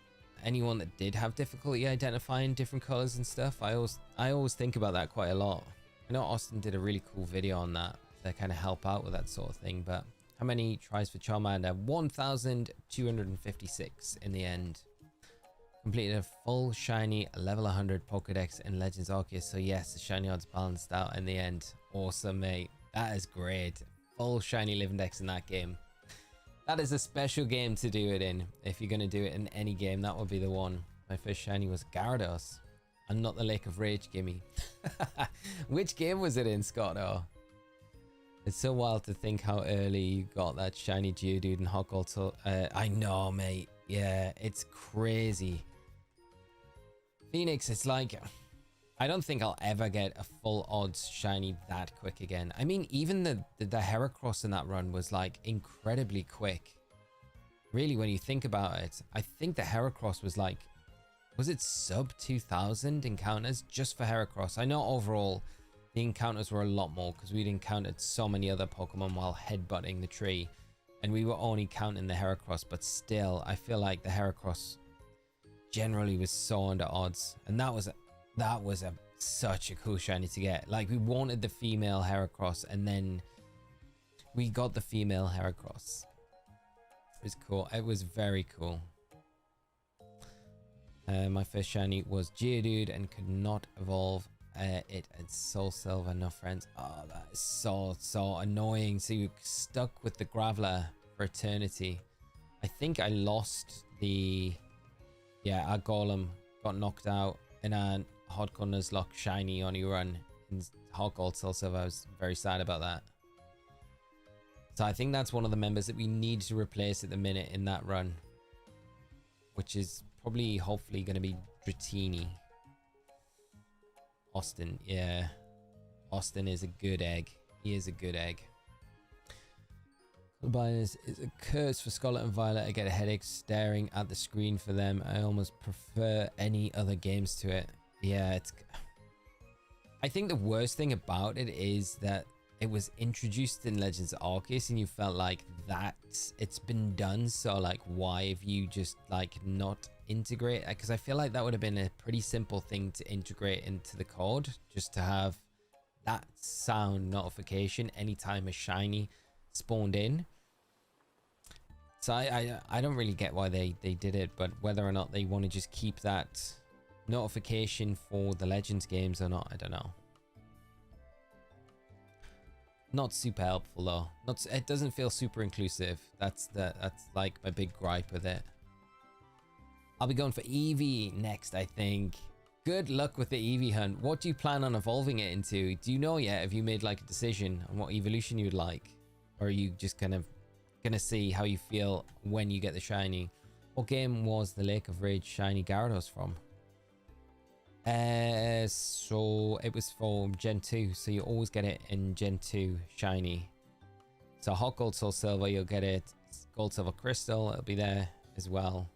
anyone that did have difficulty identifying different colors and stuff. I always think about that quite a lot. I know Austin did a really cool video on that to kind of help out with that sort of thing. But how many tries for Charmander? 1,256 in the end. Completed a full shiny level 100 Pokedex in Legends Arceus. So yes, the shiny odds balanced out in the end. Awesome, mate. That is great. Full shiny living dex in that game. That is a special game to do it in. If you're going to do it in any game, that would be the one. My first shiny was Gyarados, and not the Lake of Rage, gimme. Which game was it in, Scotto? It's so wild to think how early you got that shiny Geodude and Hot Gold. I know, mate. Yeah, it's crazy. Phoenix, it's like, I don't think I'll ever get a full odds shiny that quick again. I mean, even the Heracross in that run was like incredibly quick. Really, when you think about it, I think the Heracross was like, was it sub 2000 encounters just for Heracross? I know overall the encounters were a lot more because we'd encountered so many other Pokemon while headbutting the tree, and we were only counting the Heracross, but still, I feel like the Heracross generally was so under odds, and that was such a cool shiny to get. Like, we wanted the female Heracross, and then we got the female Heracross. It was cool. It was very cool. My first shiny was Geodude and could not evolve it at Soul Silver. No friends. Oh, that is so annoying. So you're stuck with the Graveler for eternity. I think I lost the... Yeah, our Golem got knocked out in a Hardcore Nuzlocke shiny only run in Hard Gold Soul Silver. I was very sad about that. So I think that's one of the members that we need to replace at the minute in that run, which is probably hopefully going to be Dratini. Austin, yeah. Austin is a good egg. He is a good egg. Is a curse for Scarlet and Violet. I get a headache staring at the screen for them. I almost prefer any other games to it. Yeah, it's... I think the worst thing about it is that it was introduced in Legends Arceus and you felt like that it's been done, so like why have you just like not integrate? Because I feel like that would have been a pretty simple thing to integrate into the code, just to have that sound notification anytime a shiny spawned in. So I don't really get why they did it, but whether or not they want to just keep that notification for the Legends games or not, I don't know. Not super helpful though. It doesn't feel super inclusive. That's like my big gripe with it. I'll be going for Eevee next, I think. Good luck with the Eevee hunt. What do you plan on evolving it into? Do you know yet? Have you made like a decision on what evolution you'd like? Or are you just kind of gonna see how you feel when you get the shiny? What game was the Lake of Rage shiny Gyarados from? So it was for Gen 2, so you always get it in Gen 2 shiny. So Hot Gold Soul Silver, you'll get it. Gold Silver Crystal, it'll be there as well.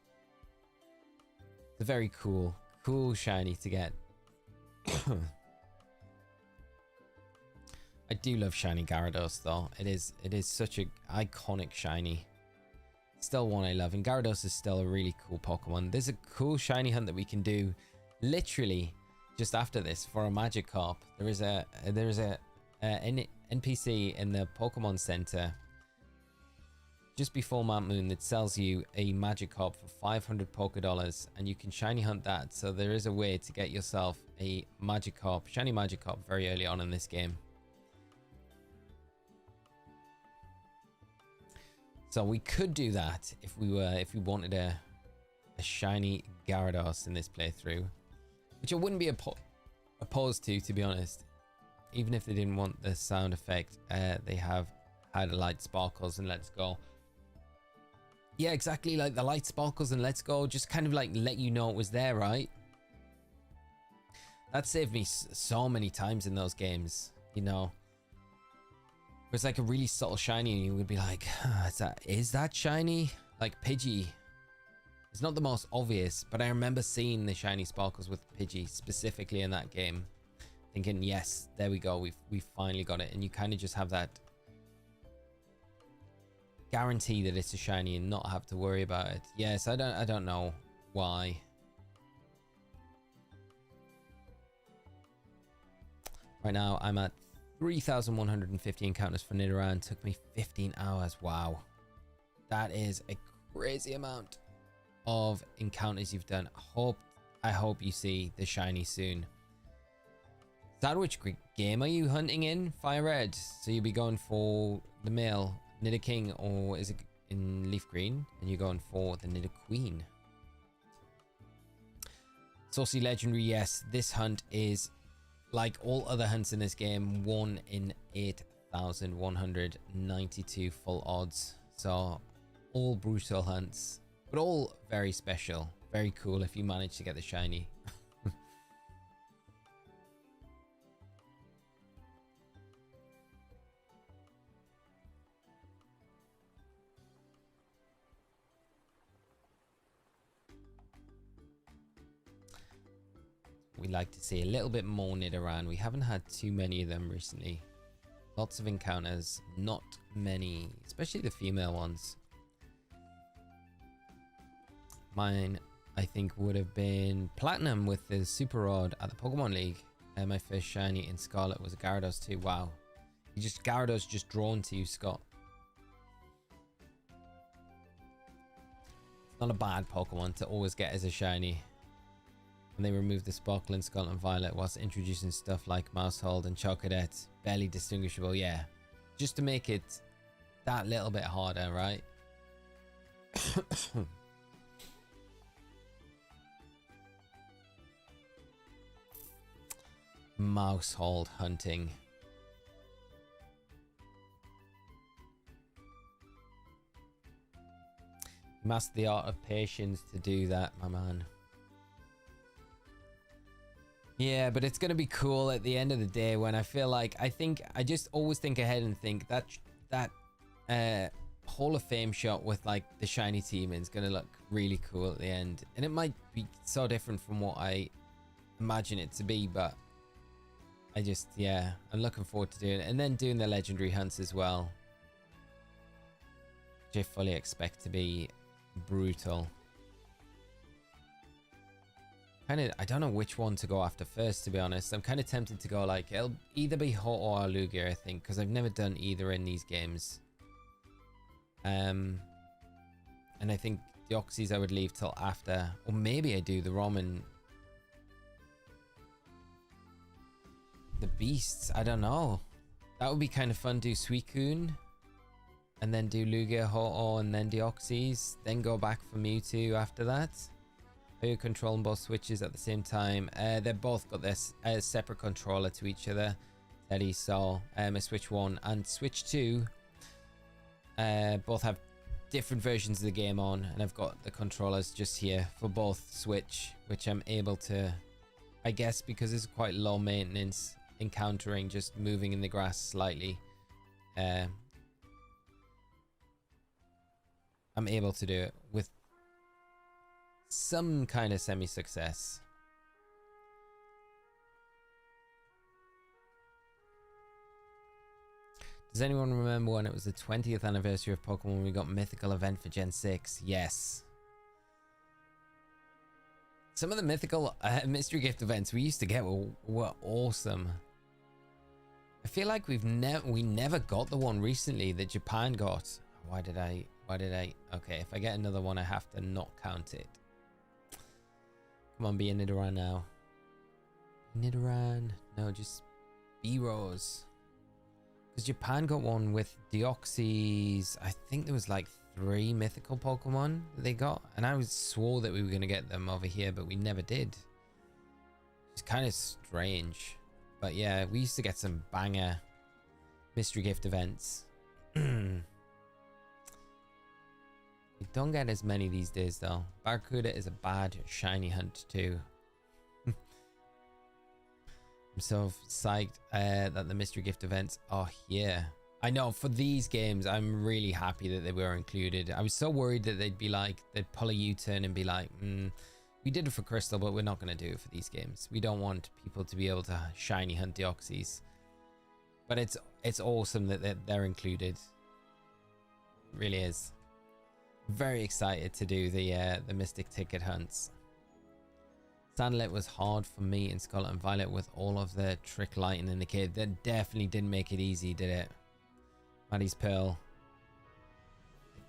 It's a very cool shiny to get. I do love shiny Gyarados though. It is such a iconic shiny. Still one I love, and Gyarados is still a really cool Pokemon. There's a cool shiny hunt that we can do literally just after this for a Magikarp. There is a NPC in the Pokemon Center just before Mount Moon that sells you a Magikarp for 500 Pokédollars, and you can shiny hunt that. So there is a way to get yourself a Magikarp, shiny Magikarp, very early on in this game. So we could do that if we wanted a shiny Gyarados in this playthrough, which I wouldn't be opposed to be honest. Even if they didn't want the sound effect, they have had a light sparkles and let's go. Yeah, exactly, like the light sparkles and let's go, just kind of like let you know it was there, right? That saved me so many times in those games, you know. It's like a really subtle shiny and you would be like, is that shiny? Like Pidgey. It's not the most obvious, but I remember seeing the shiny sparkles with Pidgey specifically in that game, thinking, yes, there we go, we finally got it. And you kind of just have that guarantee that it's a shiny and not have to worry about it. Yes, I don't know why. Right now I'm at 3,150 encounters for Nidaran. Took me 15 hours. Wow, that is a crazy amount of encounters you've done. I hope you see the shiny soon. Sad, which game are you hunting in? Fire Red. So you'll be going for the male Nidoking, or is it in Leaf Green? And you're going for the Nidoqueen. Saucy Legendary, yes. This hunt is like all other hunts in this game, 1 in 8,192 full odds. So all brutal hunts, but all very special. Very cool if you manage to get the shiny. we like to see a little bit more Nidaran. We haven't had too many of them recently. Lots of encounters, not many, especially the female ones. Mine, I think, would have been Platinum with the Super Rod at the Pokemon League. And my first shiny in Scarlet was a Gyarados too. Wow. Gyarados just drawn to you, Scott. It's not a bad Pokemon to always get as a shiny. And they removed the sparkle in Scarlet and Violet whilst introducing stuff like Mousehold and Chocodet. Barely distinguishable, yeah. Just to make it that little bit harder, right? Mousehold hunting. Master the art of patience to do that, my man. Yeah, but it's going to be cool at the end of the day when I feel like I just always think ahead and think that Hall of Fame shot with like the shiny team is going to look really cool at the end. And it might be so different from what I imagine it to be, but yeah, I'm looking forward to doing it. And then doing the legendary hunts as well, which I fully expect to be brutal. I don't know which one to go after first, to be honest. I'm kind of tempted to go like, it'll either be Hot or Lugia, I think, because I've never done either in these games. And I think Deoxys I would leave till after, or maybe I do the ROM and the beasts. I don't know. That would be kind of fun. Do Suicune and then do Lugia, Ho-Oh, and then Deoxys, then go back for Mewtwo after that. Are you controlling both switches at the same time? They've both got this separate controller to each other, Teddy. So a Switch 1 and Switch 2 both have different versions of the game on, and I've got the controllers just here for both Switch, which I'm able to, I guess, because it's quite low maintenance, encountering just moving in the grass slightly. I'm able to do it with some kind of semi-success. Does anyone remember when it was the 20th anniversary of Pokemon when we got Mythical event for Gen 6? Yes. Some of the mythical mystery gift events we used to get were awesome. I feel like we never got the one recently that Japan got. Why did I? Okay, if I get another one, I have to not count it. Come on, be a Nidoran now. Nidoran. No, just B-Rose. Because Japan got one with Deoxys. I think there was like 3 mythical Pokemon that they got. And I swore that we were going to get them over here, but we never did. It's kind of strange. But yeah, we used to get some banger mystery gift events. We don't get as many these days though. Barracuda is a bad shiny hunt too. I'm so psyched that the mystery gift events are here. I know for these games, I'm really happy that they were included. I was so worried that they'd pull a U-turn and be like, we did it for Crystal, but we're not going to do it for these games. We don't want people to be able to shiny hunt Deoxys. But it's awesome that they're included. It really is. Very excited to do the Mystic Ticket hunts. Sandlet was hard for me in Scarlet and Violet with all of the trick lighting in the cave. That definitely didn't make it easy, did it? Maddie's Pearl.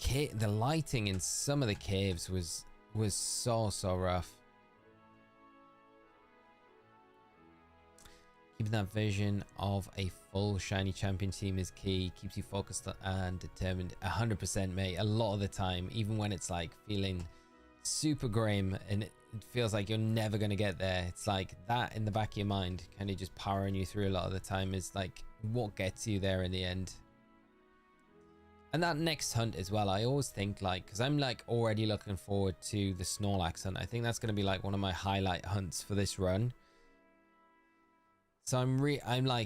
The lighting in some of the caves was so rough. Keeping that vision of a full shiny champion team is key. Keeps you focused and determined. 100%, mate. A lot of the time, even when it's like feeling super grim and it feels like you're never going to get there, it's like that in the back of your mind, kind of just powering you through a lot of the time, is like what gets you there in the end. And that next hunt as well, I always think like, because I'm like already looking forward to the Snorlax hunt. I think that's going to be like one of my highlight hunts for this run. So I'm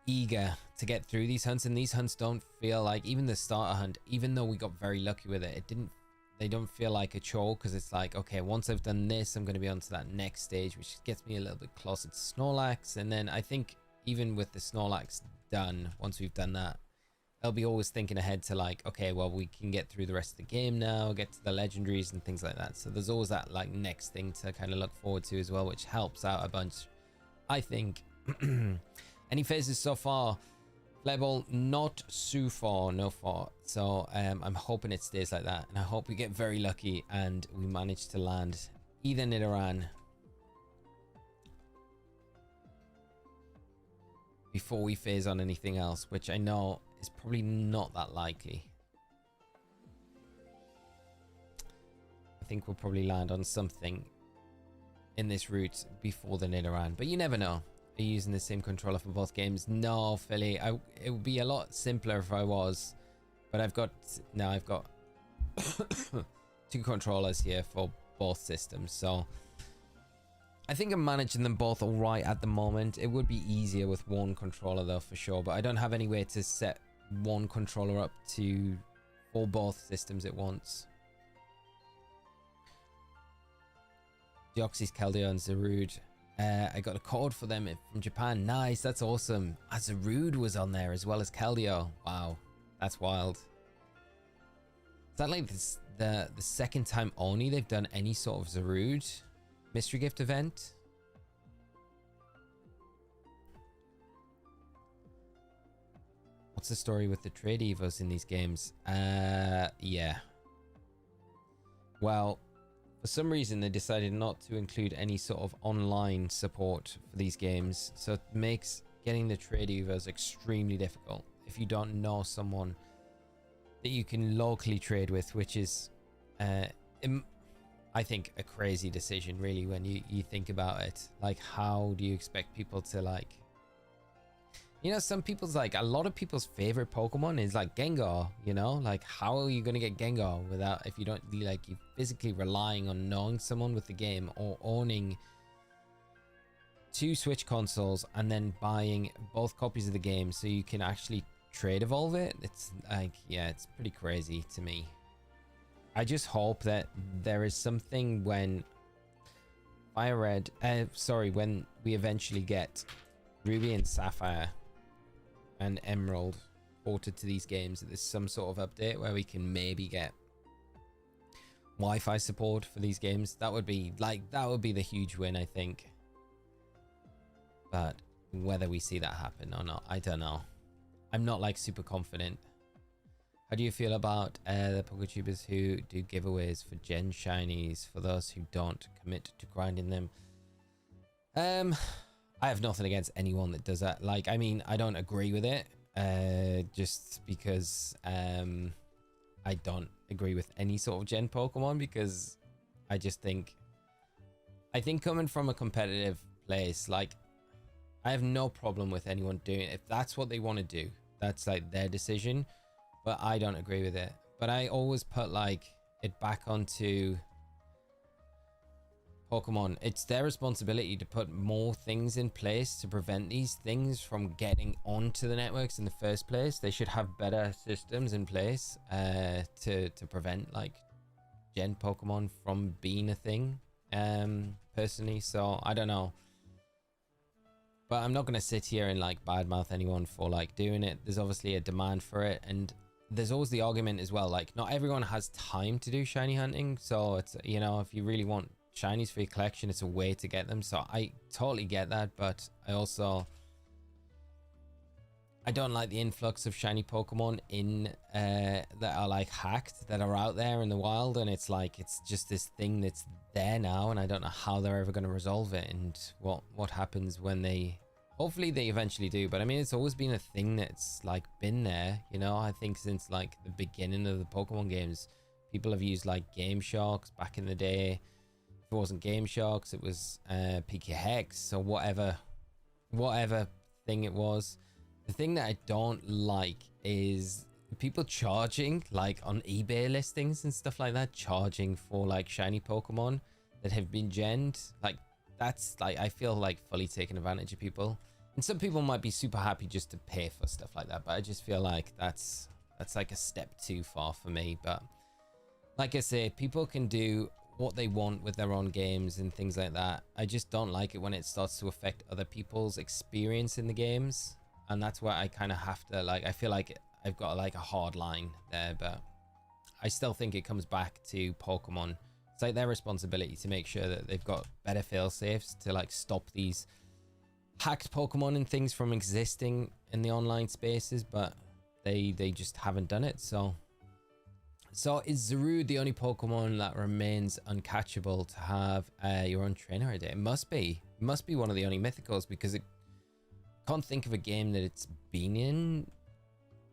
eager to get through these hunts, and these hunts don't feel like, even the starter hunt, even though we got very lucky with it, they don't feel like a chore, because it's like, okay, once I've done this, I'm going to be on to that next stage, which gets me a little bit closer to Snorlax. And then I think even with the Snorlax done, once we've done that, I'll be always thinking ahead to like, okay, well, we can get through the rest of the game now, get to the legendaries and things like that. So there's always that like next thing to kind of look forward to as well, which helps out a bunch, I think. Any phases so far? Flare not so far, no far. So I'm hoping it stays like that, and I hope we get very lucky and we manage to land either Nidaran before we phase on anything else, which I know is probably not that likely. I think we'll probably land on something in this route before the Nidaran, but you never know. Are you using the same controller for both games? No, Philly. It would be a lot simpler if I was, but I've got two controllers here for both systems, so I think I'm managing them both all right at the moment. It would be easier with one controller though, for sure, but I don't have any way to set one controller up for both systems at once. Deoxys, Keldeo, and Zarude. I got a code for them from Japan. Nice, that's awesome. Zarude was on there as well as Keldeo. Wow, that's wild. Is that like this, the second time only they've done any sort of Zarude mystery gift event? What's the story with the trade evos in these games? Yeah. Well, for some reason, they decided not to include any sort of online support for these games, so it makes getting the trade evos extremely difficult if you don't know someone that you can locally trade with, which is, I think, a crazy decision, really, when you think about it. Like, how do you expect people to, like... You know, a lot of people's favorite Pokemon is like Gengar, you know? Like, how are you going to get Gengar without, if you don't, like, you physically relying on knowing someone with the game or owning 2 Switch consoles and then buying both copies of the game so you can actually trade evolve it? It's like, yeah, it's pretty crazy to me. I just hope that there is something when when we eventually get Ruby and Sapphire and Emerald ported to these games, that there's some sort of update where we can maybe get Wi-Fi support for these games. That would be the huge win, I think. But whether we see that happen or not, I don't know. I'm not like super confident. How do you feel about the PokeTubers who do giveaways for Gen Shinies for those who don't commit to grinding them? I have nothing against anyone that does that. Like, I mean, I don't agree with it, just because I don't agree with any sort of Gen Pokemon, because I think coming from a competitive place, like, I have no problem with anyone doing it. If that's what they want to do, that's like their decision, but I don't agree with it. But I always put like it back onto Pokemon. It's their responsibility to put more things in place to prevent these things from getting onto the networks in the first place. They should have better systems in place to prevent like Gen Pokemon from being a thing, personally. So I don't know, but I'm not going to sit here and like badmouth anyone for like doing it. There's obviously a demand for it, and there's always the argument as well, like not everyone has time to do shiny hunting. So it's, you know, if you really want shinies for your collection, it's a way to get them. So I totally get that, but I don't like the influx of shiny Pokemon in that are like hacked, that are out there in the wild, and it's like it's just this thing that's there now, and I don't know how they're ever going to resolve it, and what happens when they, hopefully they eventually do. But I mean, it's always been a thing that's like been there, you know. I think since like the beginning of the Pokemon games, people have used like Game Sharks back in the day. It wasn't Game Sharks, it was PK Hex or whatever thing it was. The thing that I don't like is people charging, like on eBay listings and stuff like that, charging for like shiny Pokemon that have been genned. Like, that's like, I feel like fully taking advantage of people. And some people might be super happy just to pay for stuff like that, but I just feel like that's like a step too far for me. But like I say, people can do what they want with their own games and things like that. I just don't like it when it starts to affect other people's experience in the games, and that's where I kind of have to, like, I feel like I've got like a hard line there, but I still think it comes back to Pokemon. It's like their responsibility to make sure that they've got better fail safes to like stop these hacked Pokemon and things from existing in the online spaces, but they just haven't done it. So is Zarude the only Pokemon that remains uncatchable to have your own trainer idea? It must be. It must be one of the only mythicals, because it can't think of a game that it's been in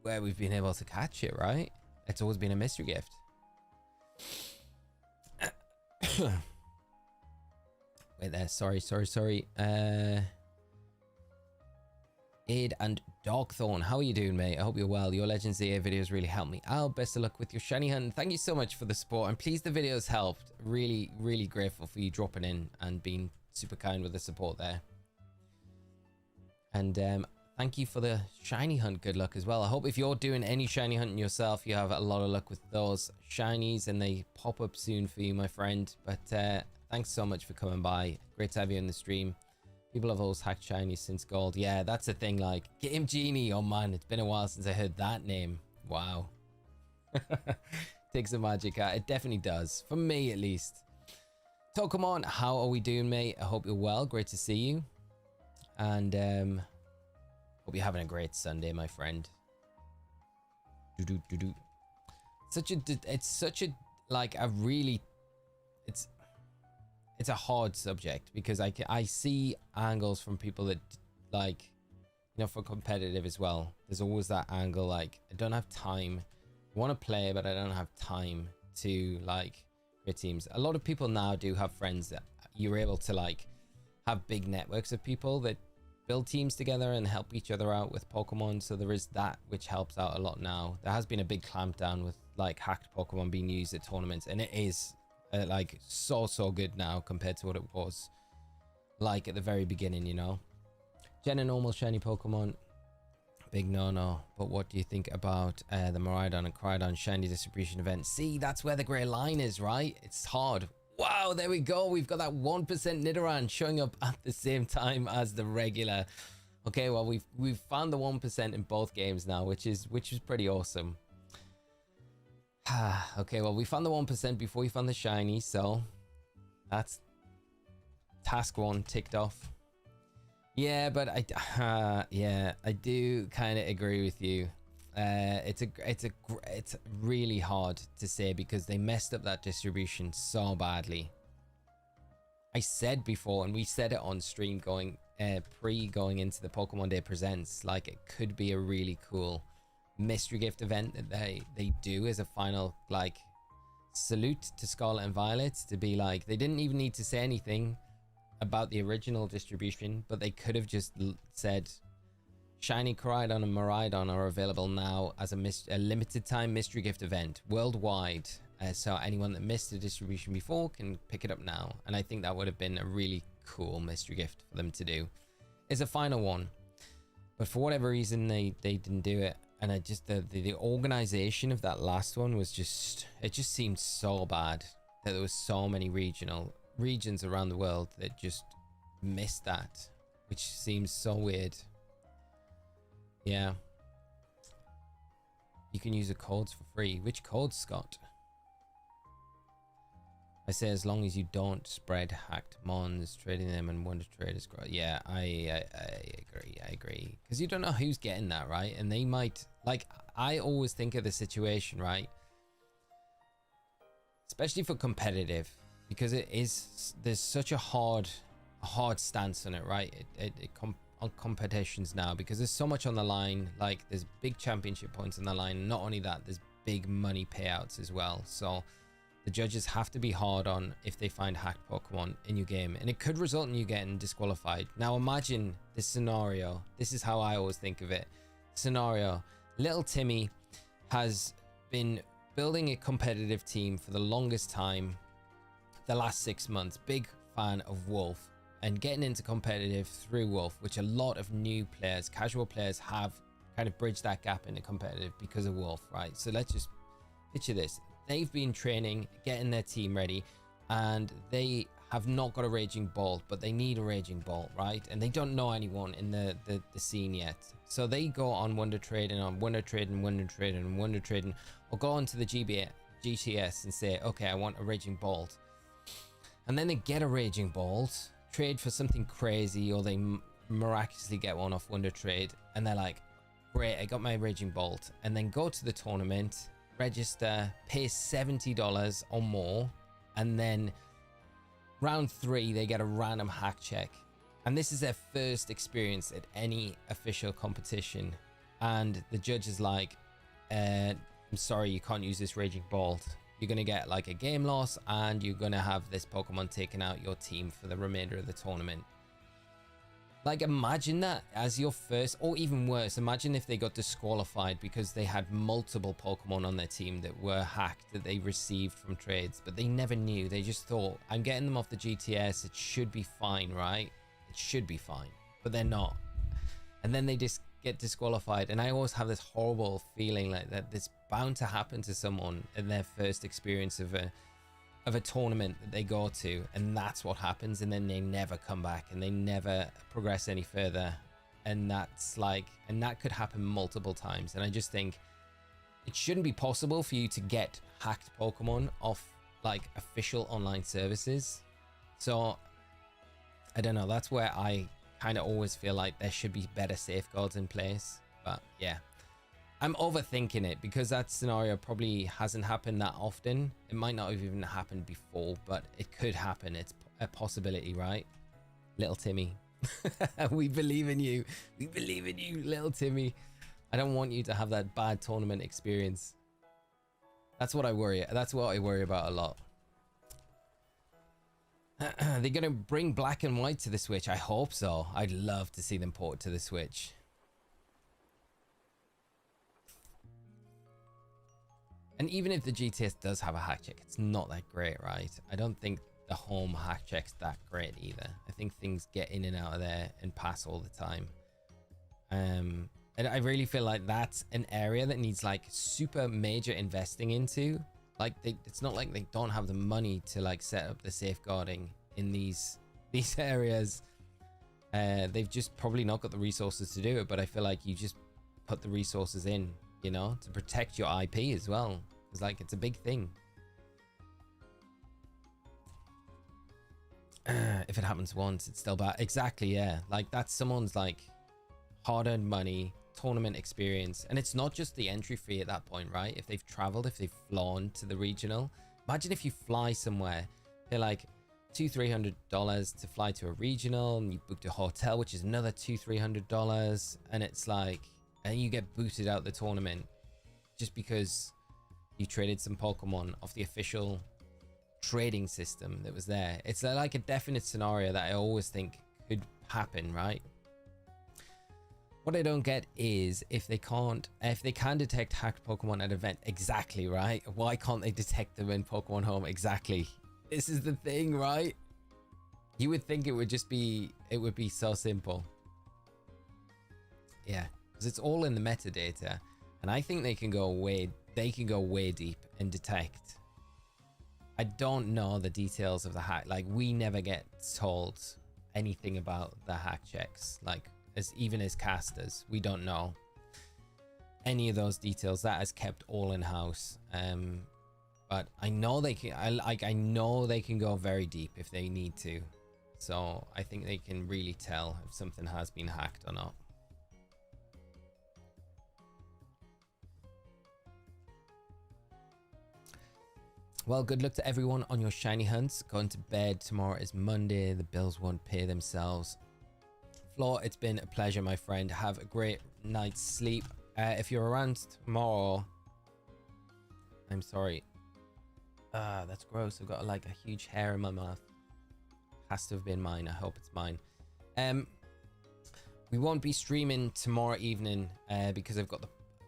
where we've been able to catch it, right? It's always been a mystery gift. Wait there, sorry. Id and Dogthorn, how are you doing, mate? I hope you're well. Your Legends of the Year videos really helped me out. Best of luck with your shiny hunt. Thank you so much for the support. I'm pleased the videos helped. Really, really grateful for you dropping in and being super kind with the support there. And thank you for the shiny hunt. Good luck as well. I hope if you're doing any shiny hunting yourself, you have a lot of luck with those shinies and they pop up soon for you, my friend. But thanks so much for coming by. Great to have you in the stream. People have always hacked shinies since gold. Yeah, that's the thing. Like, Game Genie. Oh man, it's been a while since I heard that name. Wow. Takes a magic out. It definitely does. For me, at least. Pokemon, how are we doing, mate? I hope you're well. Great to see you. And hope you're having a great Sunday, my friend. It's such a like a really it's a hard subject, because I see angles from people that, like, you know, for competitive as well. There's always that angle, like, I don't have time. I want to play, but I don't have time to, like, create teams. A lot of people now do have friends that you're able to, like, have big networks of people that build teams together and help each other out with Pokemon. So there is that, which helps out a lot now. There has been a big clampdown with, like, hacked Pokemon being used at tournaments, and it is like so good now compared to what it was like at the very beginning, you know. Gen a normal shiny Pokemon, big no. But what do you think about the Miraidon and Crydon shiny distribution event? See, that's where the gray line is, right? It's hard. Wow, there we go. We've got that 1% Nidoran showing up at the same time as the regular. Okay, well, we've found the 1% in both games now, which is pretty awesome. Okay, well, we found the 1% before we found the shiny, so that's task 1 ticked off. Yeah, but I do kind of agree with you. It's really hard to say, because they messed up that distribution so badly. I said before, and we said it on stream going into the Pokemon Day Presents, like, it could be a really cool mystery gift event that they do as a final, like, salute to Scarlet and Violet, to be like, they didn't even need to say anything about the original distribution, but they could have just said shiny Crydon and Miraidon are available now as a limited time mystery gift event worldwide, so anyone that missed the distribution before can pick it up now. And I think that would have been a really cool mystery gift for them to do. It's a final one, but for whatever reason they didn't do it. And I just, the organization of that last one was just, it just seemed so bad that there was so many regions around the world that just missed that, which seems so weird. Yeah. You can use the codes for free. Which codes, Scott? I say as long as you don't spread hacked mons, trading them and wonder traders grow. Yeah, I agree. Because you don't know who's getting that, right? And they might, like, I always think of the situation, right? Especially for competitive, because there's such a hard stance on it, right? On competitions now, because there's so much on the line. Like, there's big championship points on the line. Not only that, there's big money payouts as well. So the judges have to be hard on if they find hacked Pokemon in your game, and it could result in you getting disqualified. Now imagine this scenario. This is how I always think of it. Scenario: little Timmy has been building a competitive team for the longest time, the last 6 months. Big fan of Wolf, and getting into competitive through Wolf, which a lot of new players, casual players, have kind of bridged that gap into competitive because of Wolf, right? So let's just picture this. they've been training, getting their team ready, and they have not got a Raging Bolt, but they need a Raging Bolt, right? And they don't know anyone in the scene yet. So they go on Wonder Trading, or go onto the GTS and say, okay, I want a Raging Bolt. And then they get a Raging Bolt, trade for something crazy, or they miraculously get one off Wonder Trade, and they're like, great, I got my Raging Bolt. And then go to the tournament, register, pay $70 or more, and then round 3 they get a random hack check, and this is their first experience at any official competition, and the judge is like, I'm sorry, you can't use this Raging Bolt. You're gonna get like a game loss, and you're gonna have this Pokemon taken out your team for the remainder of the tournament. Like, imagine that as your first, or even worse, imagine if they got disqualified because they had multiple Pokemon on their team that were hacked, that they received from trades, but they never knew. They just thought, I'm getting them off the GTS, it should be fine, right? It should be fine, but they're not. And then they just get disqualified, and I always have this horrible feeling like that it's bound to happen to someone in their first experience of a tournament that they go to, and that's what happens, and then they never come back and they never progress any further. And that's like, and that could happen multiple times, and I just think it shouldn't be possible for you to get hacked Pokemon off like official online services. So I don't know, that's where I kind of always feel like there should be better safeguards in place. But yeah, I'm overthinking it because that scenario probably hasn't happened that often. It might not have even happened before, but it could happen. It's a possibility, right? Little Timmy. We believe in you. We believe in you, little Timmy. I don't want you to have that bad tournament experience. That's what I worry. That's what I worry about a lot. They're going to bring Black and White to the Switch. I hope so. I'd love to see them port to the Switch. And even if the GTS does have a hack check, it's not that great, right? I don't think the home hack check's that great either. I think things get in and out of there and pass all the time. And I really feel like that's an area that needs like super major investing into. Like it's not like they don't have the money to like set up the safeguarding in these areas. They've just probably not got the resources to do it, but I feel like you just put the resources in, you know, to protect your IP as well. It's like, it's a big thing. If it happens once, it's still bad. Exactly, yeah. Like, that's someone's like hard-earned money, tournament experience, and it's not just the entry fee at that point, right? If they've traveled, if they've flown to the regional, imagine if you fly somewhere, pay like $200-300 to fly to a regional, and you booked a hotel, which is another $200-300, and it's like, and you get booted out the tournament just because you traded some Pokemon off the official trading system that was there. It's like a definite scenario that I always think could happen, right? What I don't get is if they can detect hacked Pokemon at an event, exactly, right? Why can't they detect them in Pokemon Home? Exactly. This is the thing, right? You would think it would be so simple. Yeah, because it's all in the metadata, and I think they can go way deep and detect. I don't know the details of the hack. Like, we never get told anything about the hack checks. Like, even as casters, we don't know any of those details. That is kept all in house. But I know they can. I know they can go very deep if they need to. So I think they can really tell if something has been hacked or not. Well, good luck to everyone on your shiny hunts. Going to bed. Tomorrow is Monday. The bills won't pay themselves. Floor, it's been a pleasure, my friend. Have a great night's sleep. If you're around tomorrow, I'm sorry. That's gross. I've got like a huge hair in my mouth. Has to have been mine. I hope it's mine. We won't be streaming tomorrow evening because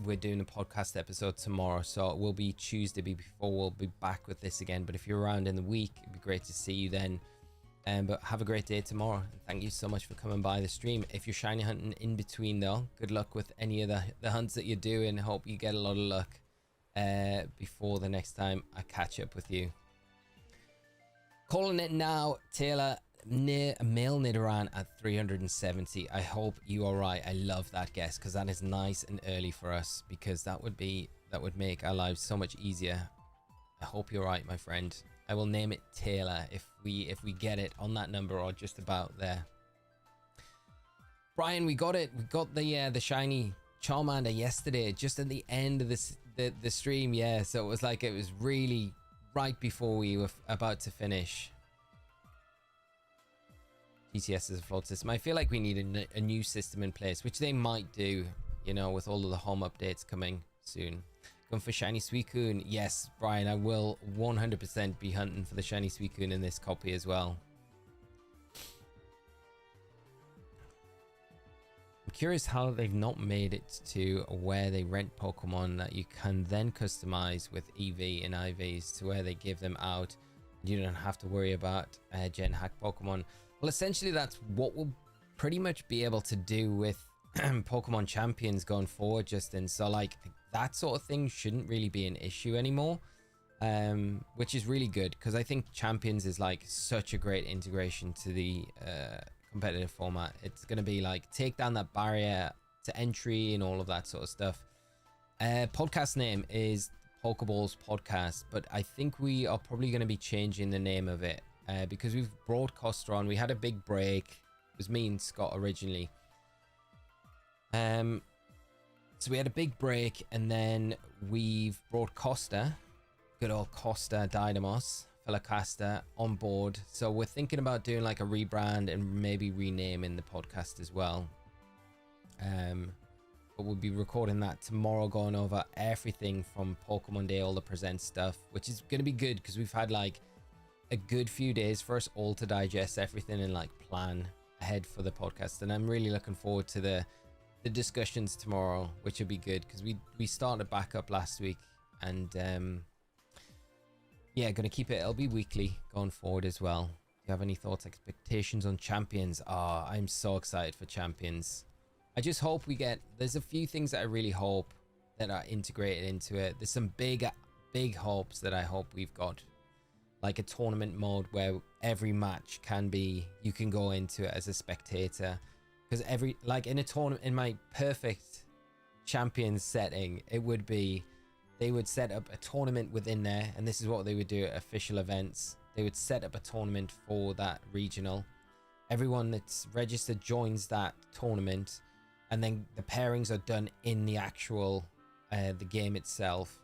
we're doing a podcast episode tomorrow, so it will be Tuesday before we'll be back with this again. But if you're around in the week, it'd be great to see you then. But have a great day tomorrow. Thank you so much for coming by the stream. If you're shiny hunting in between though, good luck with any of the hunts that you're doing. Hope you get a lot of luck. before the next time I catch up with you. Calling it now, Taylor. Male Nidaran at 370. I hope you are right. I love that guess because that is nice and early for us, because that would make our lives so much easier. I hope you're right, my friend. I will name it Taylor if we get it on that number or just about there. Brian, we got it. We got the shiny Charmander yesterday, just at the end of the stream. Yeah, so it was like it was really right before we were about to finish. GTS is a flawed system. I feel like we need a new system in place, which they might do, you know, with all of the home updates coming soon. Going for shiny Suicune. Yes, Brian, I will 100% be hunting for the shiny Suicune in this copy as well. I'm curious how they've not made it to where they rent Pokemon that you can then customize with EV and IVs to where they give them out. You don't have to worry about Gen Hack Pokemon. Well, essentially, that's what we'll pretty much be able to do with Pokemon Champions going forward, Justin. So, like, that sort of thing shouldn't really be an issue anymore, which is really good, because I think Champions is, like, such a great integration to the competitive format. It's going to be, like, take down that barrier to entry and all of that sort of stuff. Podcast name is Pokeballs Podcast, but I think we are probably going to be changing the name of it. Because we've brought Costa on. We had a big break. It was me and Scott originally. So we had a big break, and then we've brought Costa, good old Costa Dynamos, Felacaster, on board. So we're thinking about doing like a rebrand and maybe renaming the podcast as well. But we'll be recording that tomorrow, going over everything from Pokemon Day, all the present stuff, which is going to be good because we've had like a good few days for us all to digest everything and like plan ahead for the podcast. And I'm really looking forward to the discussions tomorrow, which will be good because we started back up last week, and yeah, gonna keep it. It'll be weekly going forward as well. Do you have any thoughts, expectations on Champions? I'm so excited for Champions. I just hope there's a few things that I really hope that are integrated into it. There's some big hopes that I hope we've got, like a tournament mode where every match you can go into it as a spectator. Because like in a tournament, in my perfect Champions setting, it would be, they would set up a tournament within there, and this is what they would do at official events. They would set up a tournament for that regional. Everyone that's registered joins that tournament, and then the pairings are done in the actual, the game itself.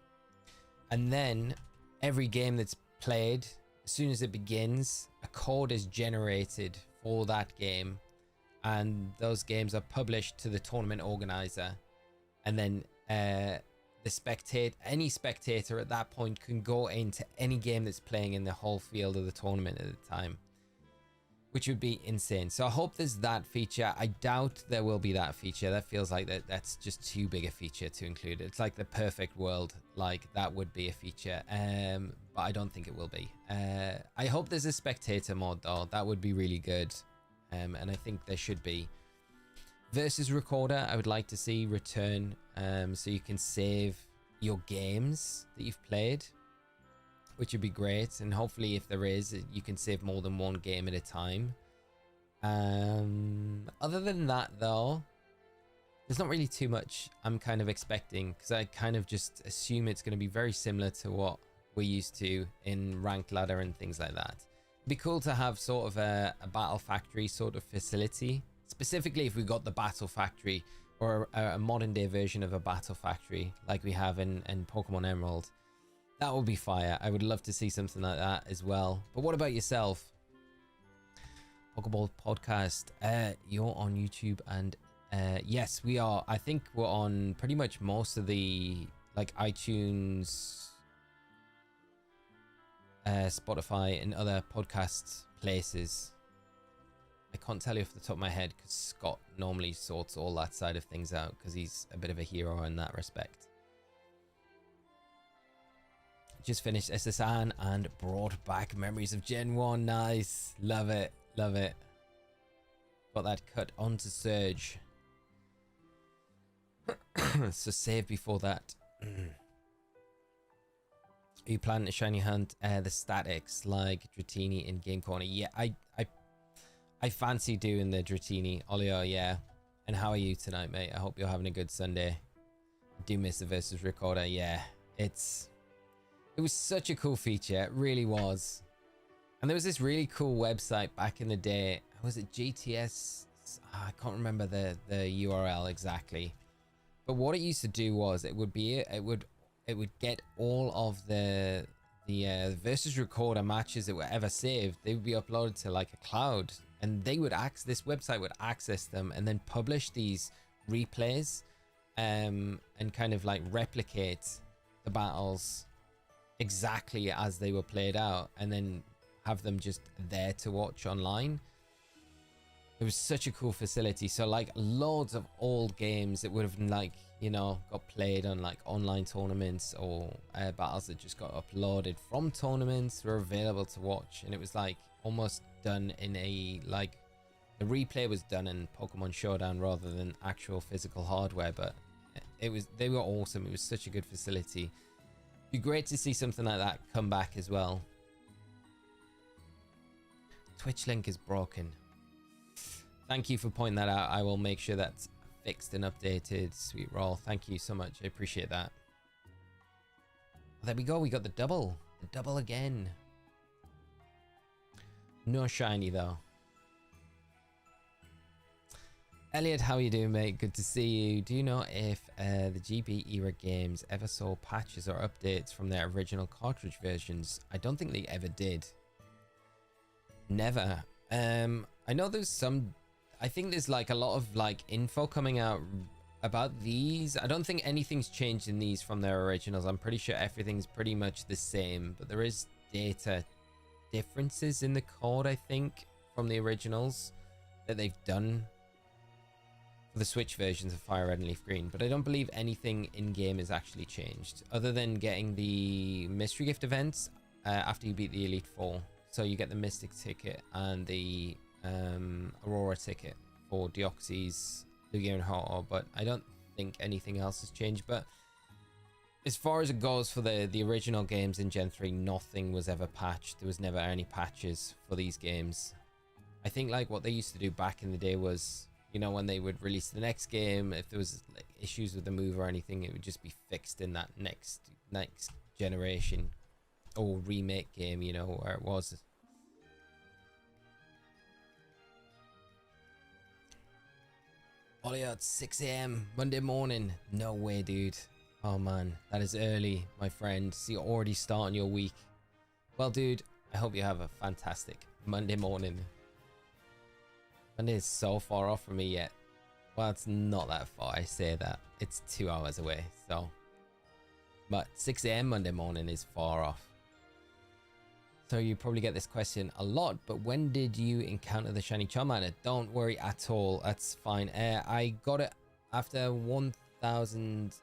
And then every game that's played, as soon as it begins, a code is generated for that game, and those games are published to the tournament organizer, and then any spectator at that point can go into any game that's playing in the whole field of the tournament at the time, which would be insane. So I hope there's that feature. I doubt there will be that feature. That feels like that's just too big a feature to include. It's like the perfect world, like that would be a feature, but I don't think it will be. I hope there's a spectator mod though. That would be really good, and I think there should be. Versus recorder, I would like to see return, so you can save your games that you've played, which would be great. And hopefully if there is, you can save more than one game at a time. Other than that though, there's not really too much I'm kind of expecting, because I kind of just assume it's going to be very similar to what we're used to in ranked ladder and things like that. It'd be cool to have sort of a battle factory sort of facility, specifically if we got the battle factory, or a modern day version of a battle factory like we have in Pokemon Emerald. That would be fire. I would love to see something like that as well. But what about yourself? Pokeball Podcast. You're on YouTube, and yes, we are. I think we're on pretty much most of the like iTunes, Spotify, and other podcast places. I can't tell you off the top of my head because Scott normally sorts all that side of things out because he's a bit of a hero in that respect. Just finished SSN and brought back memories of Gen 1. Nice. Love it. Love it. Got that cut onto Surge. So save before that. Are you planning to shiny hunt the statics like Dratini in Game Corner? Yeah, I fancy doing the Dratini. Olio, yeah. And how are you tonight, mate? I hope you're having a good Sunday. Do miss the versus recorder. Yeah, it was such a cool feature. It really was. And there was this really cool website back in the day. Was it GTS? I can't remember the URL exactly. But what it used to do was it would get all of the versus recorder matches that were ever saved. They would be uploaded to like a cloud, and this website would access them and then publish these replays and kind of like replicate the battles exactly as they were played out, and then have them just there to watch online. It was such a cool facility. So like loads of old games that would have like, you know, got played on like online tournaments, or battles that just got uploaded from tournaments were available to watch. And it was like almost done in a, like, the replay was done in Pokemon Showdown rather than actual physical hardware. But they were awesome. It was such a good facility. It'd be great to see something like that come back as well. Twitch link is broken. Thank you for pointing that out. I will make sure that's fixed and updated. Sweet roll. Thank you so much. I appreciate that. There we go. We got the double. The double again. No shiny though. Elliot, how are you doing, mate? Good to see you. Do you know if the GB era games ever saw patches or updates from their original cartridge versions? I don't think they ever did. Never. I know there's some, I think there's like a lot of like info coming out about these. I don't think anything's changed in these from their originals. I'm pretty sure everything's pretty much the same, but there is data differences in the code, I think, from the originals that they've done for the Switch versions of Fire Red and Leaf Green. But I don't believe anything in game has actually changed, other than getting the mystery gift events after you beat the Elite Four. So you get the Mystic ticket and the Aurora ticket for Deoxys, Lugia, and Ho-Oh, but I don't think anything else has changed. But as far as it goes for the original games in Gen 3, nothing was ever patched. There was never any patches for these games. I think like what they used to do back in the day was, you know, when they would release the next game, if there was like issues with the move or anything, it would just be fixed in that next generation or remake game, you know, where it was. Ollie, it's 6 a.m. Monday morning. No way, dude. Oh man, that is early, my friend. So you're already starting your week. Well, dude, I hope you have a fantastic Monday morning. Monday is so far off from me yet. Well, it's not that far, I say that. It's 2 hours away, so. But 6 a.m. Monday morning is far off. So you probably get this question a lot, but when did you encounter the shiny Charmander? Don't worry at all, that's fine. I got it after 1000,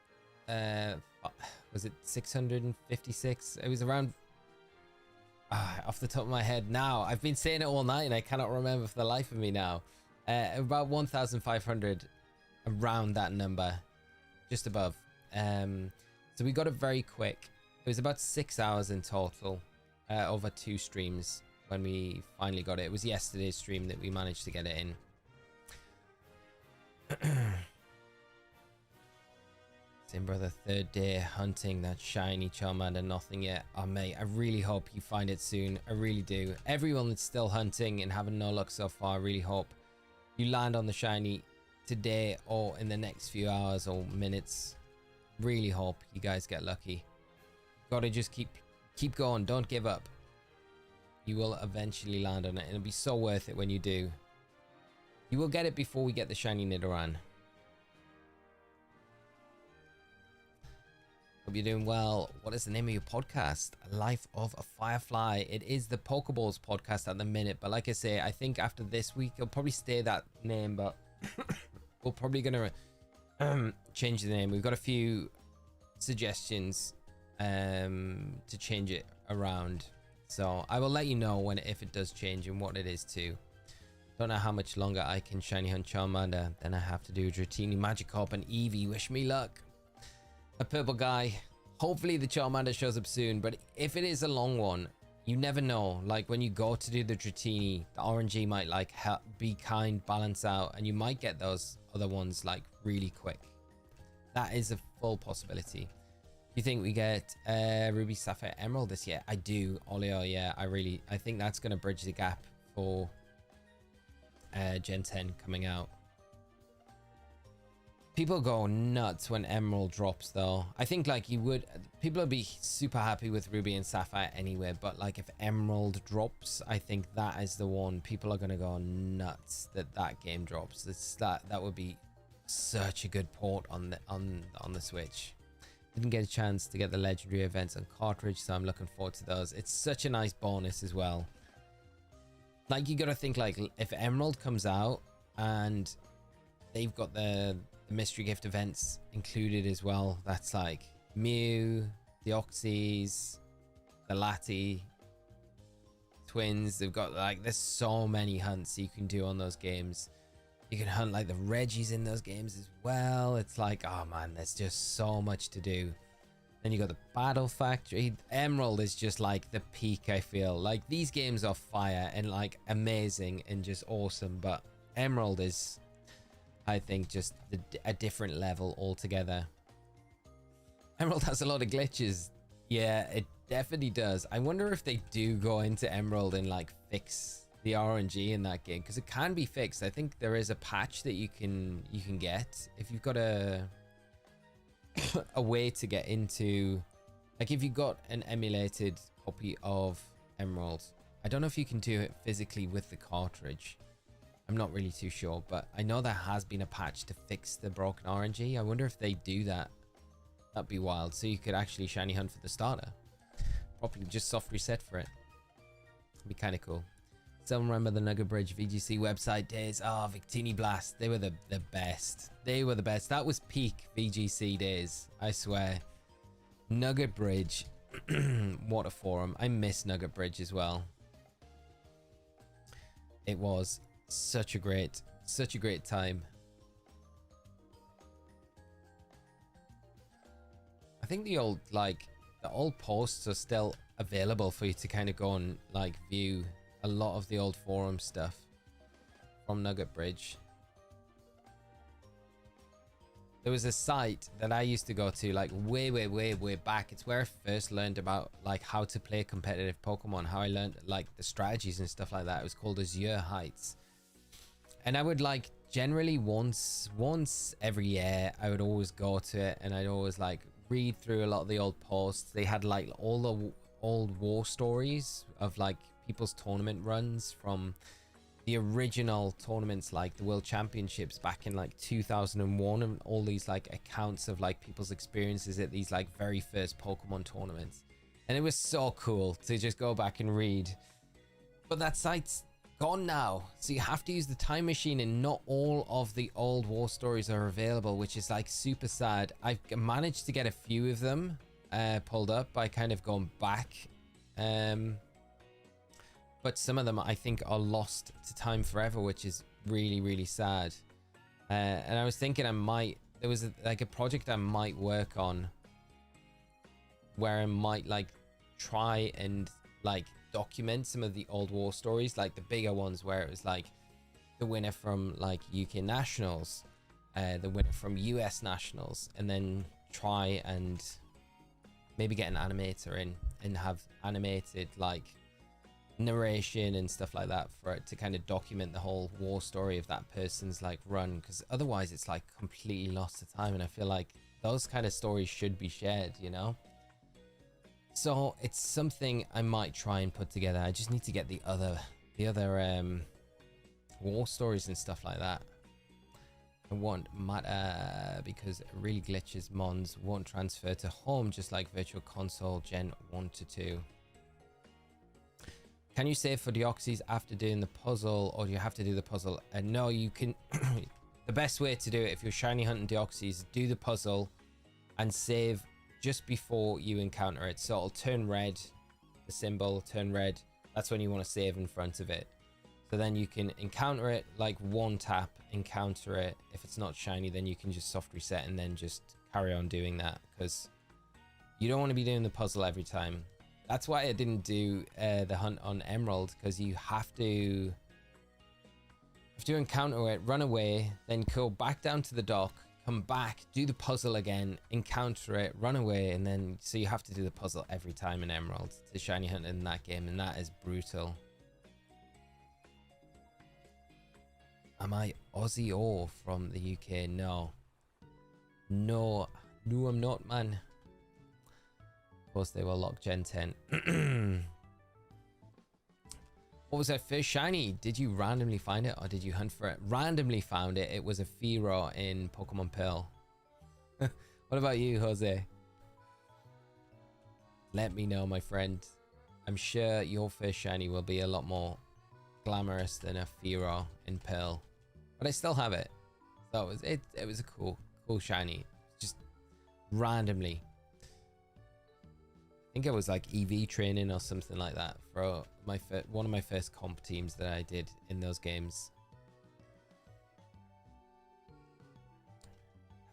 was it 656? It was around, off the top of my head now. I've been saying it all night and I cannot remember for the life of me now. About 1500, around that number, just above. So we got it very quick. It was about 6 hours in total. Over 2 streams when we finally got it. It was yesterday's stream that we managed to get it in. Same brother, 3rd day hunting that shiny Charmander, nothing yet. Oh mate, I really hope you find it soon. I really do. Everyone that's still hunting and having no luck so far, I really hope you land on the shiny today or in the next few hours or minutes. Really hope you guys get lucky. Gotta just keep going, don't give up. You will eventually land on it, and it'll be so worth it when you do. You will get it before we get the shiny Nidaran. Hope you're doing well. What is the name of your podcast? Life of a Firefly. It is the Pokeballs podcast at the minute, but like I say, I think after this week it'll probably stay that name, but we're probably gonna change the name. We've got a few suggestions to change it around, so I will let you know if it does change and what it is too. Don't know how much longer I can shiny hunt Charmander. Then I have to do Dratini, Magikarp, and Eevee. Wish me luck. A purple guy, Hopefully the Charmander shows up soon, but if it is a long one, you never know. Like when you go to do the Dratini, the RNG might like help, be kind, balance out, and you might get those other ones like really quick. That is a full possibility. You think we get Ruby, Sapphire, Emerald this year? I do. Oleo, yeah, I think that's going to bridge the gap for Gen 10 coming out. People go nuts when Emerald drops though. I think like people will be super happy with Ruby and Sapphire anyway, but like if Emerald drops, I think that is the one people are going to go nuts that game drops. That would be such a good port on the Switch. Didn't get a chance to get the legendary events on cartridge, so I'm looking forward to those. It's such a nice bonus as well. Like you got to think like if Emerald comes out and they've got the mystery gift events included as well, that's like Mew, Deoxys, the Lati twins. They've got like, there's so many hunts you can do on those games. You can hunt like the Reggies in those games as well. It's like, oh man, there's just so much to do. Then you got the Battle Factory. Emerald is just like the peak, I feel. Like these games are fire and like amazing and just awesome, but Emerald is, I think, just a different level altogether. Emerald has a lot of glitches. Yeah, it definitely does. I wonder if they do go into Emerald and like fix the RNG in that game, because it can be fixed. I think there is a patch that you can get if you've got a way to get into, like if you got an emulated copy of Emerald. I don't know if you can do it physically with the cartridge. I'm not really too sure, but I know there has been a patch to fix the broken RNG. I wonder if they do that. That'd be wild. So you could actually shiny hunt for the starter. Probably just soft reset for it. It'd be kind of cool. Still remember the Nugget Bridge VGC website days. Oh, Victini Blast. They were the best. They were the best. That was peak VGC days. I swear. Nugget Bridge. What a forum. I miss Nugget Bridge as well. It was such a great time. I think the old posts are still available for you to kind of go and like view a lot of the old forum stuff from Nugget Bridge. There was a site that I used to go to like way back. It's where I first learned about like how to play competitive Pokemon, how I learned like the strategies and stuff like that. It was called Azure Heights. And I would like generally once every year, I would always go to it and I'd always like read through a lot of the old posts. They had like all the old war stories of like people's tournament runs from the original tournaments, like the World Championships back in like 2001, and all these like accounts of like people's experiences at these like very first Pokemon tournaments. And it was so cool to just go back and read. But that site's gone now, so you have to use the time machine, and not all of the old war stories are available, which is like super sad. I've managed to get a few of them pulled up by kind of going back, but some of them I think are lost to time forever, which is really sad. And I was thinking there was like a project I might work on where I might like try and like document some of the old war stories, like the bigger ones where it was like the winner from like UK Nationals, the winner from US Nationals, and then try and maybe get an animator in and have animated like narration and stuff like that for it to kind of document the whole war story of that person's like run, because otherwise it's like completely lost to time, and I feel like those kind of stories should be shared, you know? So it's something I might try and put together. I just need to get the other war stories and stuff like that. It won't matter because it really glitches. Mons won't transfer to home, just like Virtual Console Gen 1 to 2. Can you save for Deoxys after doing the puzzle, or do you have to do the puzzle? No, you can. The best way to do it if you're shiny hunting Deoxys, do the puzzle and save just before you encounter it. So it'll turn red, the symbol turn red. That's when you want to save in front of it. So then you can encounter it, like one tap, encounter it. If it's not shiny, then you can just soft reset and then just carry on doing that, because You don't want to be doing the puzzle every time. That's why I didn't do the hunt on Emerald, because you have to encounter it, run away, then go back down to the dock, come back, do the puzzle again, encounter it, run away, and then so you have to do the puzzle every time in Emerald to shiny hunt in that game, and that is brutal. Am I Aussie or from the UK? No, I'm not, man. Of course they will lock Gen 10. What was our first shiny? Did you randomly find it or did you hunt for it? Randomly found it. It was a Fearow in Pokemon Pearl. What about you, Jose? Let me know, my friend. I'm sure your first shiny will be a lot more glamorous than a Fearow in Pearl. But I still have it. So it was a cool shiny. Just randomly. I think it was like EV training or something like that for one of my first comp teams that I did in those games.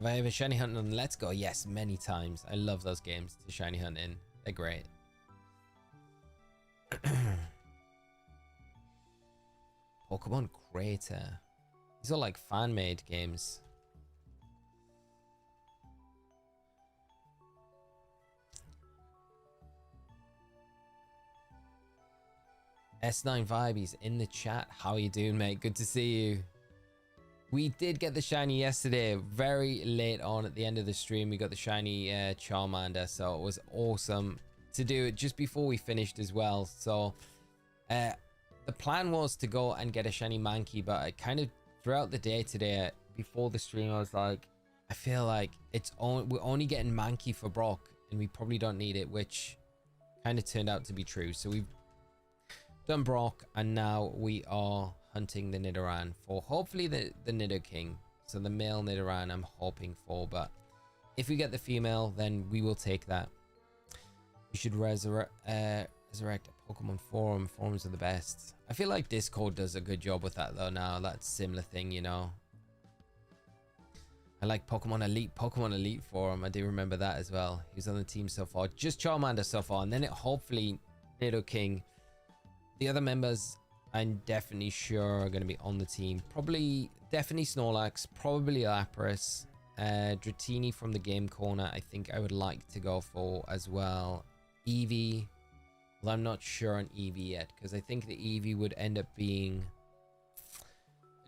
Have I ever shiny hunted on Let's Go? Yes, many times. I love those games to shiny hunt in. They're great. Pokemon Crater. These are like fan-made games. S9 Vibe, he's in the chat. How are you doing, mate? Good to see you. We did get the shiny yesterday, very late on at the end of the stream. We got the shiny Charmander, so it was awesome to do it just before we finished as well. So the plan was to go and get a shiny Mankey, but I kind of throughout the day today, before the stream, I was like, I feel like we're only getting Mankey for Brock, and we probably don't need it, which kind of turned out to be true. So we've done Brock, and now we are hunting the Nidaran for hopefully the Nidoking. So the male Nidaran I'm hoping for, but if we get the female, then we will take that. We should resurrect a Pokemon forum. Forums are the best. I feel like Discord does a good job with that though now. That's similar thing, you know. I like Pokemon Elite forum. I do remember that as well. He's on the team so far. Just Charmander so far, and then it hopefully Nidoking. The other members I'm definitely sure are going to be on the team. Definitely Snorlax, probably Lapras, Dratini from the Game Corner. I think I would like to go for as well. Eevee. Well, I'm not sure on Eevee yet, because I think the Eevee would end up being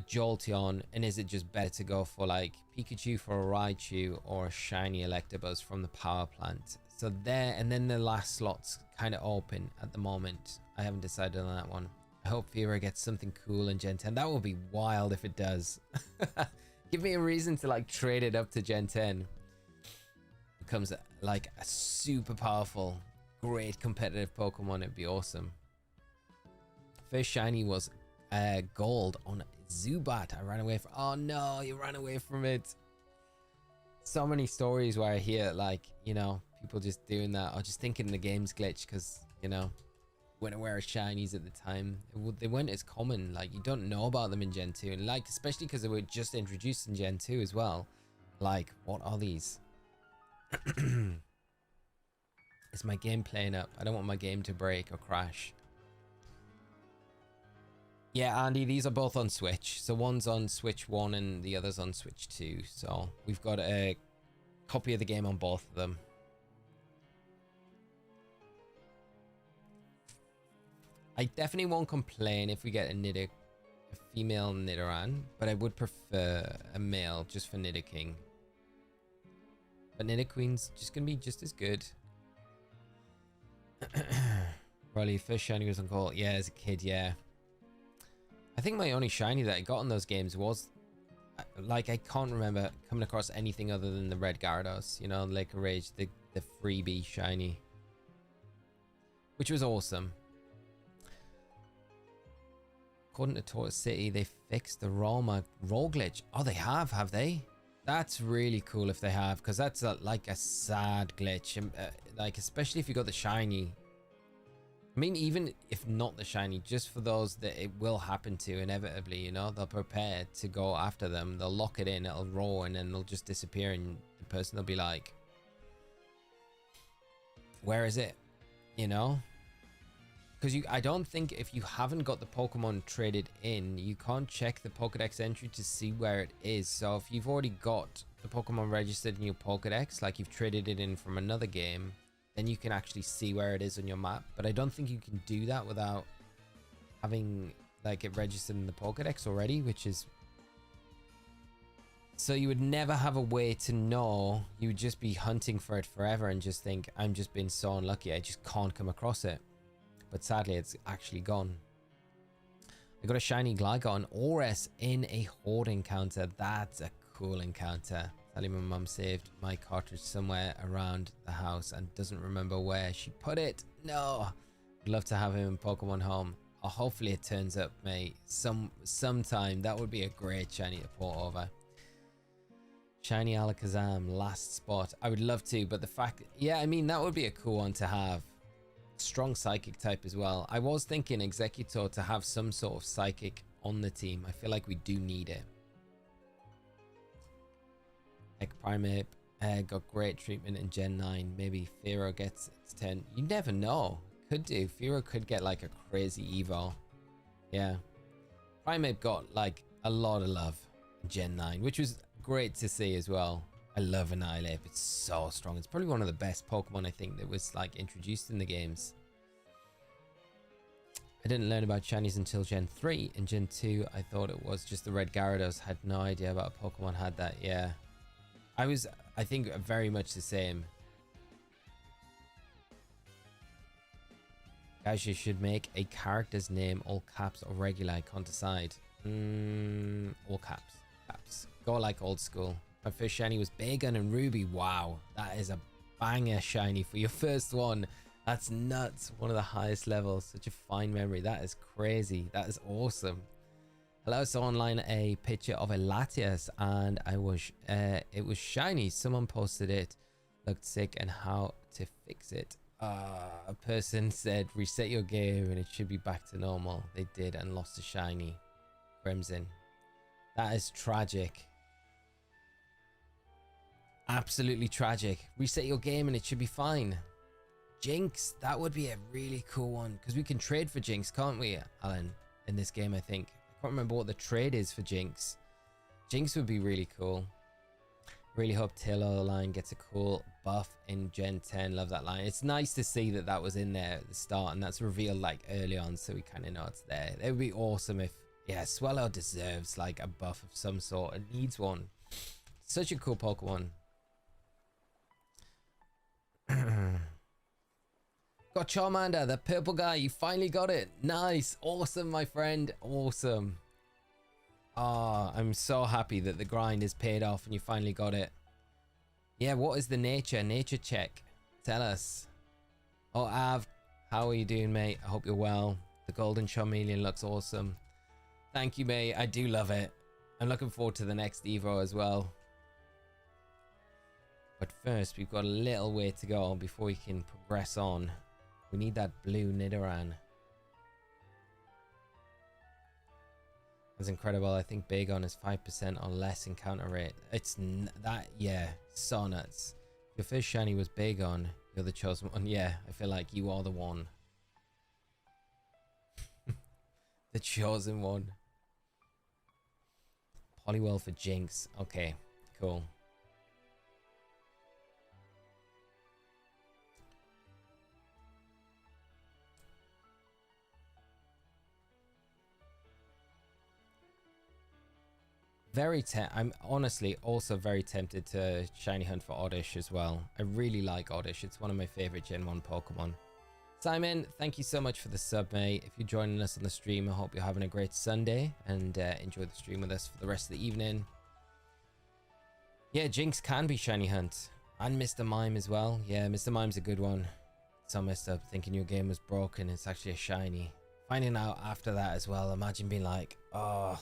a Jolteon, and is it just better to go for like Pikachu for a Raichu or a shiny Electabuzz from the power plant? So there, and then the last slot's kind of open at the moment. I haven't decided on that one. I hope Fearow gets something cool in Gen 10. That would be wild if it does. Give me a reason to like trade it up to Gen 10. Becomes like a super powerful, great competitive Pokemon. It'd be awesome. First shiny was gold on Zubat. I ran away from. Oh no, you ran away from it. So many stories where I hear like, you know, people just doing that or just thinking the game's glitched because, you know, weren't aware of shinies at the time. They weren't as common. Like, you don't know about them in Gen 2, and like especially because they were just introduced in Gen 2 as well. Like, what are these? Is my game playing up? I don't want my game to break or crash. Yeah, Andy, these are both on Switch. So one's on Switch 1 and the other's on Switch 2. So we've got a copy of the game on both of them. I definitely won't complain if we get a female Nidaran, but I would prefer a male just for Nidoking. But Nidoqueen's just gonna be just as good. Riley, first shiny was on call. Yeah, as a kid, yeah. I think my only shiny that I got in those games was, like, I can't remember coming across anything other than the red Gyarados, you know, Lake of Rage, the freebie shiny, which was awesome. According to Tortoise City, they fixed the roll glitch. Oh, they have they? That's really cool if they have, because that's like a sad glitch, like especially if you got the shiny. I mean, even if not the shiny, just for those that it will happen to inevitably, you know, they'll prepare to go after them. They'll lock it in, it'll roll, and then they'll just disappear, and the person will be like, where is it? You know? Because I don't think if you haven't got the Pokemon traded in, you can't check the Pokedex entry to see where it is. So if you've already got the Pokemon registered in your Pokedex, like you've traded it in from another game, then you can actually see where it is on your map. But I don't think you can do that without having like it registered in the Pokedex already, which is... So you would never have a way to know. You would just be hunting for it forever and just think, I'm just being so unlucky, I just can't come across it. But sadly, it's actually gone. I got a shiny Gligon Ores in a Horde encounter. That's a cool encounter. Sadly, my mum saved my cartridge somewhere around the house and doesn't remember where she put it. No! I'd love to have him in Pokemon Home. Or hopefully it turns up, mate. Sometime. That would be a great shiny to port over. Shiny Alakazam, last spot. I would love to, but the fact... Yeah, I mean, that would be a cool one to have. Strong psychic type as well. I was thinking Executor to have some sort of psychic on the team. I feel like we do need it. Primeape got great treatment in Gen 9. Maybe Fearow gets its 10. You never know. Could do. Fearow could get like a crazy evo. Yeah. Primeape got like a lot of love in Gen 9, which was great to see as well. I love Annihilape. It's so strong. It's probably one of the best Pokemon I think that was like introduced in the games. I didn't learn about shinies until Gen 3. In Gen 2, I thought it was just the red Gyarados. Had no idea about a Pokemon had that. Yeah. I think, very much the same. Guys, you should make a character's name all caps or regular icon to side. All caps. Caps. Go like old school. My first shiny was Bagon and Ruby. Wow, that is a banger shiny for your first one. That's nuts. One of the highest levels. Such a fine memory. That is crazy. That is awesome. Hello, I saw online a picture of a Latias and it was shiny. Someone posted it. Looked sick and how to fix it. A person said reset your game and it should be back to normal. They did and lost a shiny. Crimson. That is tragic. Absolutely tragic. Reset your game and it should be fine. Jinx, that would be a really cool one because we can trade for Jinx, can't we, Alan, in this game? I think I can't remember what the trade is for Jinx. Jinx would be really cool. Really hope Taylor line gets a cool buff in Gen 10. Love that line. It's nice to see that that was in there at the start and that's revealed like early on, so we kind of know it's there. It would be awesome if, yeah, Swellow deserves like a buff of some sort. It needs one. Such a cool Pokemon. Got Charmander, the purple guy. You finally got it. Nice. Awesome, my friend. Awesome. Ah, I'm so happy that the grind is paid off and you finally got it. Yeah, what is the nature check? Tell us. Oh, Av, how are you doing, mate? I hope you're well. The golden Charmeleon looks awesome. Thank you, mate. I do love it. I'm looking forward to the next Evo as well. But first, we've got a little way to go before we can progress on. We need that blue Nidaran. That's incredible. I think Bagon is 5% or less encounter rate. It's that, yeah, so nuts. Your first shiny was Bagon. You're the chosen one. Yeah, I feel like you are the one. The chosen one. Poliwhirl for Jinx. Okay, cool. I'm honestly also very tempted to shiny hunt for Oddish as well. I really like Oddish. It's one of my favorite Gen 1 Pokemon. Simon, thank you so much for the sub, mate. If you're joining us on the stream, I hope you're having a great Sunday and enjoy the stream with us for the rest of the evening. Yeah, Jinx can be shiny hunt. And Mr. Mime as well. Yeah, Mr. Mime's a good one. So messed up thinking your game was broken. It's actually a shiny. Finding out after that as well. Imagine being like, oh...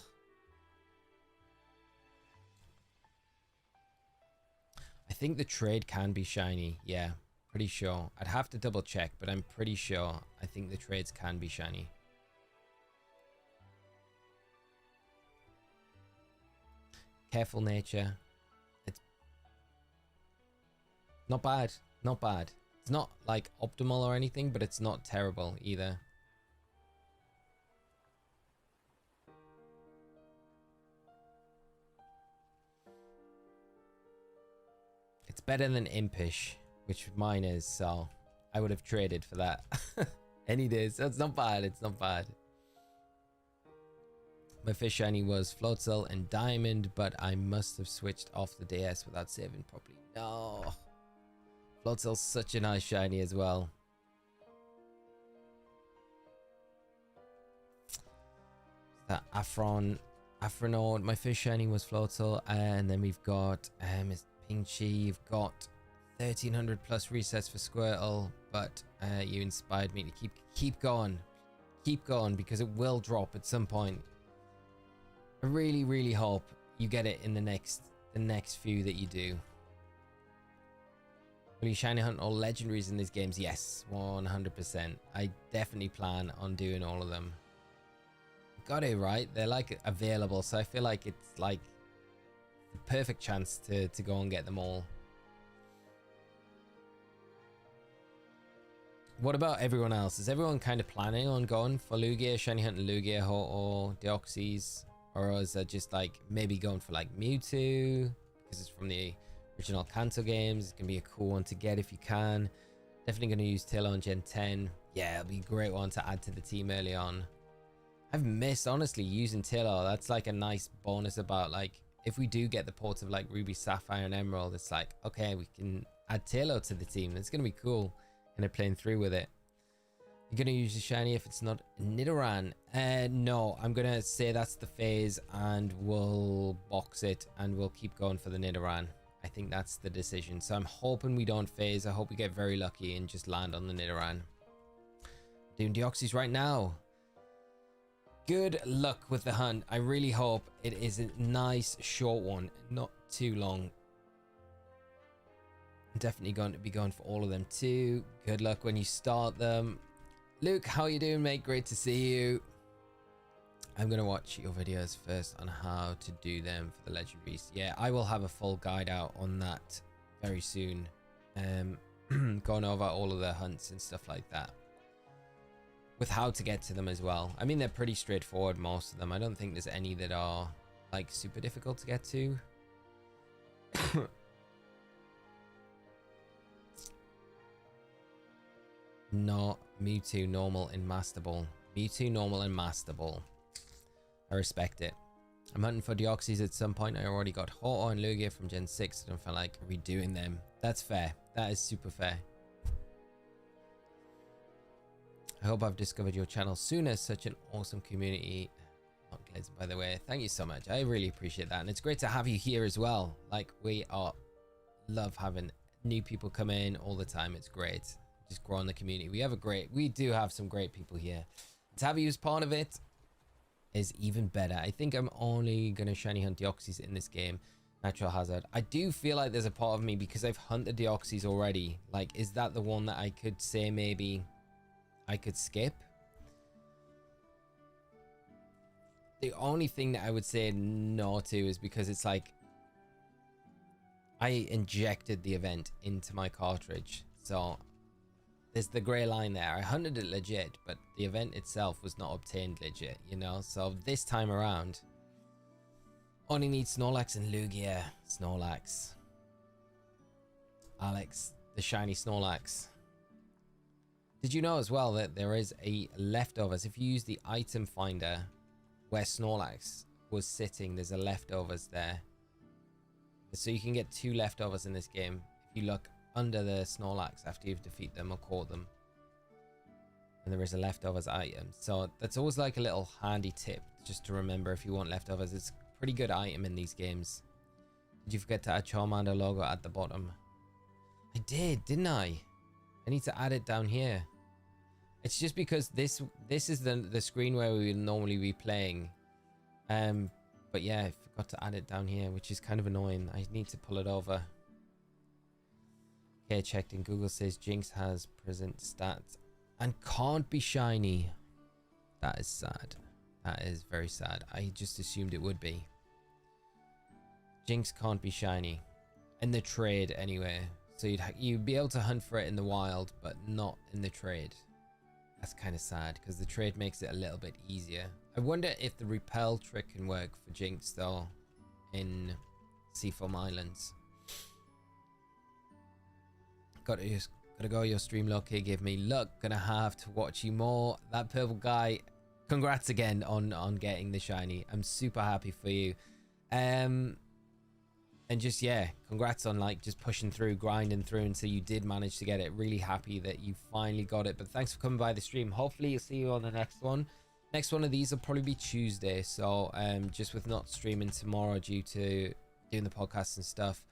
I think the trade can be shiny. Yeah, pretty sure. I'd have to double check, but I'm pretty sure. I think the trades can be shiny. Careful nature. It's not bad. Not bad. It's not like optimal or anything, but it's not terrible either. It's better than Impish, which mine is, so I would have traded for that any day. So it's not bad. It's not bad. My fish shiny was Floatzel and Diamond, but I must have switched off the DS without saving properly. No. Floatzel's such a nice shiny as well. That Afronaut. My fish shiny was Floatzel, and then we've got Miss Pinchy. You've got 1300 plus resets for Squirtle, but you inspired me to keep going, because it will drop at some point. I really hope you get it in the next few that you do. Will you shiny hunt all legendaries in these games? Yes, 100%. I definitely plan on doing all of them. Got it, right? They're like available, so I feel like it's like the perfect chance to go and get them all. What about everyone else? Is everyone kind of planning on going for Lugia, shiny hunting Lugia, Ho-Oh, Deoxys? Or is it just like maybe going for like Mewtwo because it's from the original Kanto games? It's gonna be a cool one to get if you can. Definitely gonna use Taillow on Gen 10. Yeah, it'll be a great one to add to the team early on. I've missed honestly using Taillow. That's like a nice bonus about like if we do get the ports of like Ruby, Sapphire, and Emerald. It's like okay, we can add Taillow to the team. It's gonna be cool. Kind of playing through with it. You're gonna use the shiny if it's not Nidaran. No, I'm gonna say that's the phase and we'll box it and we'll keep going for the Nidaran. I think that's the decision. So I'm hoping we don't phase. I hope we get very lucky and just land on the Nidaran. Doing Deoxys right now. Good luck with the hunt. I really hope it is a nice short one, not too long. I'm definitely going to be going for all of them too. Good luck when you start them. Luke, how you doing, mate? Great to see you. I'm going to watch your videos first on how to do them for the legendaries. Yeah, I will have a full guide out on that very soon. Going over all of the hunts and stuff like that. With how to get to them as well. I mean, they're pretty straightforward, most of them. I don't think there's any that are like super difficult to get to. Not Mewtwo, normal, and Master Ball. Mewtwo, normal, and Master Ball. I respect it. I'm hunting for Deoxys at some point. I already got Ho-Oh and Lugia from Gen 6. I don't feel like redoing them. That's fair. That is super fair. I hope I've discovered your channel sooner. Such an awesome community. By the way, thank you so much. I really appreciate that. And it's great to have you here as well. Like, love having new people come in all the time. It's great. Just growing the community. We do have some great people here. To have you as part of it is even better. I think I'm only gonna shiny hunt Deoxys in this game. Natural Hazard. I do feel like there's a part of me because I've hunted Deoxys already. Like, is that the one that I could say maybe I could skip? The only thing that I would say no to is because it's like I injected the event into my cartridge, so there's the gray line there. I hunted it legit, but the event itself was not obtained legit, you know? So this time around, only need Snorlax and Lugia. Snorlax. Alex, the shiny Snorlax. Did you know as well that there is a leftovers? If you use the item finder where Snorlax was sitting, there's a leftovers there. So you can get 2 leftovers in this game if you look under the Snorlax after you've defeated them or caught them. And there is a leftovers item. So that's always like a little handy tip just to remember if you want leftovers. It's a pretty good item in these games. Did you forget to add Charmander logo at the bottom? I did, didn't I? I need to add it down here. It's just because this is the screen where we would normally be playing. But yeah, I forgot to add it down here, which is kind of annoying. I need to pull it over. Okay, checked in. Google says Jinx has present stats and can't be shiny. That is sad. That is very sad. I just assumed it would be. Jinx can't be shiny. In the trade anyway. So you'd be able to hunt for it in the wild, but not in the trade. That's kind of sad because the trade makes it a little bit easier. I wonder if the repel trick can work for Jinx though in Seafoam Islands. Gotta go. Your stream low-key gave me luck. Gonna have to watch you more. That purple guy, congrats again on getting the shiny. I'm super happy for you. And just, yeah, congrats on like just pushing through, grinding through until you did manage to get it. Really happy that you finally got it. But thanks for coming by the stream. Hopefully I'll see you on the next one. Next one of these will probably be Tuesday. So just with not streaming tomorrow due to doing the podcast and stuff,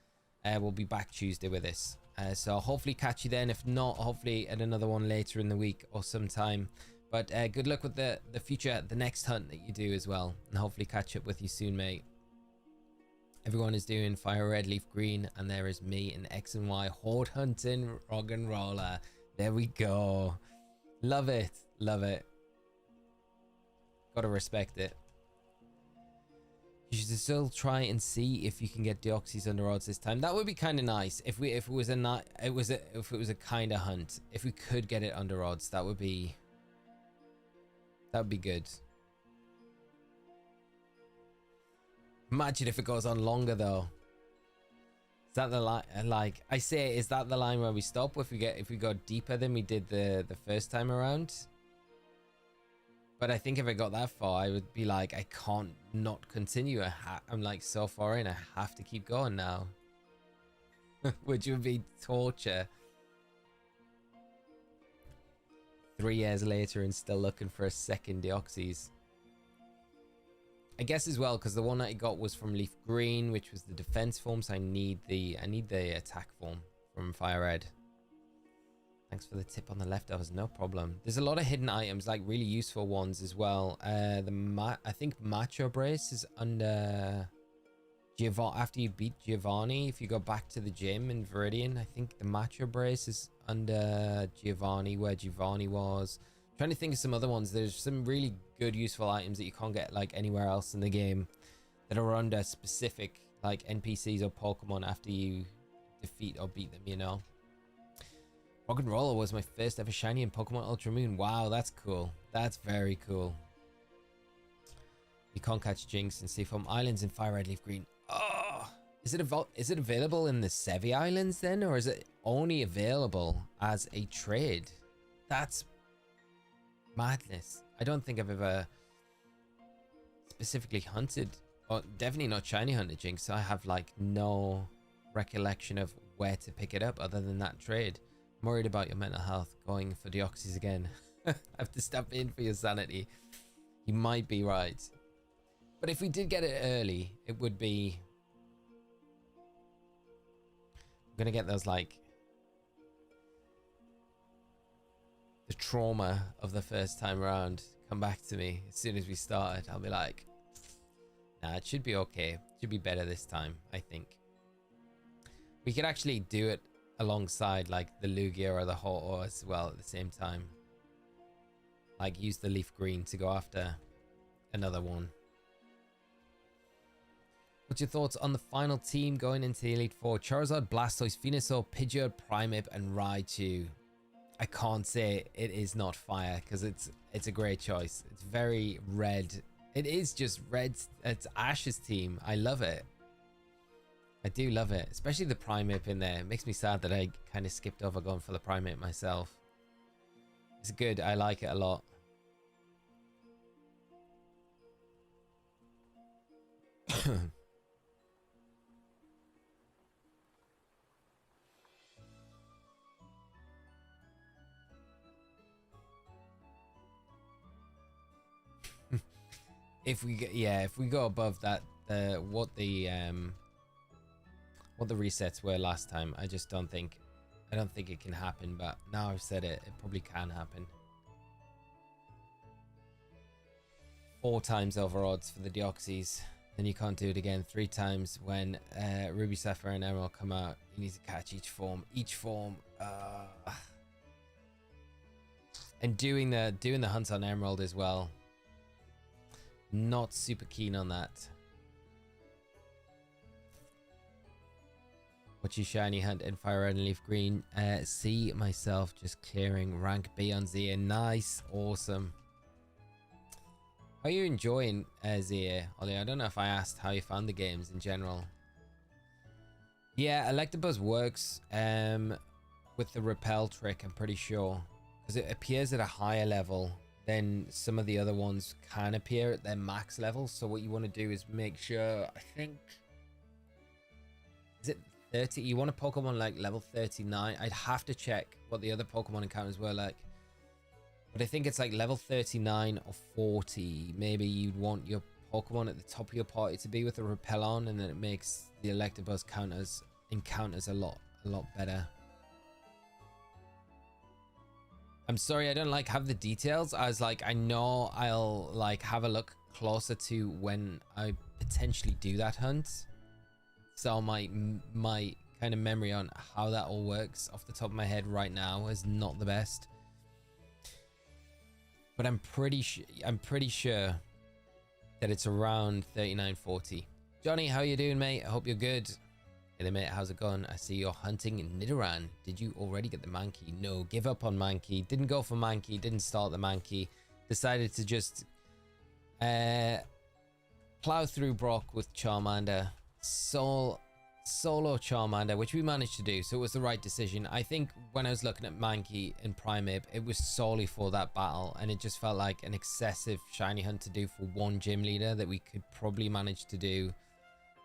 we'll be back Tuesday with this. So hopefully catch you then. If not, hopefully at another one later in the week or sometime. But good luck with the future, the next hunt that you do as well. And hopefully catch up with you soon, mate. Everyone is doing fire red, leaf green, and there is me in X and Y horde hunting rock and roller. There we go. Love it. Love it. Gotta respect it. You should still try and see if you can get Deoxys under odds this time. That would be kind of nice if it was a kind of hunt. If we could get it under odds, that would be good. Imagine if it goes on longer though. Is that the line? Like I say, is that the line where we stop? If we go deeper than we did the first time around? But I think if I got that far, I would be like, I can't not continue. I'm like so far in, I have to keep going now. Which would be torture. 3 years later and still looking for a second Deoxys. I guess as well, because the one that I got was from Leaf Green, which was the defense form, so I need the attack form from Fire Red. Thanks for the tip on the leftovers, no problem. There's a lot of hidden items, like really useful ones as well. I think Macho Brace is under Giovanni. After you beat Giovanni, if you go back to the gym in Viridian, I think the Macho Brace is under Giovanni, where Giovanni was. Trying to think of some other ones. There's some really good useful items that you can't get like anywhere else in the game that are under specific like NPCs or Pokemon after you defeat or beat them, you know. Rock and Roller was my first ever shiny in Pokemon Ultra Moon. Wow, that's cool. That's very cool. You can't catch Jinx in Seafoam Islands in Fire Red, Leaf Green. Oh, is it available in the Sevi Islands then, or is it only available as a trade? That's madness. I don't think I've ever specifically hunted, or definitely not shiny hunted Jinx, so I have like no recollection of where to pick it up other than that trade. I'm worried about your mental health going for Deoxys again. I have to step in for your sanity. You might be right. But if we did get it early, it would be... I'm gonna get those like... the trauma of the first time around come back to me as soon as we started. I'll be like, nah, it should be okay. It should be better this time, I think. We could actually do it alongside like the Lugia or the Ho-Oh as well at the same time. Like use the Leaf Green to go after another one. What's your thoughts on the final team going into the Elite Four? Charizard, Blastoise, Venusaur, Pidgeot, Primeape, and Raichu. I can't say it is not fire because it's a great choice. It's very red. It is just red. It's Ash's team. I love it. I do love it, especially the Primeape in there. It makes me sad that I kind of skipped over going for the Primeape myself. It's good. I like it a lot. If we go above that, what the resets were last time, I don't think it can happen. But now I've said it, it probably can happen. 4 times over odds for the Deoxys, then you can't do it again. 3 times when Ruby, Sapphire, and Emerald come out. You need to catch each form. And doing the hunt on Emerald as well. Not super keen on that. What's your shiny hunt in Fire Red and Leaf Green? See myself just clearing rank B on Zia. Nice. Awesome. How are you enjoying Zia, Ollie? I don't know if I asked how you found the games in general. Yeah, Electabuzz works with the repel trick, I'm pretty sure. Because it appears at a higher level than some of the other ones can appear at their max level. So what you want to do is make sure, I think... Is it 30? You want a Pokemon like level 39? I'd have to check what the other Pokemon encounters were like. But I think it's like level 39 or 40. Maybe you'd want your Pokemon at the top of your party to be with a repel on, and then it makes the Electabuzz encounters a lot better. I'm sorry I don't like have the details. I was like, I know I'll like have a look closer to when I potentially do that hunt. So my kind of memory on how that all works off the top of my head right now is not the best. But I'm pretty sure that it's around 39-40. Johnny, how you doing, mate? I hope you're good. Hey there, mate. How's it going? I see you're hunting Nidaran. Did you already get the Mankey? No, give up on Mankey. Didn't go for Mankey. Didn't start the Mankey. Decided to just plow through Brock with Charmander. Solo Charmander, which we managed to do, so it was the right decision. I think when I was looking at Mankey and Primeape, it was solely for that battle, and it just felt like an excessive shiny hunt to do for one gym leader that we could probably manage to do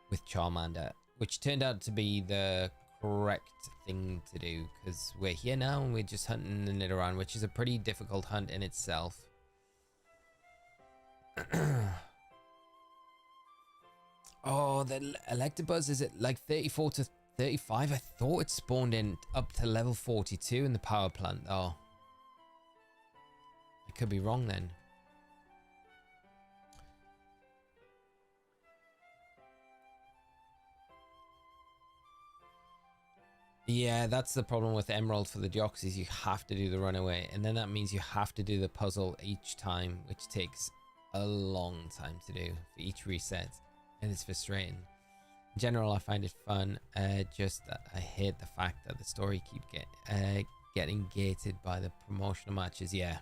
with Charmander, which turned out to be the correct thing to do, because we're here now and we're just hunting the Nidoran, which is a pretty difficult hunt in itself. Oh, the Electabuzz, is it like 34 to 35? I thought it spawned in up to level 42 in the power plant, though. I could be wrong then. Yeah, that's the problem with Emerald for the Deoxys. You have to do the runaway, and then that means you have to do the puzzle each time, which takes a long time to do for each reset. And it's frustrating. In general, I find it fun. Just that I hate the fact that the story keeps getting gated by the promotional matches. Yeah,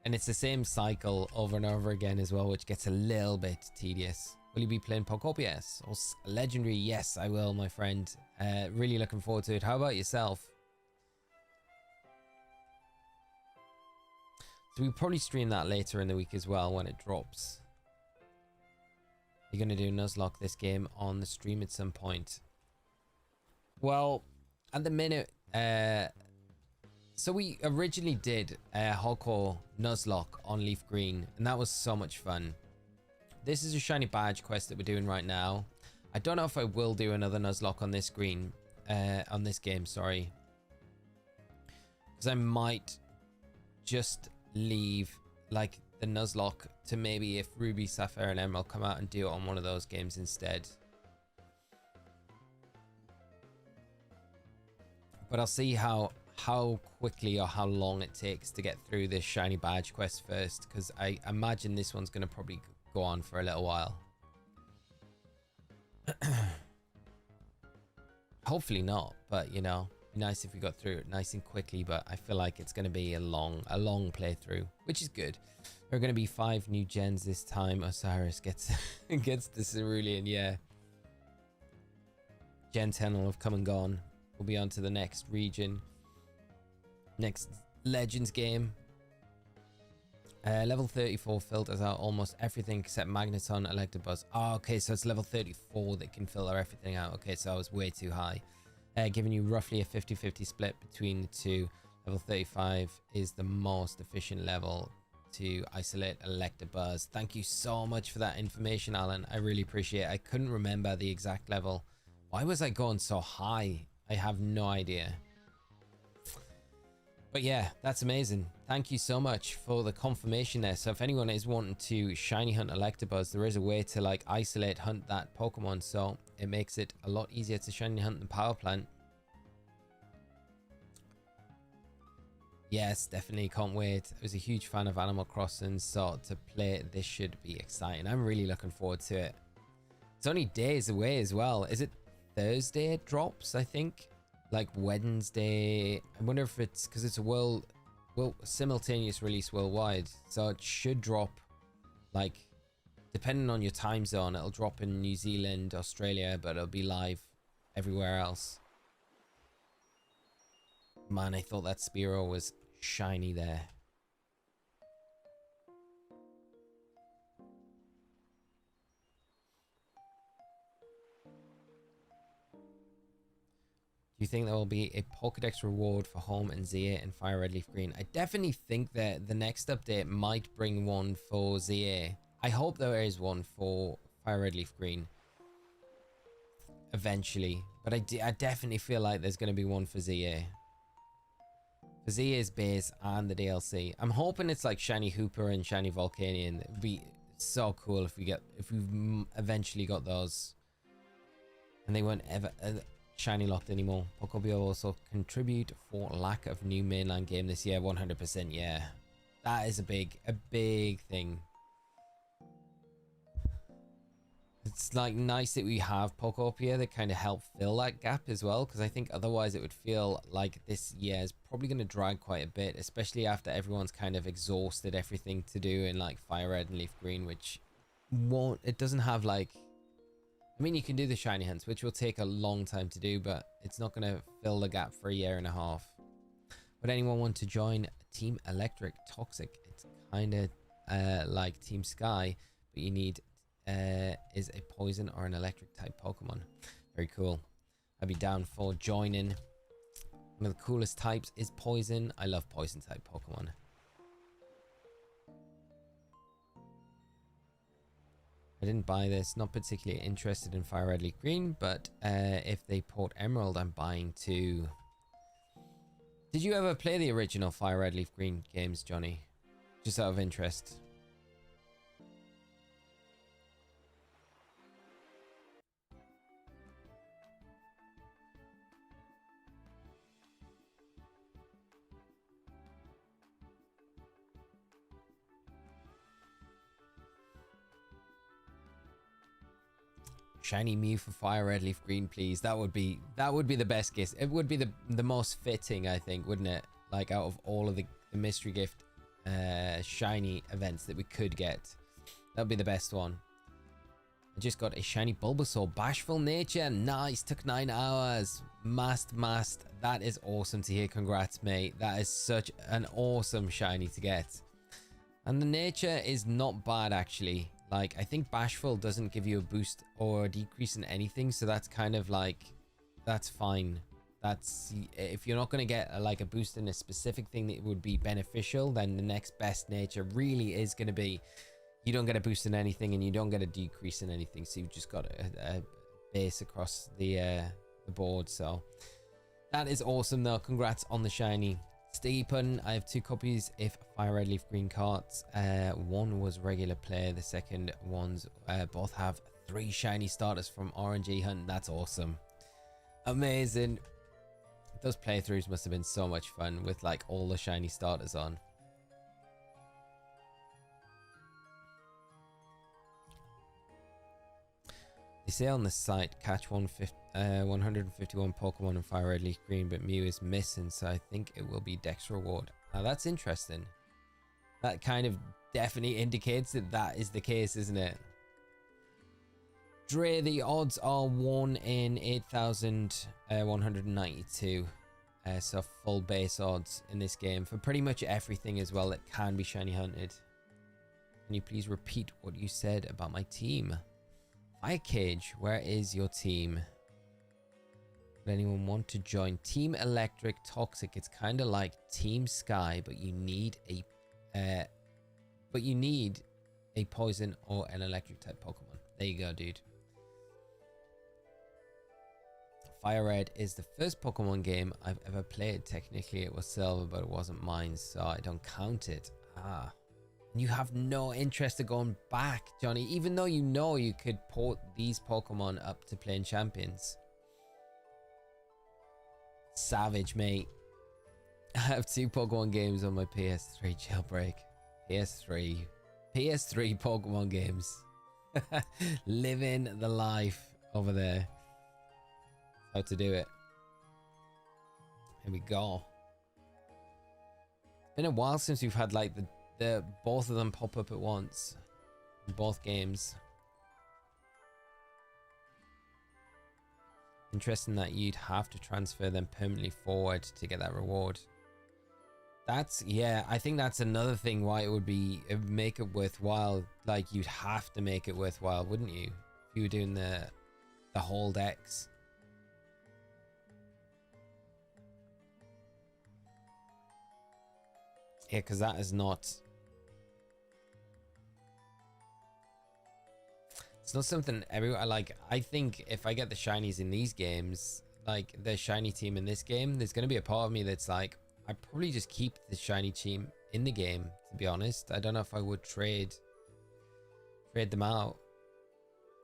and it's the same cycle over and over again as well, which gets a little bit tedious. Will you be playing Pokepius or Legendary? Yes, I will, my friend. Really looking forward to it. How about yourself? So we'll probably stream that later in the week as well when it drops. You're going to do Nuzlocke this game on the stream at some point. Well, at the minute, so we originally did Hardcore Nuzlocke on Leaf Green, and that was so much fun. This is a shiny badge quest that we're doing right now. I don't know if I will do another Nuzlocke on this game, sorry. Because I might just leave like the Nuzlocke to maybe if Ruby, Sapphire and Emerald come out and do it on one of those games instead. But I'll see how quickly or how long it takes to get through this shiny badge quest first, because I imagine this one's going to probably go on for a little while. Hopefully not, but you know, be nice if we got through it nice and quickly, but I feel like it's going to be a long playthrough, which is good. There are going to be 5 new gens this time. Osiris gets the Cerulean, yeah. Gen 10 will have come and gone. We'll be on to the next region. Next Legends game. Level 34 filters out almost everything except Magneton, Electabuzz. Oh, okay, so it's level 34 that can filter everything out. Okay, so I was way too high. Giving you roughly a 50-50 split between the two. Level 35 is the most efficient level to isolate Electabuzz. Thank you so much for that information, Alan. I really appreciate it. I couldn't remember the exact level. Why was I going so high? I have no idea. But yeah, that's amazing. Thank you so much for the confirmation there. So if anyone is wanting to shiny hunt Electabuzz, there is a way to like isolate hunt that Pokemon, so it makes it a lot easier to shiny hunt the power plant. Yes, definitely can't wait. I was a huge fan of Animal Crossing, so to play this should be exciting. I'm really looking forward to it. It's only days away as well. Is it Thursday it drops, I think. Like Wednesday. I wonder if it's because it's a simultaneous release worldwide. So it should drop, like, depending on your time zone, it'll drop in New Zealand, Australia, but it'll be live everywhere else. Man, I thought that Spearow was shiny there. Do you think there will be a Pokédex reward for Home and ZA and Fire Red Leaf Green? I definitely think that the next update might bring one for ZA. I hope there is one for Fire Red Leaf Green eventually, but I definitely feel like there's going to be one for ZA. For ZA's base and the DLC. I'm hoping it's like Shiny Hooper and Shiny Volcanion. It would be so cool if we've eventually got those. And they weren't ever shiny locked anymore. Pokéball will also contribute for lack of new mainland game this year. 100%, yeah. That is a big thing. It's like nice that we have Pokopia that kind of help fill that gap as well, because I think otherwise it would feel like this year is probably going to drag quite a bit, especially after everyone's kind of exhausted everything to do in like Fire Red and Leaf Green, which it doesn't have like, I mean, you can do the shiny hunts, which will take a long time to do, but it's not going to fill the gap for a year and a half. Would anyone want to join Team Electric Toxic? It's kind of like Team Sky, but you need is a poison or an electric type Pokemon. Very cool. I'd be down for joining. One of the coolest types is poison. I love poison type Pokemon. I didn't buy this, not particularly interested in Fire Red Leaf Green, but if they port Emerald, I'm buying too. Did you ever play the original Fire Red Leaf Green games, Johnny? Just out of interest. Shiny Mew for Fire Red Leaf Green, please. That would be the best gift. It would be the most fitting, I think, wouldn't it? Like out of all of the mystery gift shiny events that we could get, that would be the best one. I just got a shiny Bulbasaur. Bashful Nature, nice. Took 9 hours. Mast. That is awesome to hear. Congrats, mate. That is such an awesome shiny to get. And the nature is not bad, actually. Like, I think Bashful doesn't give you a boost or a decrease in anything, so that's kind of like, that's fine. That's, if you're not going to get like a boost in a specific thing that would be beneficial, then the next best nature really is going to be, you don't get a boost in anything and you don't get a decrease in anything, so you've just got a base across the board. So that is awesome though. Congrats on the shiny. Sticky Pun, I have 2 copies if Fire Red Leaf Green cards. One was regular player, the second ones both have 3 shiny starters from RNG Hunt. That's awesome. Amazing. Those playthroughs must have been so much fun with like all the shiny starters on. They say on the site catch 151 Pokemon in Fire Red Leaf Green, but Mew is missing, so I think it will be Dex reward. Now that's interesting. That kind of definitely indicates that that is the case, isn't it? Dre, the odds are 1 in 8,192. So full base odds in this game for pretty much everything as well that can be shiny hunted. Can you please repeat what you said about my team? Fire Cage, where is your team? Would anyone want to join Team Electric Toxic? It's kind of like Team Sky, but you need a poison or an electric type Pokemon. There you go, dude. Fire Red is the first Pokemon game I've ever played. Technically it was Silver, but it wasn't mine, so I don't count it. Ah. You have no interest in going back, Johnny, even though you know you could port these Pokemon up to playing champions. Savage, mate. I have 2 Pokemon games on my PS3 jailbreak. PS3 Pokemon games. Living the life over there. how to do it. Here we go. It's been a while since we've had like the both of them pop up at once in both games. Interesting that you'd have to transfer them permanently forward to get that reward. That's, yeah, I think that's another thing why it would make it worthwhile. Like, you'd have to make it worthwhile, wouldn't you? If you were doing the whole decks. Yeah, because that is not... It's not something everyone... Like, I think if I get the shinies in these games, like, the shiny team in this game, there's going to be a part of me that's like, I'd probably just keep the shiny team in the game, to be honest. I don't know if I would trade them out.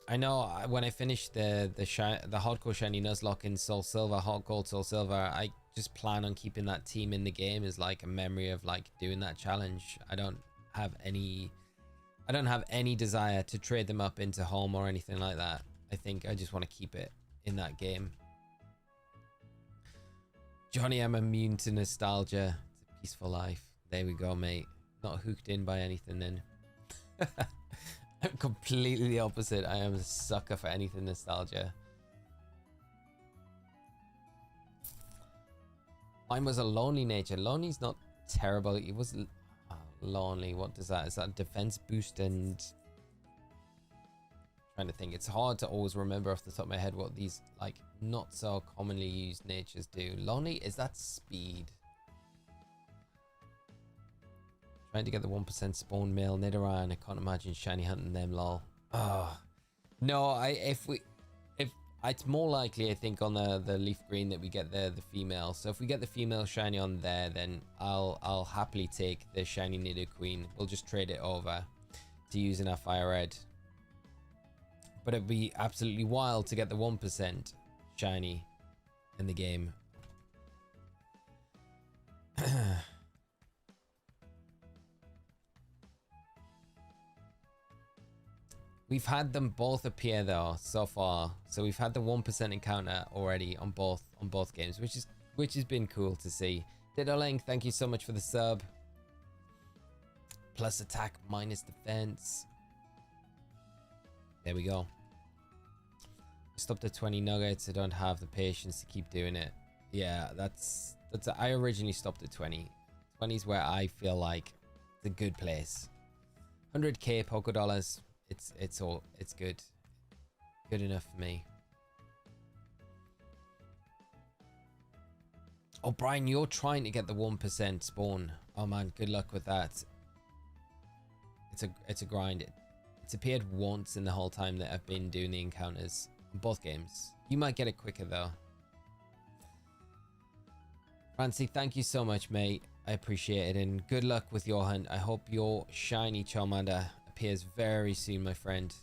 I know when I finished the hardcore shiny Nuzlocke in Soul Silver, Hot Gold Soul Silver, I just plan on keeping that team in the game as like a memory of like doing that challenge. I don't have any desire to trade them up into home or anything like that. I think I just want to keep it in that game. Johnny, I'm immune to nostalgia. It's a peaceful life. There we go, mate. Not hooked in by anything then. I'm completely the opposite. I am a sucker for anything nostalgia. Mine was a lonely nature. Lonely's not terrible. It was lonely. What does that? Is that defense boost and... Trying to think. It's hard to always remember off the top of my head what these like not so commonly used natures do. Lonely, is that speed? Trying to get the 1% spawn male Nidaran. I can't imagine shiny hunting them, lol. Oh no, if it's more likely I think on the leaf green that we get the female. So if we get the female shiny on there, then I'll happily take the shiny Nidoqueen. We'll just trade it over to use in our fire red. But it'd be absolutely wild to get the 1% shiny in the game. We've had them both appear though so far. So we've had the 1% encounter already on both games, which has been cool to see. Diddling, thank you so much for the sub. Plus attack, minus defense. There we go. Stopped at 20 nuggets. I don't have the patience to keep doing it. Yeah, that's I originally stopped at 20. 20 is where I feel like it's a good place. 100k Poké Dollars. It's good. Good enough for me. Oh, Brian, you're trying to get the 1% spawn. Oh man, good luck with that. It's a grind. It's appeared once in the whole time that I've been doing the encounters in both games. You might get it quicker though. Francie, thank you so much, mate. I appreciate it, and good luck with your hunt. I hope your shiny Charmander appears very soon, my friend.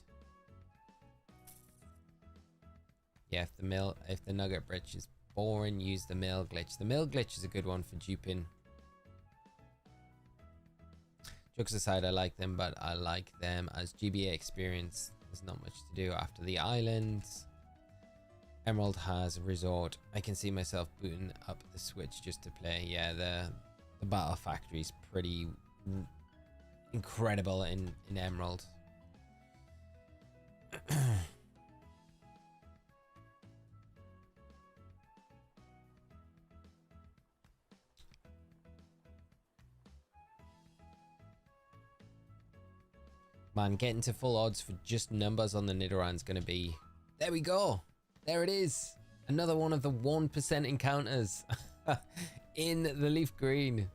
Yeah, if the nugget bridge is boring, use the mail glitch. The mail glitch is a good one for duping. Jokes aside, I like them, but I like them as GBA experience. There's not much to do after the island. Emerald has a resort. I can see myself booting up the Switch just to play. Yeah, the Battle Factory is pretty incredible in Emerald. Man, getting to full odds for just numbers on the Nidoran is going to be... There we go. There it is. Another one of the 1% encounters in the leaf green.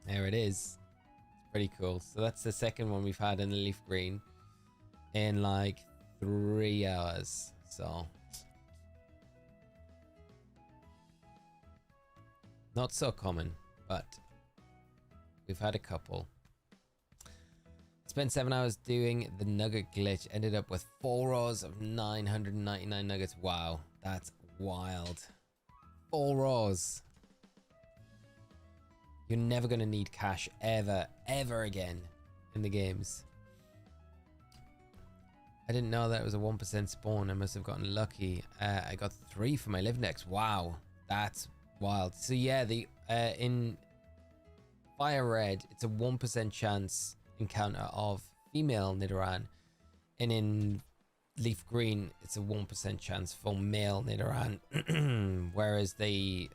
There it is. It's pretty cool. So that's the second one we've had in the leaf green in like 3 hours. So not so common, but we've had a couple. Spent 7 hours doing the nugget glitch. Ended up with 4 rows of 999 nuggets. Wow, that's wild. 4 rows. You're never going to need cash ever again in the games. I didn't know that it was a 1% spawn. I must have gotten lucky. I got 3 for my live next. Wow, that's wild. So yeah, the in Fire Red, it's a 1% chance encounter of female Nidaran, and in Leaf Green, it's a 1% chance for male Nidaran. Whereas they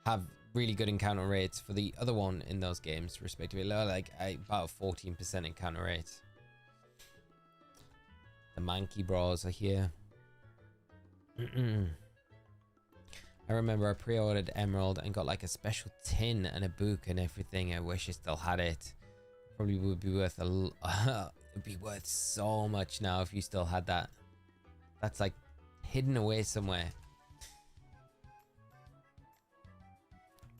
have really good encounter rates for the other one in those games, respectively. Like about 14% encounter rate. The Mankey bras are here. I remember I pre-ordered Emerald and got like a special tin and a book and everything. I wish I still had it. Probably would be worth it'd be worth so much now if you still had that. That's like hidden away somewhere.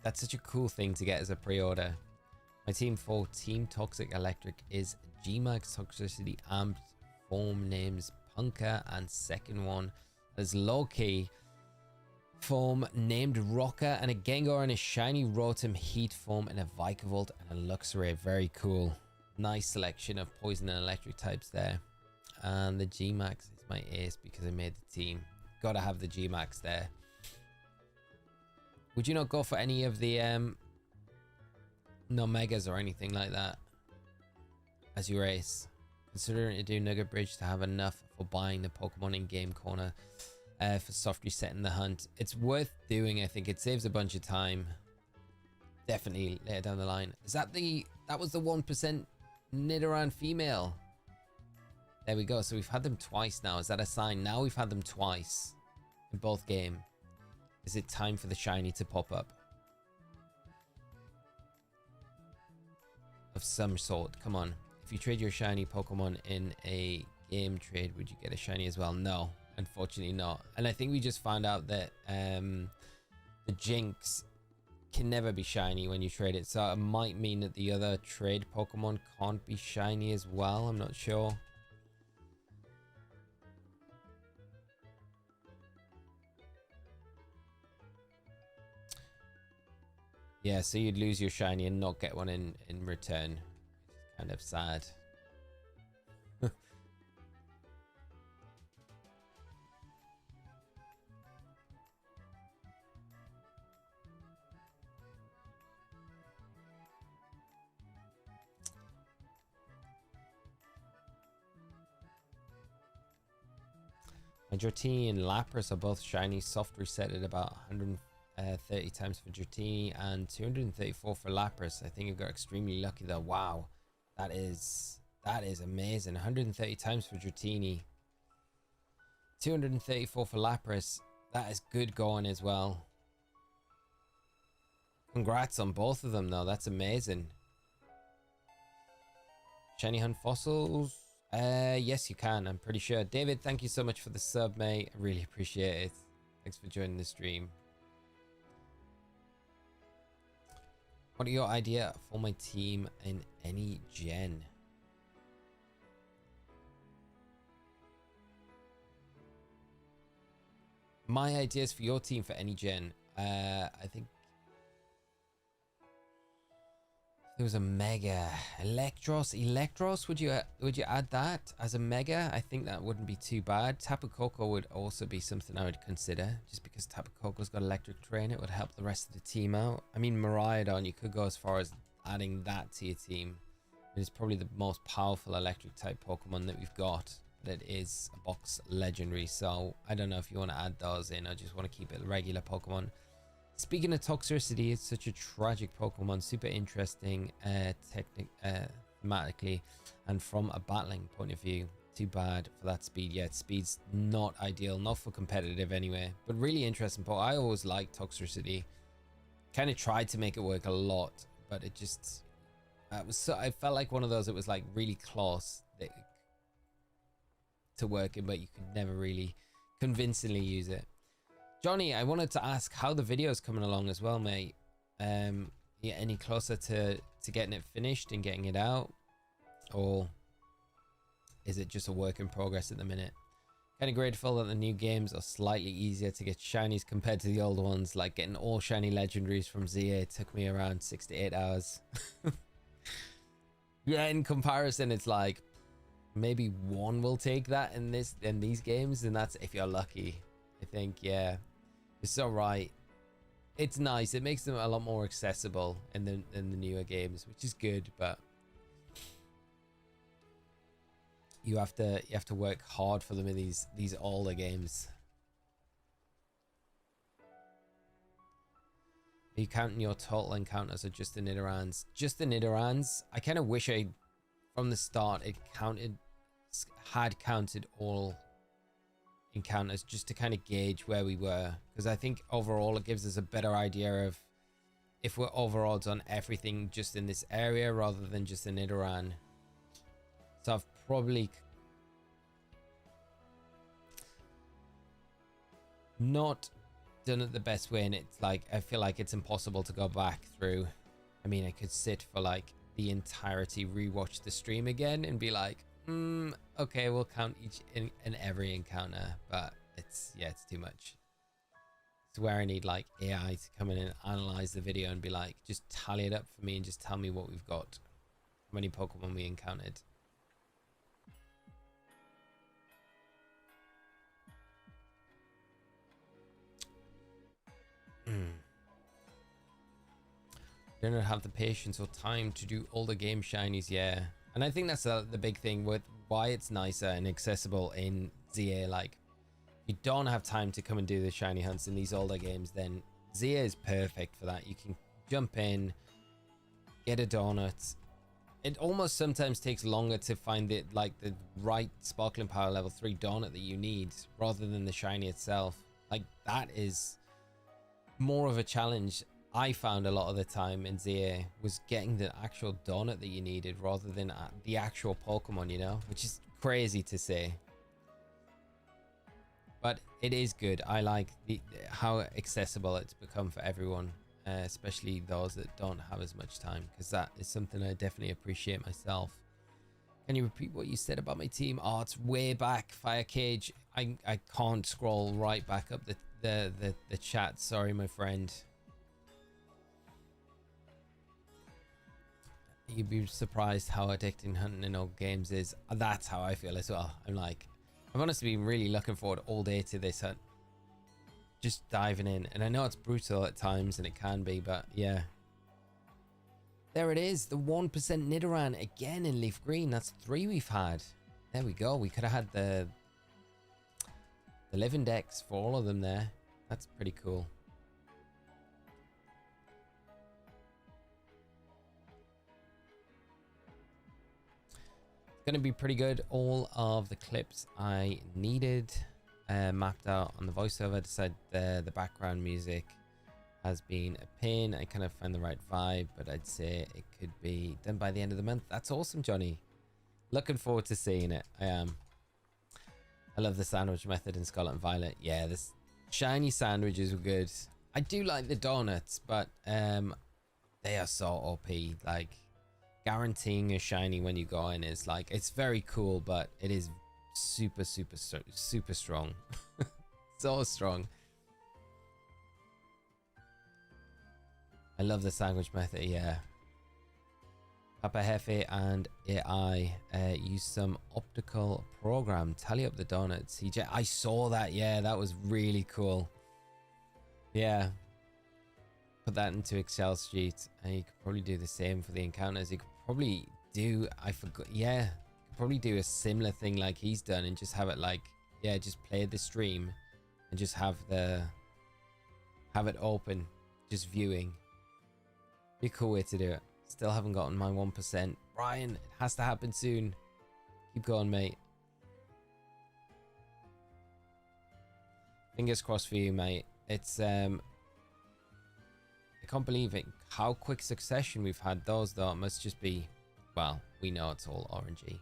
That's such a cool thing to get as a pre-order. My team for Team Toxic Electric is G-Max Toxicity Amped, form names Punker, and second one is Loki, form named Rocker, and a Gengar and a Shiny Rotom Heat form, and a Vikavolt and a Luxray. Very cool. Nice selection of poison and electric types there. And the G-Max is my ace because I made the team. Gotta have the G-Max there. Would you not go for any of the no megas or anything like that as your ace? Considering to do Nugget Bridge to have enough for buying the Pokemon in game corner for soft resetting the hunt. It's worth doing. I think it saves a bunch of time. Definitely later down the line. Is that that was the 1% Nidoran female? There we go. So we've had them twice now. Is that a sign? Now we've had them twice in both games. Is it time for the shiny to pop up? Of some sort. Come on. If you trade your shiny Pokemon in a game trade, would you get a shiny as well? No, unfortunately not. And I think we just found out that the Jinx can never be shiny when you trade it. So it might mean that the other trade Pokemon can't be shiny as well. I'm not sure. Yeah, so you'd lose your shiny and not get one in return. Which is kind of sad. And Dratini and Lapras are both shiny. Soft reset at about 130 times for Dratini and 234 for Lapras. I think I got extremely lucky though. Wow, that is amazing. 130 times for Dratini, 234 for Lapras. That is good going as well. Congrats on both of them though. That's amazing. Shiny hunt fossils? Yes, you can. I'm pretty sure. David, thank you so much for the sub, mate. I really appreciate it. Thanks for joining the stream. What are your idea for my team in any gen? My ideas for your team for any gen. I think there was a mega Electros. Would you add that as a mega? I think that wouldn't be too bad. Tapu Koko would also be something I would consider, just because Tapu Koko's got electric terrain. It would help the rest of the team out. I mean, Miraidon, you could go as far as adding that to your team. It is probably the most powerful electric type Pokemon that we've got, but it is a box legendary, so I don't know if you want to add those in. I just want to keep it a regular Pokemon. Speaking of toxicity, it's such a tragic Pokemon, super interesting thematically and from a battling point of view. Too bad for that speed. Yeah, speed's not ideal, not for competitive anyway, but really interesting Pokemon. I always liked toxicity. Kind of tried to make it work a lot, but it just I felt like one of those, it was like really close to working, but you could never really convincingly use it. Johnny, I wanted to ask how the video is coming along as well, mate. Yeah, any closer to getting it finished and getting it out, or is it just a work in progress at the minute? Kind of grateful that the new games are slightly easier to get shinies compared to the old ones. Like getting all shiny legendaries from ZA took me around 6 to 8 hours. Yeah, in comparison, it's like Maybe one will take that in these games, and that's if you're lucky. I think, yeah. You're so right. It's nice. It makes them a lot more accessible in the newer games, which is good, but you have to work hard for them in these older games. Are you counting your total encounters or just the Nidarans? Just the Nidarans. I kind of wish from the start it had counted all encounters just to kind of gauge where we were, because I think overall it gives us a better idea of if we're overodds on everything just in this area rather than just the Nidaran. So I've probably not done it the best way, and it's like I feel like it's impossible to go back through. I mean, I could sit for like the entirety, rewatch the stream again and be like, okay, we'll count each and every encounter, but it's too much. It's where I need like AI to come in and analyze the video and be like, just tally it up for me and just tell me what we've got, how many Pokemon we encountered. Do not have the patience or time to do all the game shinies, yeah. And I think that's the big thing with why it's nicer and accessible in ZA. Like, you don't have time to come and do the shiny hunts in these older games, then ZA is perfect for that. You can jump in, get a donut. It almost sometimes takes longer to find the right Sparkling Power level 3 donut that you need rather than the shiny itself. Like, that is more of a challenge. I found a lot of the time in ZA was getting the actual donut that you needed rather than the actual Pokemon, you know, which is crazy to say. But it is good. I like how accessible it's become for everyone, especially those that don't have as much time, because that is something I definitely appreciate myself. Can you repeat what you said about my team? Oh, it's way back, Fire Cage. I can't scroll right back up the chat. Sorry, my friend. You'd be surprised how addicting hunting in old games is. That's how I feel as well. I'm like, I've honestly been really looking forward all day to this hunt. Just diving in. And I know it's brutal at times, and it can be, but yeah. There it is. The 1% Nidoran again in Leaf Green. That's 3 we've had. There we go. We could have had the live index for all of them there. That's pretty cool. Going to be pretty good. All of the clips I needed mapped out on the voiceover. Decided the background music has been a pain. I kind of find the right vibe, but I'd say it could be done by the end of the month. That's awesome, Johnny. Looking forward to seeing it. I am. I love the sandwich method in Scarlet and Violet. Yeah, the shiny sandwiches were good. I do like the donuts, but they are so OP. Like, guaranteeing a shiny when you go in is like, it's very cool, but it is super strong. So strong. I love the sandwich method. Yeah, Papa Hefe and AI use some optical program tally up the donuts. I saw that. Yeah, that was really cool. Yeah, put that into Excel sheet, and you could probably do the same for the encounters. You could probably do, I forgot, yeah, you could probably do a similar thing like he's done and just have it like, yeah, just play the stream and just have it open, just viewing. Be a cool way to do it. Still haven't gotten my 1%. Brian, it has to happen soon. Keep going, mate. Fingers crossed for you, mate. It's I can't believe it. How quick succession we've had those, though. It must just be, well, we know it's all orangey.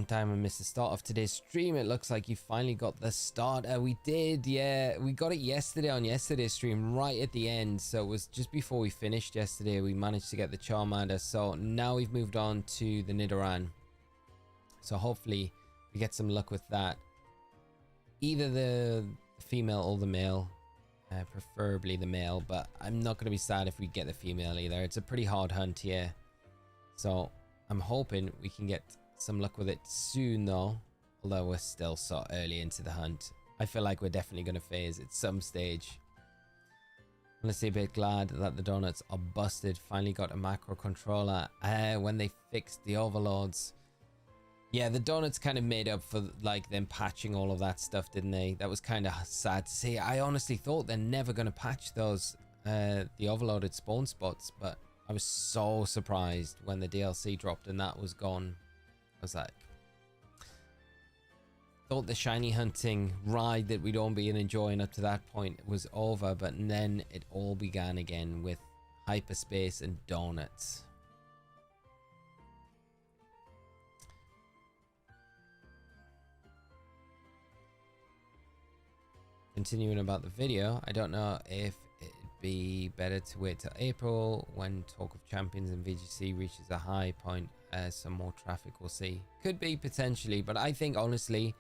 Diamond missed the start of today's stream. It looks like you finally got the starter. We did, yeah. We got it yesterday on yesterday's stream, right at the end. So it was just before we finished yesterday. We managed to get the Charmander. So now we've moved on to the Nidoran. So hopefully we get some luck with that. Either the female or the male. Preferably the male, but I'm not going to be sad if we get the female either. It's a pretty hard hunt here. So I'm hoping we can get some luck with it soon though, although we're still so early into the hunt. I feel like we're definitely going to phase at some stage. I'm honestly a bit glad that the donuts are busted. Finally got a macro controller when they fixed the overloads. Yeah, the donuts kind of made up for like them patching all of that stuff, didn't they? That was kind of sad to see. I honestly thought they're never going to patch those the overloaded spawn spots, but I was so surprised when the DLC dropped and that was gone. I was like, thought the shiny hunting ride that we'd all been enjoying up to that point was over, but then it all began again with hyperspace and donuts. Continuing about the video, I don't know if it'd be better to wait till April when Talk of Champions and VGC reaches a high point, some more traffic, we'll see. Could be potentially, but I think honestly,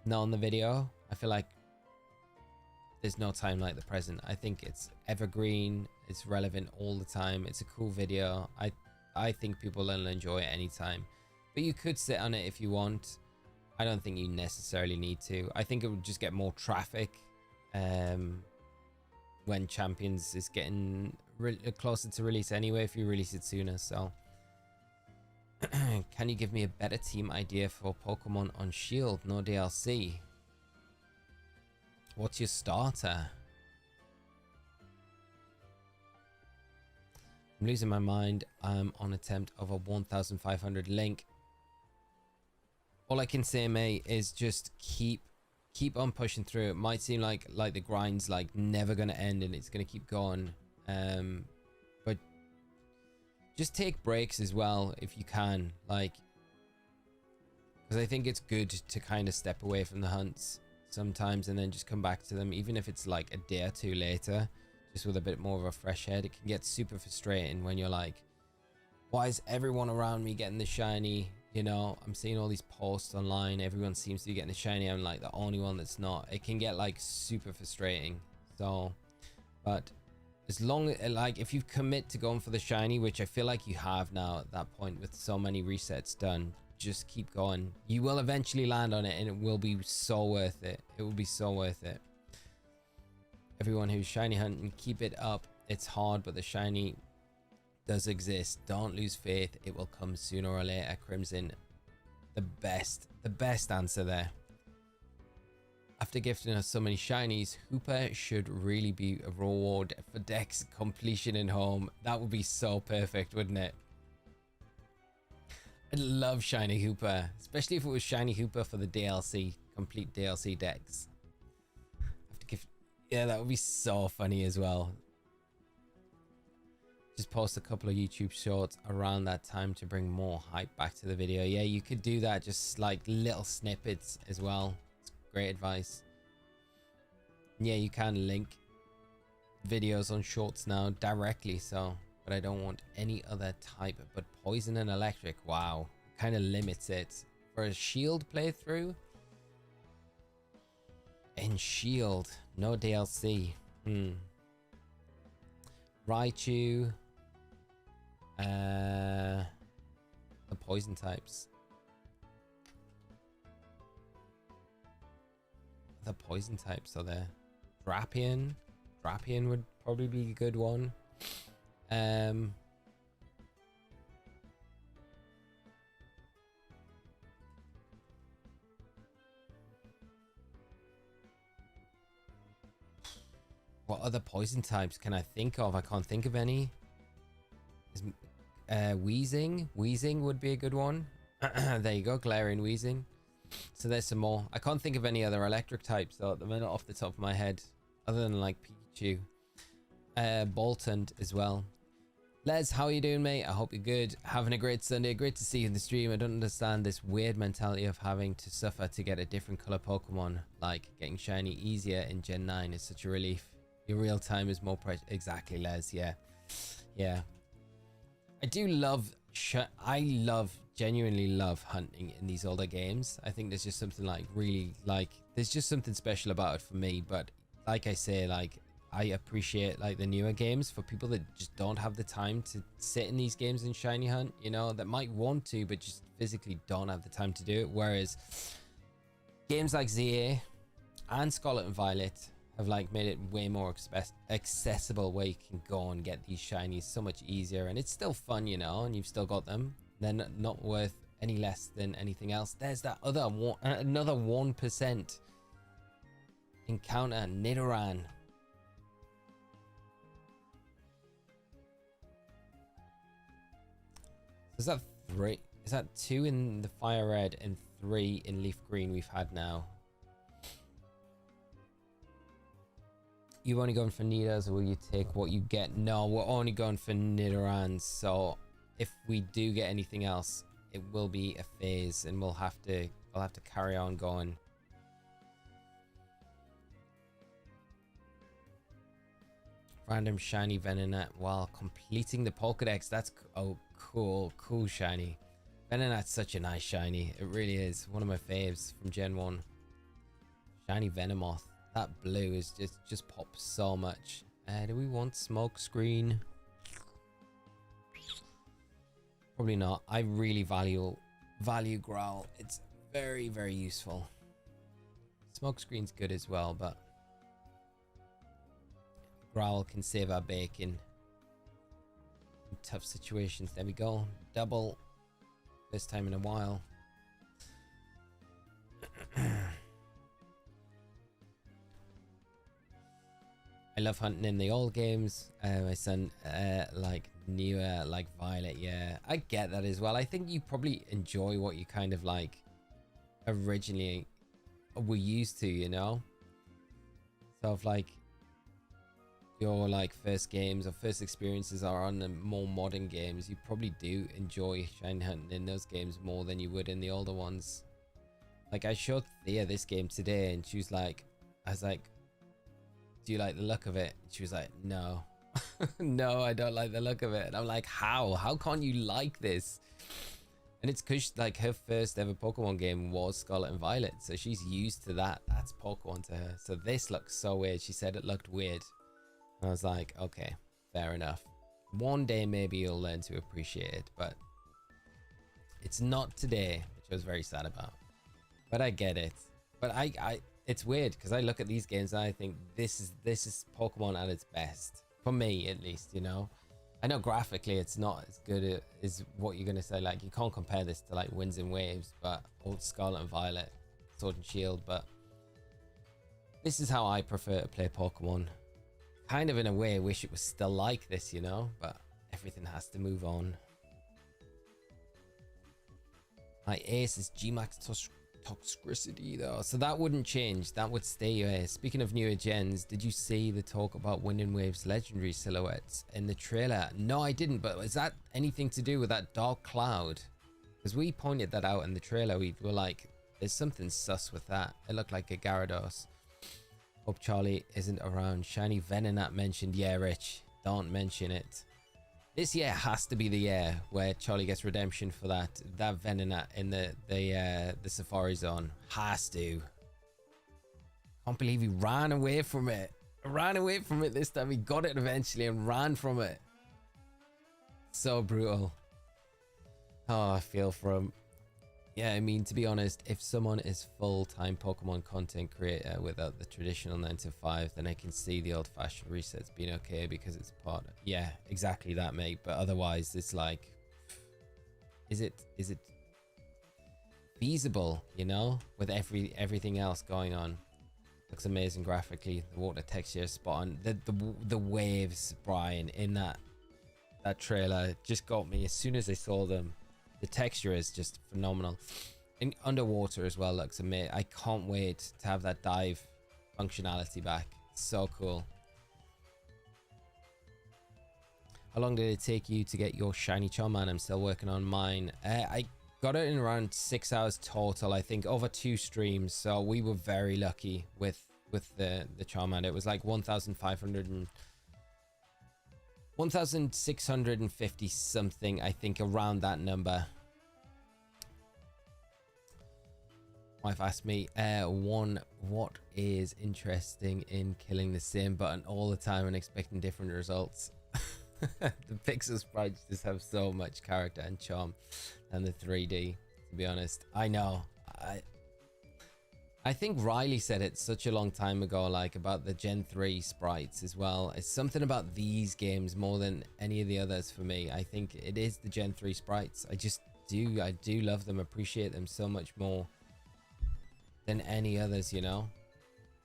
not on the video. I feel like there's no time like the present. I think it's evergreen, it's relevant all the time, it's a cool video. I think people will enjoy it anytime, but you could sit on it if you want. I don't think you necessarily need to. I think it would just get more traffic when Champions is getting closer to release anyway, if you release it sooner. So can you give me a better team idea for Pokemon on Shield? No DLC. What's your starter? I'm losing my mind. I'm on attempt of a 1500 link. All I can say, mate, is just keep on pushing through. It might seem like the grind's like never gonna end and it's gonna keep going, but just take breaks as well if you can, like, because I think it's good to kind of step away from the hunts sometimes and then just come back to them, even if it's like a day or two later, just with a bit more of a fresh head. It can get super frustrating when you're like, why is everyone around me getting the shiny? You know, I'm seeing all these posts online, everyone seems to be getting the shiny, I'm like the only one that's not. It can get like super frustrating. So, but as long as, like, if you commit to going for the shiny, which I feel like you have now at that point with so many resets done, just keep going. You will eventually land on it and it will be so worth it. It will be so worth it. Everyone who's shiny hunting, keep it up. It's hard, but the shiny does exist. Don't lose faith. It will come sooner or later. Crimson, the best answer there. After gifting us so many shinies, Hooper should really be a reward for Dex completion in home. That would be so perfect, wouldn't it? I'd love shiny Hooper, especially if it was shiny Hooper for the DLC, complete DLC Dex. After gift, yeah, that would be so funny as well. Just post a couple of YouTube shorts around that time to bring more hype back to the video. Yeah, you could do that, just like little snippets as well. It's great advice. Yeah, you can link videos on shorts now directly, so, but I don't want any other type. But poison and electric, wow, kind of limits it. For a shield playthrough in shield, no DLC. Raichu, the poison types. The poison types are there. Drapion would probably be a good one. What other poison types can I think of? I can't think of any. Wheezing would be a good one. There you go, Galarian Wheezing. So there's some more. I can't think of any other electric types though at the minute off the top of my head, other than like Pikachu. Boltund as well. Les, how are you doing, mate? I hope you're good. Having a great Sunday. Great to see you in the stream. I don't understand this weird mentality of having to suffer to get a different color Pokemon. Like getting shiny easier in Gen 9 is such a relief. Your real time is more precious. Exactly, Les. Yeah. I do love, genuinely love hunting in these older games. I think there's just something like really, like, there's just something special about it for me. But like I say, like, I appreciate like the newer games for people that just don't have the time to sit in these games and shiny hunt, you know, that might want to but just physically don't have the time to do it. Whereas games like ZA and Scarlet and Violet have like made it way more accessible, where you can go and get these shinies so much easier, and it's still fun, you know, and you've still got them. They're not worth any less than anything else. There's that other one, another 1% encounter, Nidaran. Is that 3? Is that 2 in the fire red and 3 in leaf green we've had now? You only going for Nidas, or will you take what you get? No, we're only going for Nidaran. So if we do get anything else, it will be a phase, and we'll have to carry on going. Random shiny Venonat while completing the Pokedex. That's cool shiny. Venonat's such a nice shiny. It really is one of my faves from Gen 1. Shiny Venomoth. That blue is just pops so much. Do we want smoke screen? Probably not. I really value Growl. It's very, very useful. Smoke screen's good as well, but Growl can save our bacon in tough situations. There we go. Double. First time in a while. I love hunting in the old games. My son like newer, like Violet. Yeah, I get that as well. I think you probably enjoy what you kind of like originally were used to, you know. So if like your like first games or first experiences are on the more modern games, you probably do enjoy shiny hunting in those games more than you would in the older ones. Like I showed Thea this game today, and she was like, I was like, do you like the look of it? She was like, no. No, I don't like the look of it. And I'm like, how can't you like this? And it's because like her first ever Pokemon game was Scarlet and Violet, so she's used to that. That's Pokemon to her. So this looks so weird. She said it looked weird, and I was like, okay, fair enough. One day maybe you'll learn to appreciate it, but it's not today, which I was very sad about. But I get it. But it's weird because I look at these games and I think this is Pokemon at its best, for me at least, you know. I know graphically it's not as good as what you're gonna say, like you can't compare this to like Winds and Waves, but old Scarlet and Violet, Sword and Shield, but this is how I prefer to play Pokemon. Kind of in a way I wish it was still like this, you know, but everything has to move on. My ace is Gmax Toxicity though, so that wouldn't change. That would stay. Speaking of newer gens, did you see the talk about Wind and Waves legendary silhouettes in the trailer? No, I didn't, but is that anything to do with that dark cloud? Because we pointed that out in the trailer. We were like, there's something sus with that. It looked like a Gyarados. Hope Charlie isn't around. Shiny Venonat mentioned. Yeah, Rich, don't mention it. This year has to be the year where Charlie gets redemption for that Venonat in the Safari Zone. Has to. Can't believe he ran away from it. Ran away from it this time. He got it eventually and ran from it. So brutal. Oh, I feel for him. Yeah, I mean, to be honest, if someone is full-time Pokemon content creator without the traditional 9 to 5, then I can see the old-fashioned resets being okay because it's part of, yeah, exactly that, mate. But otherwise, it's like, is it feasible, you know, with everything else going on? Looks amazing graphically. The water texture is spot on. The waves, Brian, in that trailer just got me as soon as I saw them. The texture is just phenomenal. And underwater as well looks amazing. I can't wait to have that dive functionality back. It's so cool. How long did it take you to get your shiny Charmander? I'm still working on mine. I got it in around 6 hours total, I think, over 2 streams. So we were very lucky with the Charmander. It was like 1,650 something, I think, around that number. Wife asked me, what is interesting in killing the same button all the time and expecting different results? The pixel sprites just have so much character and charm than the 3D, to be honest. I know. I think Riley said it such a long time ago, like about the Gen 3 sprites as well. It's something about these games more than any of the others for me. I think it is the Gen 3 sprites. I do love them, appreciate them so much more than any others, you know?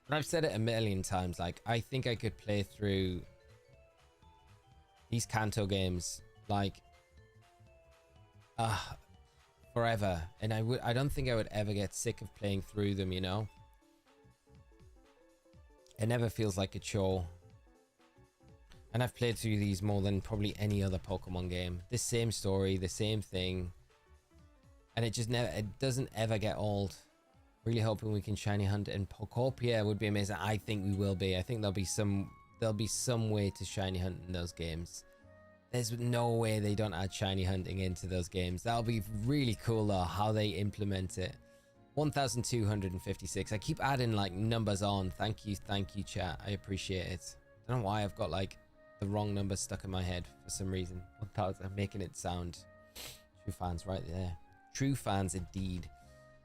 And I've said it a million times, like, I think I could play through these Kanto games, like, forever, and I don't think I would ever get sick of playing through them, you know? It never feels like a chore. And I've played through these more than probably any other Pokemon game. The same story, the same thing. And it just never, it doesn't ever get old. Really hoping we can shiny hunt in Pokopia would be amazing. I think we will be. I think there'll be some way to shiny hunt in those games. There's no way they don't add shiny hunting into those games. That'll be really cool though, how they implement it. 1256. I keep adding like numbers on. Thank you chat. I appreciate it. I don't know why I've got like the wrong number stuck in my head for some reason. 1000, I'm making it sound. True fans right there. True fans indeed.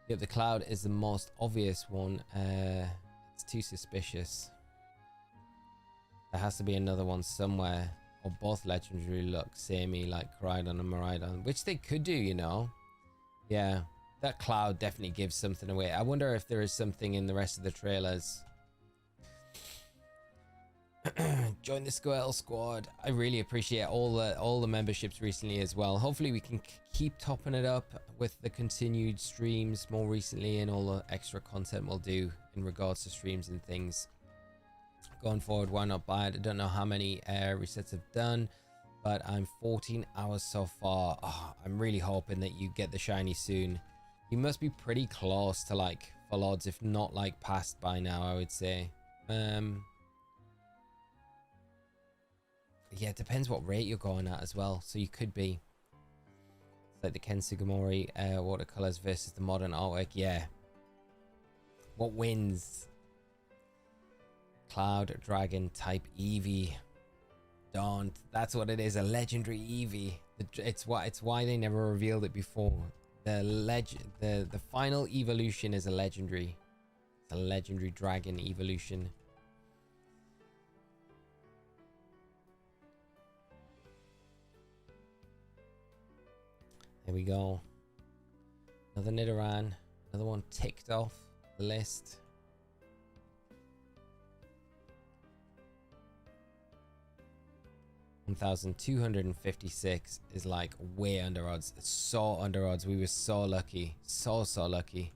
Yep, the cloud is the most obvious one. It's too suspicious. There has to be another one somewhere. Or both legendary look samey, like Koraidon and Miraidon, which they could do, you know. Yeah, that cloud definitely gives something away. I wonder if there is something in the rest of the trailers. Join the Squirtle Squad. I really appreciate all the memberships recently as well. Hopefully we can keep topping it up with the continued streams more recently and all the extra content we'll do in regards to streams and things. Going forward, why not buy it? I don't know how many resets I've done, but I'm 14 hours so far. Oh, I'm really hoping that you get the shiny soon. You must be pretty close to like full odds, if not like past by now, I would say. Yeah, it depends what rate you're going at as well. So you could be like the Ken Sugimori watercolors versus the modern artwork. Yeah. What wins? Cloud Dragon type Eevee. Don't. That's what it is. A legendary Eevee. It's why they never revealed it before. The final evolution is a legendary. It's a legendary dragon evolution. There we go. Another Nidaran. Another one ticked off the list. $1,256 is like way under odds. It's so under odds. We were so lucky. So lucky.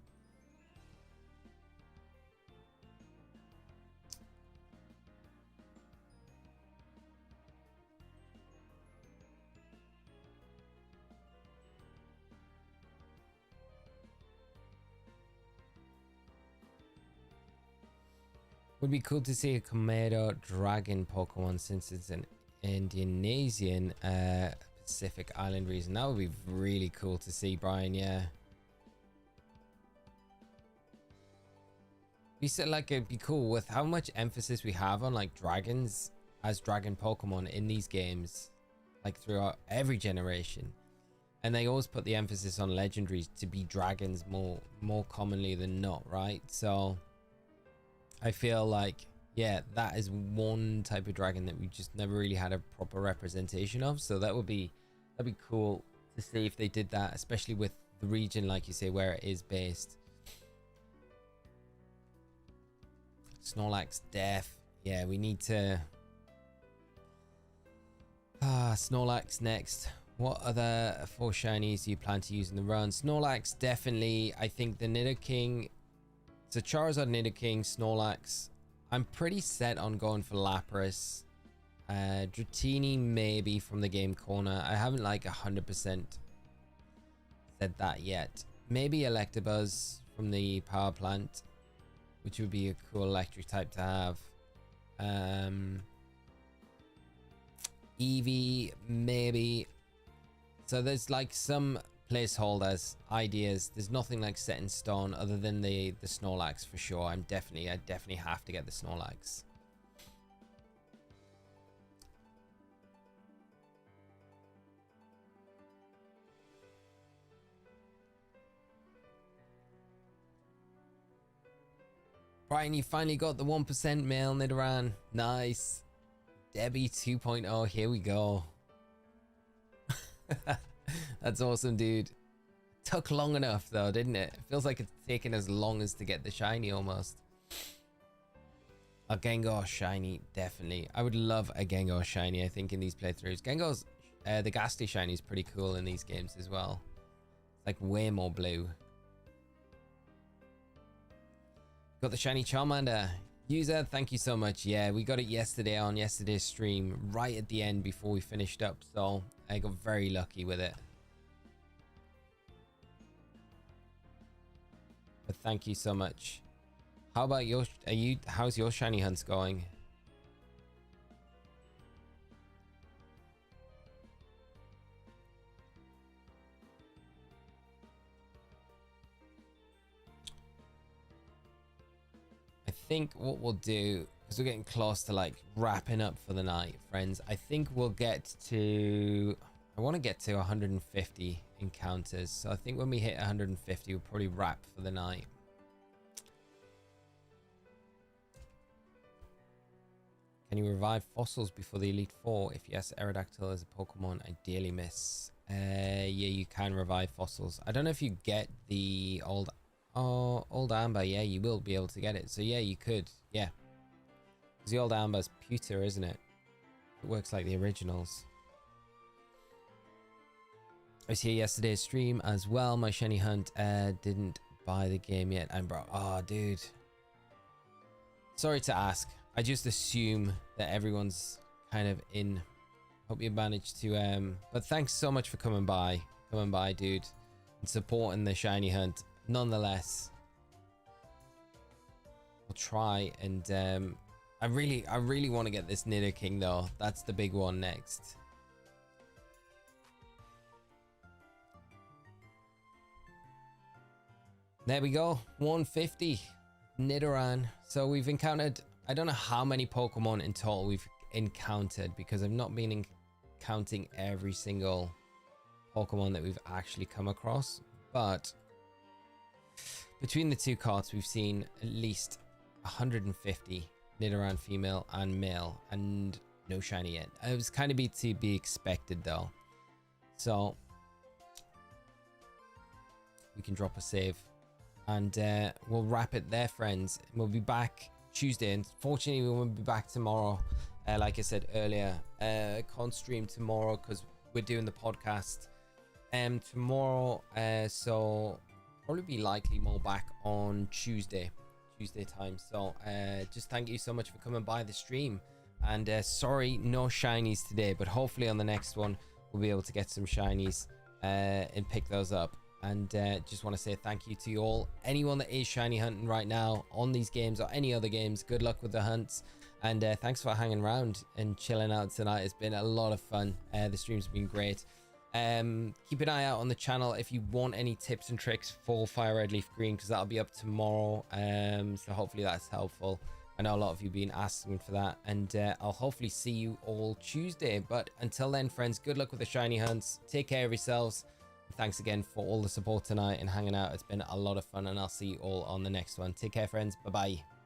Would be cool to see a Komodo dragon Pokemon since it's an Indonesian Pacific Island region. That would be really cool to see, Brian. Yeah. We said like it'd be cool with how much emphasis we have on like dragons as dragon Pokemon in these games, like throughout every generation. And they always put the emphasis on legendaries to be dragons more commonly than not, right? So I feel like, yeah, that is one type of dragon that we just never really had a proper representation of. So that'd be cool to see if they did that, especially with the region, like you say, where it is based. Snorlax Death. Yeah, we need to... Snorlax next. What other 4 shinies do you plan to use in the run? Snorlax, definitely. I think the Nidoking... So Charizard, Nidoking, Snorlax. I'm pretty set on going for Lapras. Dratini maybe from the game corner. I haven't like 100% said that yet. Maybe Electabuzz from the power plant, which would be a cool electric type to have. Eevee maybe. So there's like some placeholders, ideas. There's nothing like set in stone other than the Snorlax for sure. I definitely have to get the Snorlax. Brian, you finally got the 1% male Nidaran. Nice. Debbie 2.0, here we go. That's awesome, dude. Took long enough though, didn't it? It feels like it's taken as long as to get the shiny almost. A Gengar shiny, definitely. I would love a Gengar shiny, I think, in these playthroughs. Gengar's, the Ghastly shiny is pretty cool in these games as well. It's like way more blue. Got the shiny Charmander. User, thank you so much. Yeah, we got it yesterday on yesterday's stream, right at the end before we finished up. So I got very lucky with it. But thank you so much. How about your, how's your shiny hunts going? I think what we'll do, because we're getting close to like wrapping up for the night, friends, I think we'll get to, I want to get to 150 encounters. So I think when we hit 150, we'll probably wrap for the night. Can you revive fossils before the Elite Four? If yes, Aerodactyl is a Pokemon I dearly miss. Yeah, you can revive fossils. I don't know if you get the old Amber. Yeah, you will be able to get it. So yeah, you could. Yeah. Because the old Amber's pewter, isn't it? It works like the originals. I was here yesterday's stream as well. My shiny hunt didn't buy the game yet. And bro, oh dude. Sorry to ask. I just assume that everyone's kind of in. Hope you managed to but thanks so much for coming by, dude, and supporting the shiny hunt. Nonetheless, I'll try, and I really want to get this Nidoking though. That's the big one next. There we go, 150 Nidoran. So we've encountered, I don't know how many Pokemon in total we've encountered, because I've not been counting every single Pokemon that we've actually come across, but between the two carts we've seen at least 150 Nidoran female and male, and no shiny yet. It was kind of to be expected though. So we can drop a save, and we'll wrap it there, friends. We'll be back Tuesday, and fortunately we won't be back tomorrow. Like I said earlier, can't stream tomorrow because we're doing the podcast tomorrow, so probably be likely more back on Tuesday time. So just thank you so much for coming by the stream, and sorry no shinies today, but hopefully on the next one we'll be able to get some shinies and pick those up. And just want to say thank you to you all, anyone that is shiny hunting right now on these games or any other games. Good luck with the hunts, and thanks for hanging around and chilling out tonight. It's been a lot of fun. The stream's been great. Keep an eye out on the channel if you want any tips and tricks for Fire Red Leaf Green, because that'll be up tomorrow. So hopefully that's helpful. I know a lot of you have been asking for that, and I'll hopefully see you all Tuesday. But until then, friends, good luck with the shiny hunts. Take care of yourselves. Thanks again for all the support tonight and hanging out. It's been a lot of fun, and I'll see you all on the next one. Take care, friends. Bye bye.